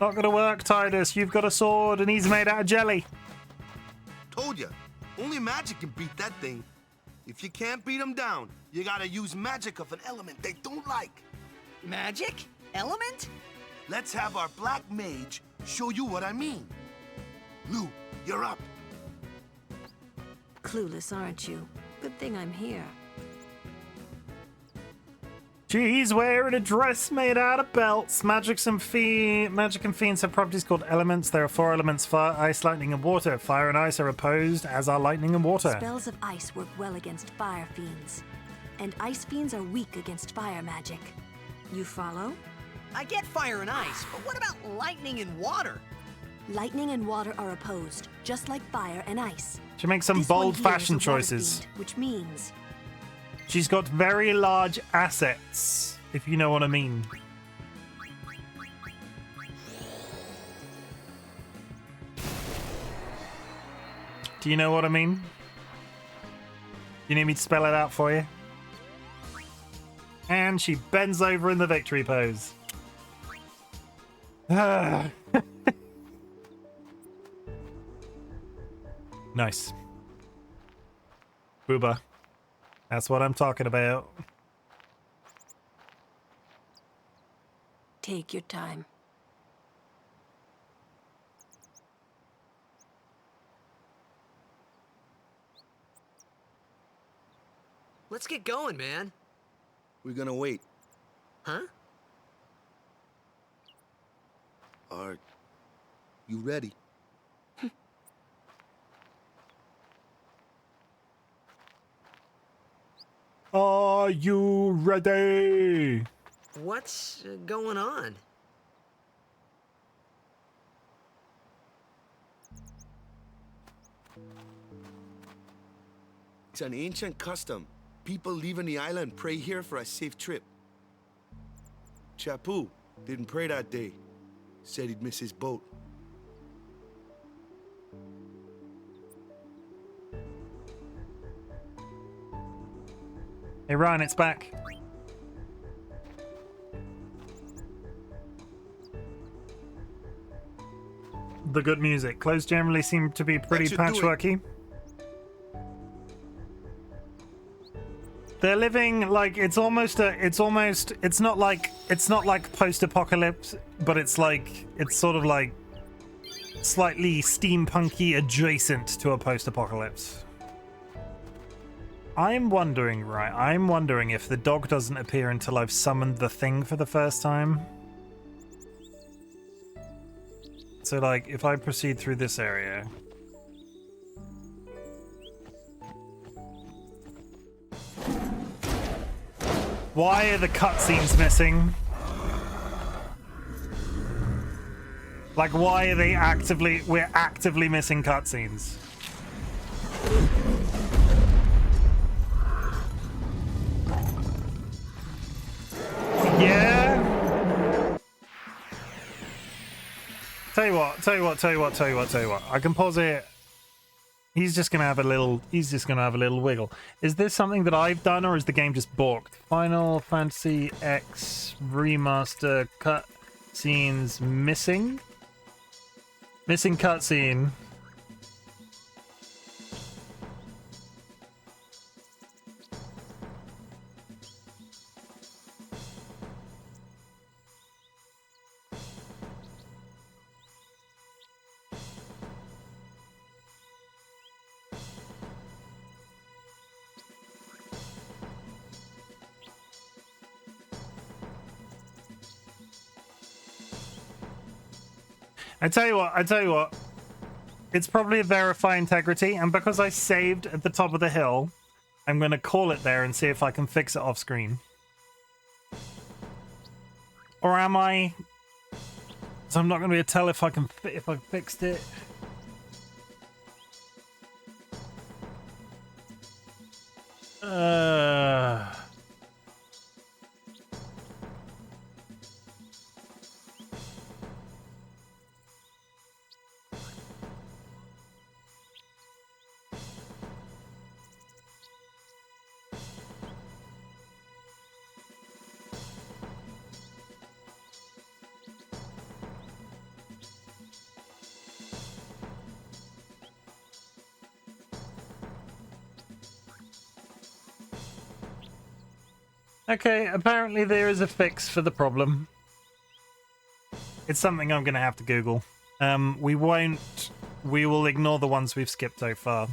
Not gonna work, Titus. You've got a sword and he's made out of jelly. Told ya, only magic can beat that thing. If you can't beat them down, you gotta use magic of an element they don't like. Magic? Element? Let's have our black mage show you what I mean. Lou, you're up. Clueless, aren't you? Good thing I'm here. She's wearing a dress made out of belts. Magic and fiends have properties called elements. There are 4 elements: fire, ice, lightning, and water. Fire and ice are opposed, as are lightning and water. Spells of ice work well against fire fiends, and ice fiends are weak against fire magic. You follow? I get fire and ice, but what about lightning and water? Lightning and water are opposed, just like fire and ice. She makes some This one bold here fashion is a water choices. fiend, which means She's got very large assets, if you know what I mean. Do you know what I mean? You need me to spell it out for you? And she bends over in the victory pose. Nice. Booba. That's what I'm talking about. take your time. Let's get going, man. We're gonna wait. Huh? Are you ready? Are you ready? What's going on? It's an ancient custom. People leaving the island pray here for a safe trip. Chappu didn't pray that day. Said he'd miss his boat. Hey Ryan, it's back. The good music. Clothes generally seem to be pretty patchworky. They're living like it's not like post-apocalypse, but it's sort of like slightly steampunky adjacent to a post-apocalypse. I'm wondering if the dog doesn't appear until I've summoned the thing for the first time. So like if I proceed through this area. Why are the cutscenes missing? Like, why are they we're actively missing cutscenes? Yeah? Tell you what. I can pause it. He's just gonna have a little wiggle. Is this something that I've done, or is the game just balked? Final Fantasy X Remaster cut Scenes missing. Missing cutscene. I tell you what. It's probably a verify integrity, and because I saved at the top of the hill, I'm going to call it there and see if I can fix it off screen. Or am I? So I'm not going to be able to tell if I fixed it. Okay, apparently there is a fix for the problem. It's something I'm going to have to Google. We will ignore the ones we've skipped so far.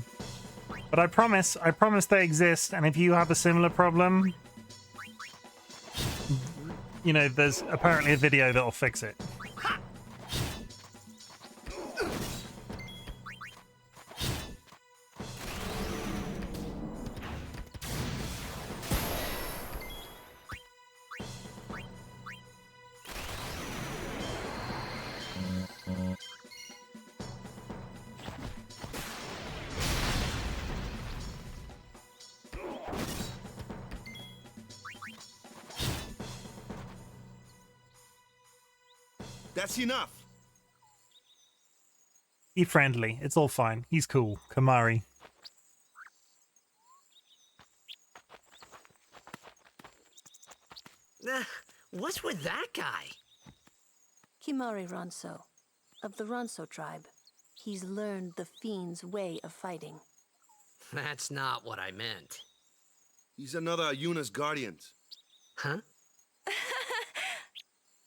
But I promise they exist, and if you have a similar problem, you know, there's apparently a video that'll fix it. That's enough. Be friendly. It's all fine. He's cool. Kamari. What's with that guy? Kimari Ronso, of the Ronso tribe. He's learned the fiend's way of fighting. That's not what I meant. He's another Yuna's guardians. Huh?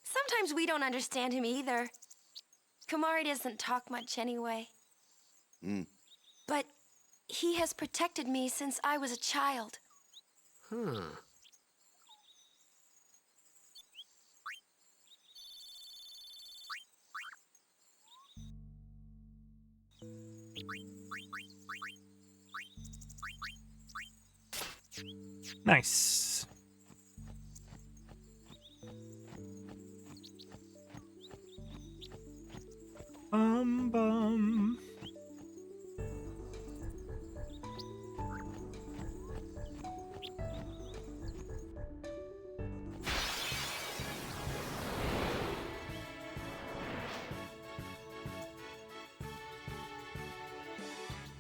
Sometimes we don't understand him either. Kamari doesn't talk much anyway. But he has protected me since I was a child. Nice. Bum.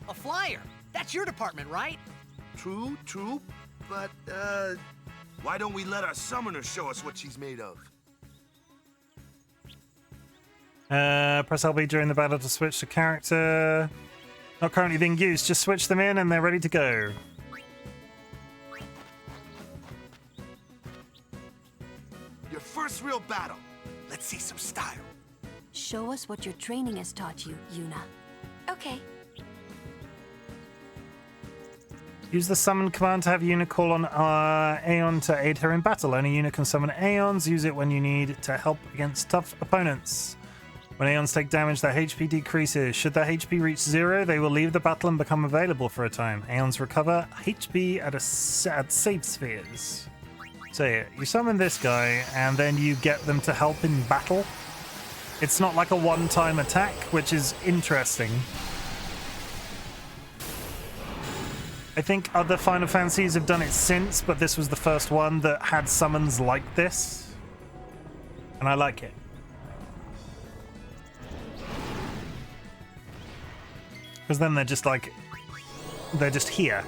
A flyer. That's your department, right? True, but, why don't we let our summoner show us what she's made of? Press LB during the battle to switch the character. Not currently being used. Just switch them in and they're ready to go. Your first real battle. Let's see some style. Show us what your training has taught you, Yuna. Okay. Use the summon command to have Yuna call on Aeon to aid her in battle. Only Yuna can summon Aeons. Use it when you need to help against tough opponents. When Aeons take damage, their HP decreases. Should their HP reach 0, they will leave the battle and become available for a time. Aeons recover HP at save spheres. So yeah, you summon this guy, and then you get them to help in battle. It's not like a one-time attack, which is interesting. I think other Final Fantasies have done it since, but this was the first one that had summons like this. And I like it. Because then they're just like, they're just here.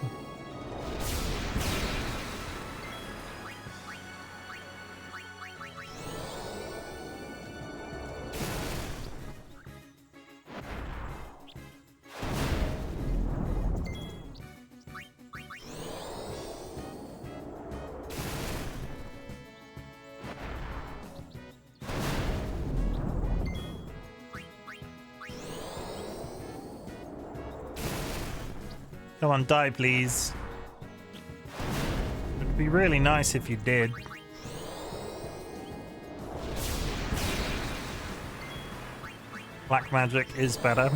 Come on, die, please. It'd be really nice if you did. Black magic is better.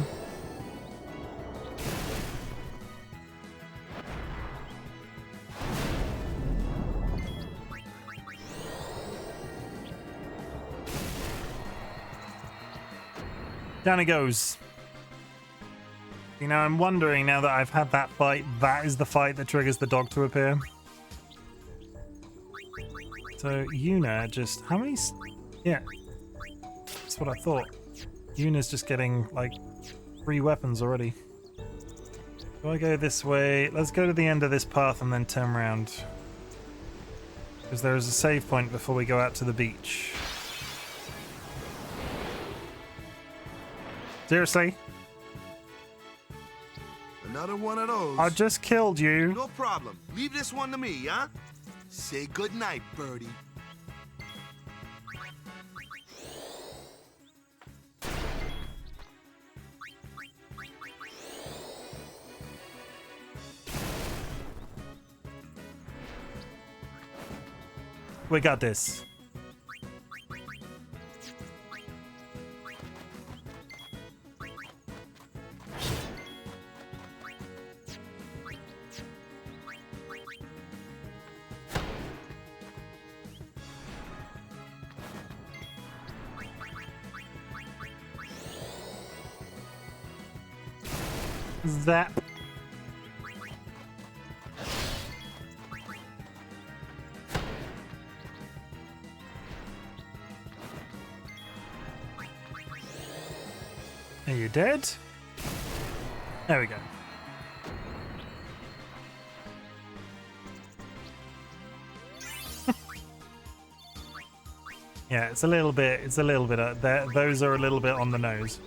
Down it goes. You know, I'm wondering now that I've had that fight, that is the fight that triggers the dog to appear. So, Yuna just... How many... Yeah. That's what I thought. Yuna's just getting, like, 3 weapons already. Do I go this way? Let's go to the end of this path and then turn around. Because there is a save point before we go out to the beach. Seriously? Another one of those. I just killed you. No problem. Leave this one to me, huh? Say goodnight, birdie. We got this. Zap. Are you dead? There we go. Yeah, it's a little bit those are a little bit on the nose.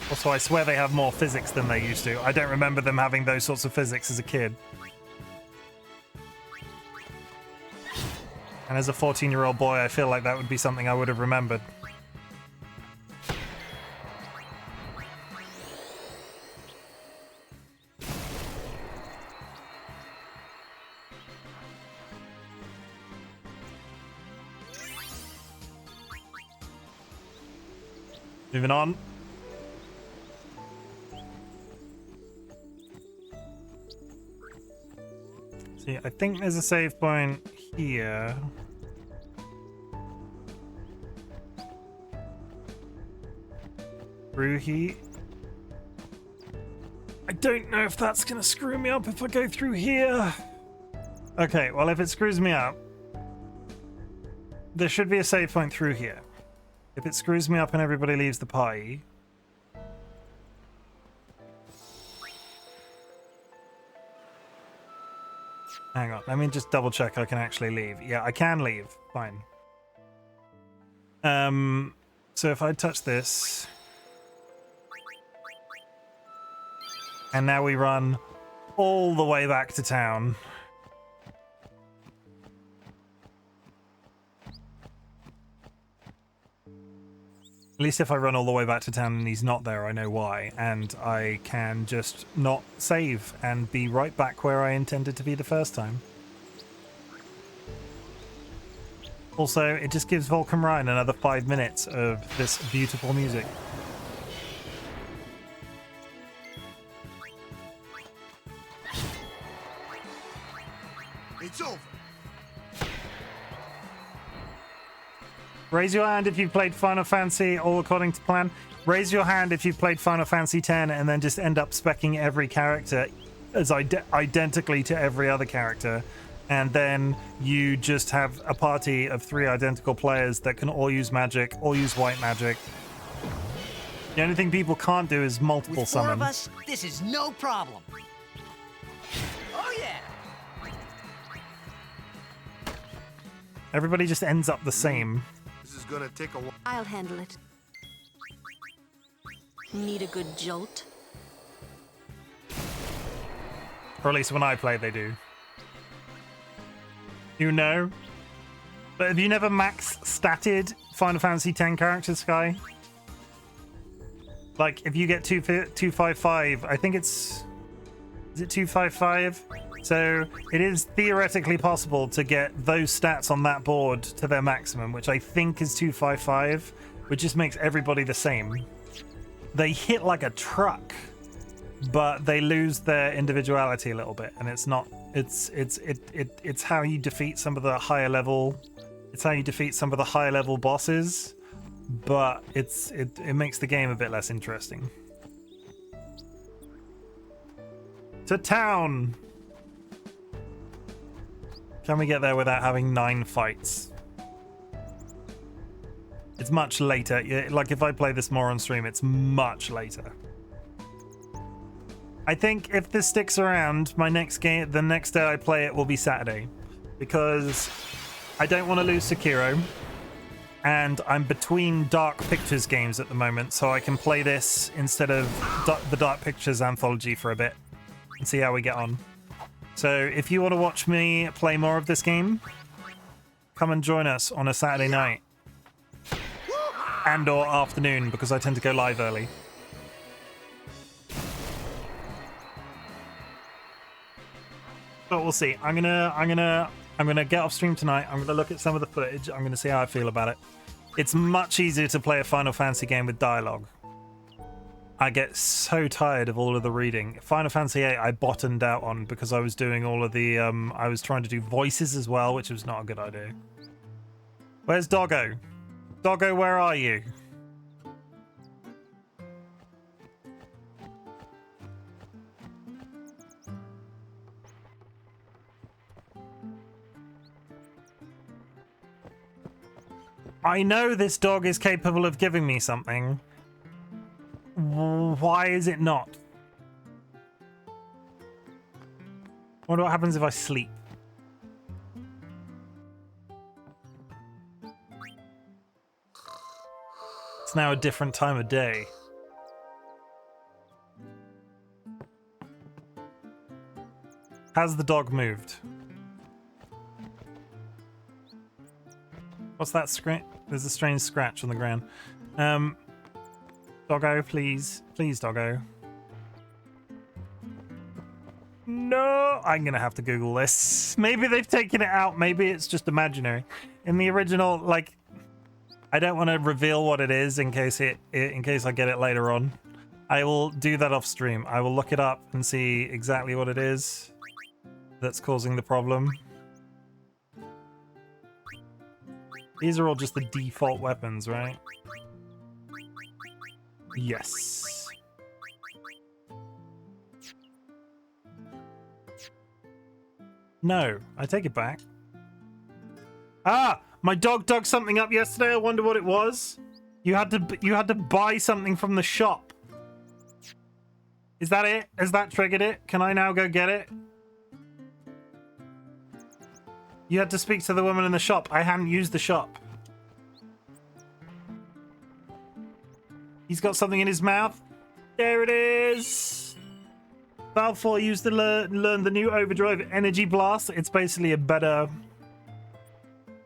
Also, I swear they have more physics than they used to. I don't remember them having those sorts of physics as a kid. And as a 14-year-old boy, I feel like that would be something I would have remembered. Moving on. See, I think there's a save point here. Through here. I don't know if that's gonna screw me up if I go through here. Okay, well, if it screws me up, there should be a save point through here. If it screws me up and everybody leaves the party, hang on, let me just double check I can actually leave. Yeah, I can leave. Fine. So if I touch this, and now we run all the way back to town. At least if I run all the way back to town and he's not there, I know why. And I can just not save and be right back where I intended to be the first time. Also, it just gives Volcom Ryan another 5 minutes of this beautiful music. It's over. Raise your hand if you've played Final Fantasy all according to plan. Raise your hand if you've played Final Fantasy X and then just end up speccing every character as identically to every other character. And then you just have a party of 3 identical players that can all use magic, all use white magic. The only thing people can't do is multiple summon. With 4 of us, this is no problem. Oh yeah! Everybody just ends up the same. This is gonna take a while. I'll handle it. Need a good jolt? Or at least when I play, they do. You know? But have you never max statted Final Fantasy X characters, Sky? Like, if you get 255, I think it's... Is it 255? So it is theoretically possible to get those stats on that board to their maximum, which I think is 255, which just makes everybody the same. They hit like a truck, but they lose their individuality a little bit, and it's not... It's how you defeat some of the higher level... It's how you defeat some of the higher level bosses, but it makes the game a bit less interesting. To town! Can we get there without having 9 fights? It's much later. Like, if I play this more on stream, it's much later. I think if this sticks around, my next game, the next day I play it will be Saturday, because I don't want to lose Sekiro, and I'm between Dark Pictures games at the moment, so I can play this instead of the Dark Pictures anthology for a bit and see how we get on. So if you want to watch me play more of this game, come and join us on a Saturday night and or afternoon, because I tend to go live early. But we'll see. I'm gonna get off stream tonight. I'm gonna look at some of the footage. I'm gonna see how I feel about it. It's much easier to play a Final Fantasy game with dialogue. I get so tired of all of the reading. Final Fantasy VIII I bottomed out on because I was doing all of the I was trying to do voices as well, which was not a good idea. Where's Doggo? Doggo, where are you? I know this dog is capable of giving me something. Why is it not? I wonder what happens if I sleep. It's now a different time of day. Has the dog moved? What's that scratch? There's a strange scratch on the ground. Doggo, please. Please, Doggo. No! I'm gonna have to Google this. Maybe they've taken it out. Maybe it's just imaginary. In the original, like... I don't want to reveal what it is in case I get it later on. I will do that off stream. I will look it up and see exactly what it is that's causing the problem. These are all just the default weapons, right? Yes. No, I take it back. Ah! My dog dug something up yesterday. I wonder what it was. You had to buy something from the shop. Is that it? Has that triggered it? Can I now go get it? You had to speak to the woman in the shop. I hadn't used the shop. He's got something in his mouth. There it is. Valve 4 used to learn the new Overdrive Energy Blast. It's basically a better...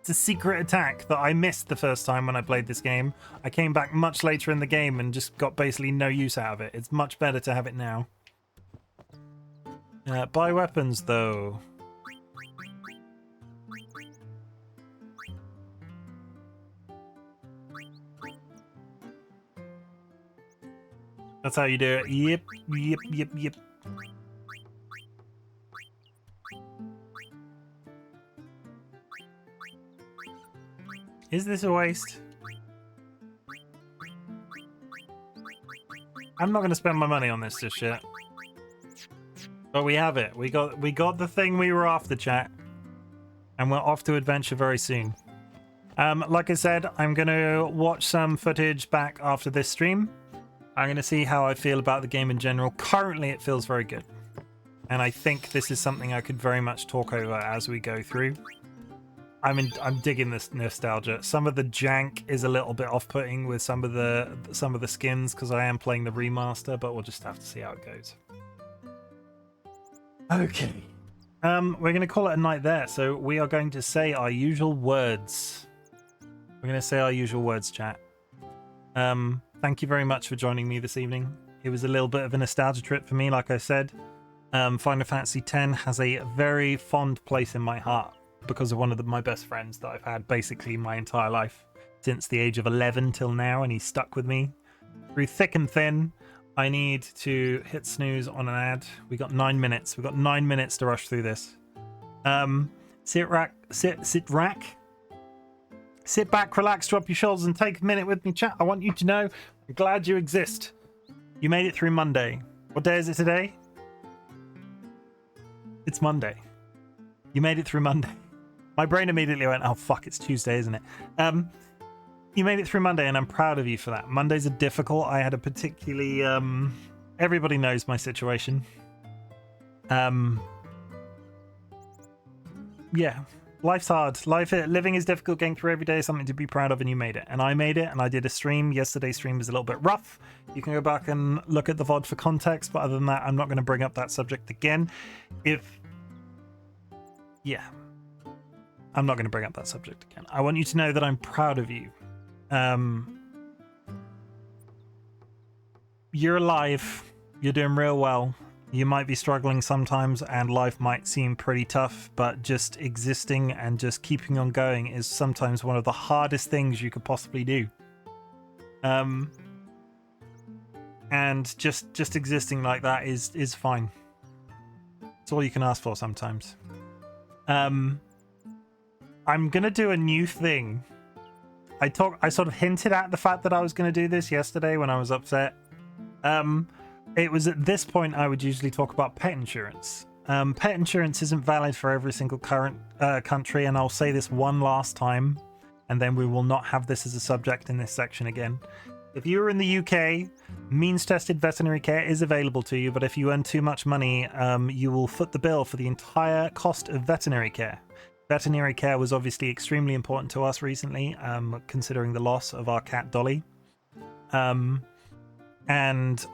It's a secret attack that I missed the first time when I played this game. I came back much later in the game and just got basically no use out of it. It's much better to have it now. Buy weapons, though. That's how you do it. Yep, yep, yep, yep. Is this a waste? I'm not going to spend my money on this just yet. But we have it. We got the thing we were after, chat. And we're off to adventure very soon. Like I said, I'm going to watch some footage back after this stream. I'm going to see how I feel about the game in general. Currently, it feels very good. And I think this is something I could very much talk over as we go through. I'm digging this nostalgia. Some of the jank is a little bit off-putting with some of the skins because I am playing the remaster, but we'll just have to see how it goes. Okay. We're going to call it a night there. So we are going to say our usual words. We're going to say our usual words, chat. Thank you very much for joining me this evening. It was a little bit of a nostalgia trip for me, like I said. Final Fantasy X has a very fond place in my heart because of one of my best friends that I've had basically my entire life, since the age of 11 till now, and he's stuck with me through thick and thin. I need to hit snooze on an ad. We got 9 minutes. We've got 9 minutes to rush through this. Sit back, relax, drop your shoulders, and take a minute with me, chat. I want you to know I'm glad you exist. You made it through Monday. What day is it today? It's Monday. You made it through Monday. My brain immediately went, oh fuck, it's Tuesday, isn't it? You made it through Monday, and I'm proud of you for that. Mondays are difficult. I had a particularly everybody knows my situation. Yeah, life's hard. Living is difficult. Getting through every day is something to be proud of, and you made it. And I made it, and I did a stream. Yesterday's stream was a little bit rough. You can go back and look at the VOD for context, but other than that, I'm not going to bring up that subject again. I'm not going to bring up that subject again. I want you to know that I'm proud of you. You're alive. You're doing real well. You might be struggling sometimes, and life might seem pretty tough, but just existing and just keeping on going is sometimes one of the hardest things you could possibly do. And just existing like that is fine. It's all you can ask for sometimes. I'm gonna do a new thing. I sort of hinted at the fact that I was gonna do this yesterday when I was upset. It was at this point I would usually talk about pet insurance. Pet insurance isn't valid for every single current country, and I'll say this one last time, and then we will not have this as a subject in this section again. If you are in the UK, means-tested veterinary care is available to you, but if you earn too much money, you will foot the bill for the entire cost of veterinary care. Veterinary care was obviously extremely important to us recently, considering the loss of our cat Dolly. And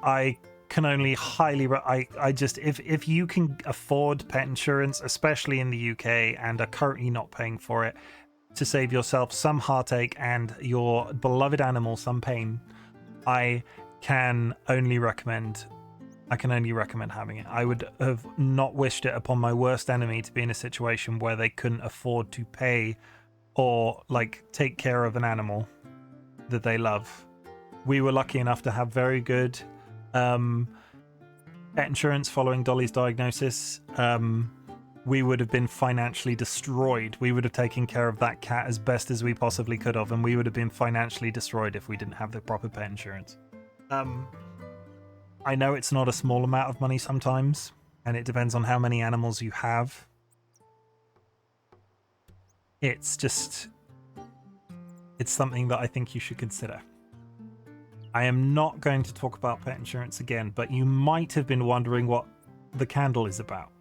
I can only highly if you can afford pet insurance, especially in the UK, and are currently not paying for it, to save yourself some heartache and your beloved animal some pain, I can only recommend having it. I would have not wished it upon my worst enemy to be in a situation where they couldn't afford to pay or like take care of an animal that they love. We were lucky enough to have very good pet insurance following Dolly's diagnosis. We would have been financially destroyed. We would have taken care of that cat as best as we possibly could have, and we would have been financially destroyed if we didn't have the proper pet insurance. I know it's not a small amount of money sometimes, and it depends on how many animals you have. It's something that I think you should consider. I am not going to talk about pet insurance again, but you might have been wondering what the candle is about.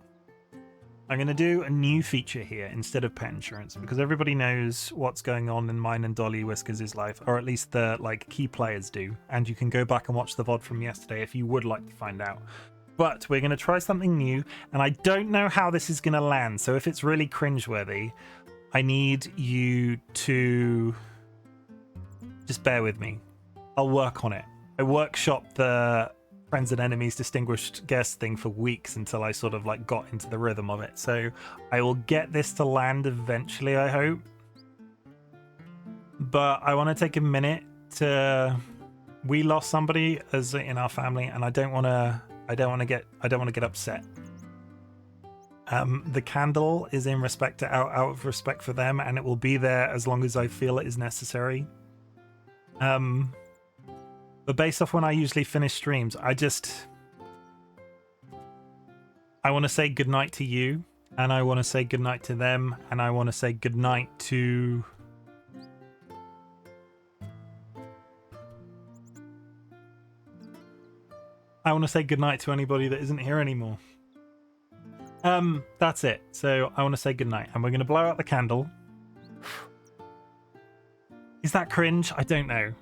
I'm going to do a new feature here instead of pet insurance, because everybody knows what's going on in mine and DollyWhiskers' life, or at least the key players do, and you can go back and watch the VOD from yesterday if you would like to find out. But we're going to try something new, and I don't know how this is going to land, so if it's really cringeworthy, I need you to just bear with me. I'll work on it. I workshopped the Friends and Enemies Distinguished Guest thing for weeks until I sort of got into the rhythm of it. So I will get this to land eventually, I hope. But I want to take a minute to... We lost somebody as in our family, and I don't want to get upset. The candle is in respect out of respect for them, and it will be there as long as I feel it is necessary. But based off when I usually finish streams, I want to say goodnight to you, and I want to say goodnight to them, and I want to say goodnight to... I want to say goodnight to anybody that isn't here anymore. That's it. So I want to say goodnight, and we're going to blow out the candle. Is that cringe? I don't know.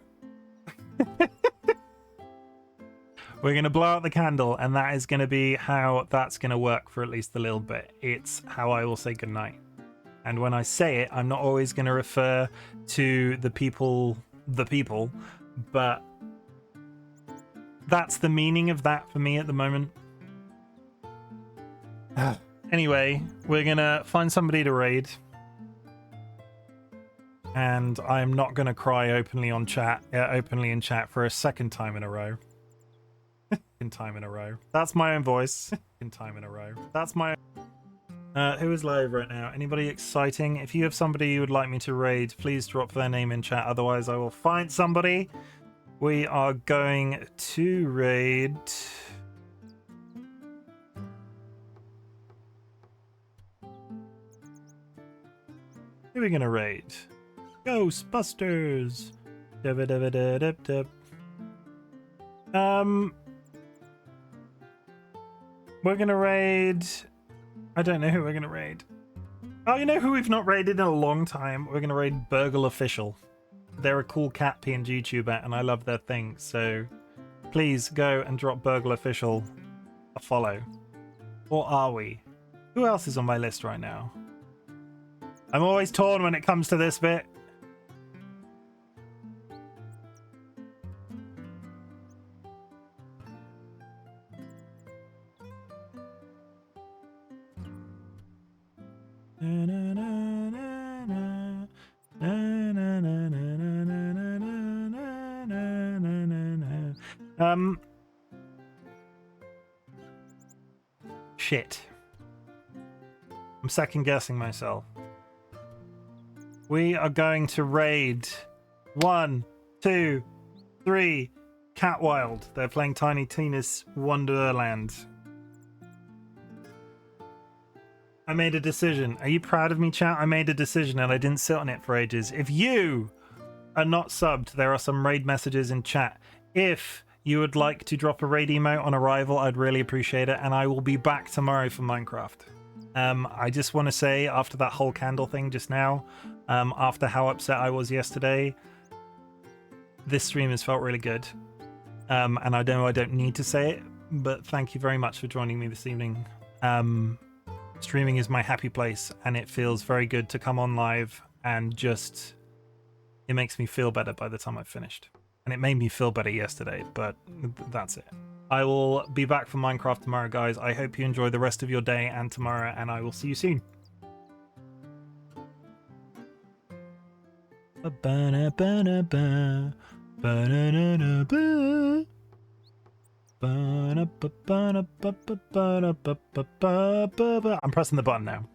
We're We're going to blow out the candle, and that is going to be how that's going to work for at least a little bit. It's how I will say goodnight. And when I say it, I'm not always going to refer to the people, but that's the meaning of that for me at the moment. Anyway, we're going to find somebody to raid. And I'm not going to cry openly in chat for a second time in a row. That's my own voice. That's my who is live right now? Anybody exciting? If you have somebody you would like me to raid, please drop their name in chat. Otherwise, I will find somebody. We are going to raid. Who are we going to raid? Ghostbusters. We're gonna raid. I don't know who we're gonna raid. Oh, you know who we've not raided in a long time? We're gonna raid Burgle Official. They're a cool cat PNG tuber, and I love their thing. So please go and drop Burgle Official a follow. Or are we? Who else is on my list right now? I'm always torn when it comes to this bit. Shit. I'm second guessing myself. We are going to raid 1, 2, 3 Catwild. They're playing Tiny Tina's Wonderland. I made a decision. Are you proud of me, chat? I made a decision and I didn't sit on it for ages. If you are not subbed, there are some raid messages in chat. If you would like to drop a raid emote on arrival, I'd really appreciate it. And I will be back tomorrow for Minecraft. I just want to say, after that whole candle thing just now, after how upset I was yesterday, this stream has felt really good. And I know I don't need to say it, but thank you very much for joining me this evening. Streaming is my happy place, and it feels very good to come on live and just... It makes me feel better by the time I've finished. And it made me feel better yesterday, but that's it. I will be back for Minecraft tomorrow, guys. I hope you enjoy the rest of your day and tomorrow, and I will see you soon. I'm pressing the button now.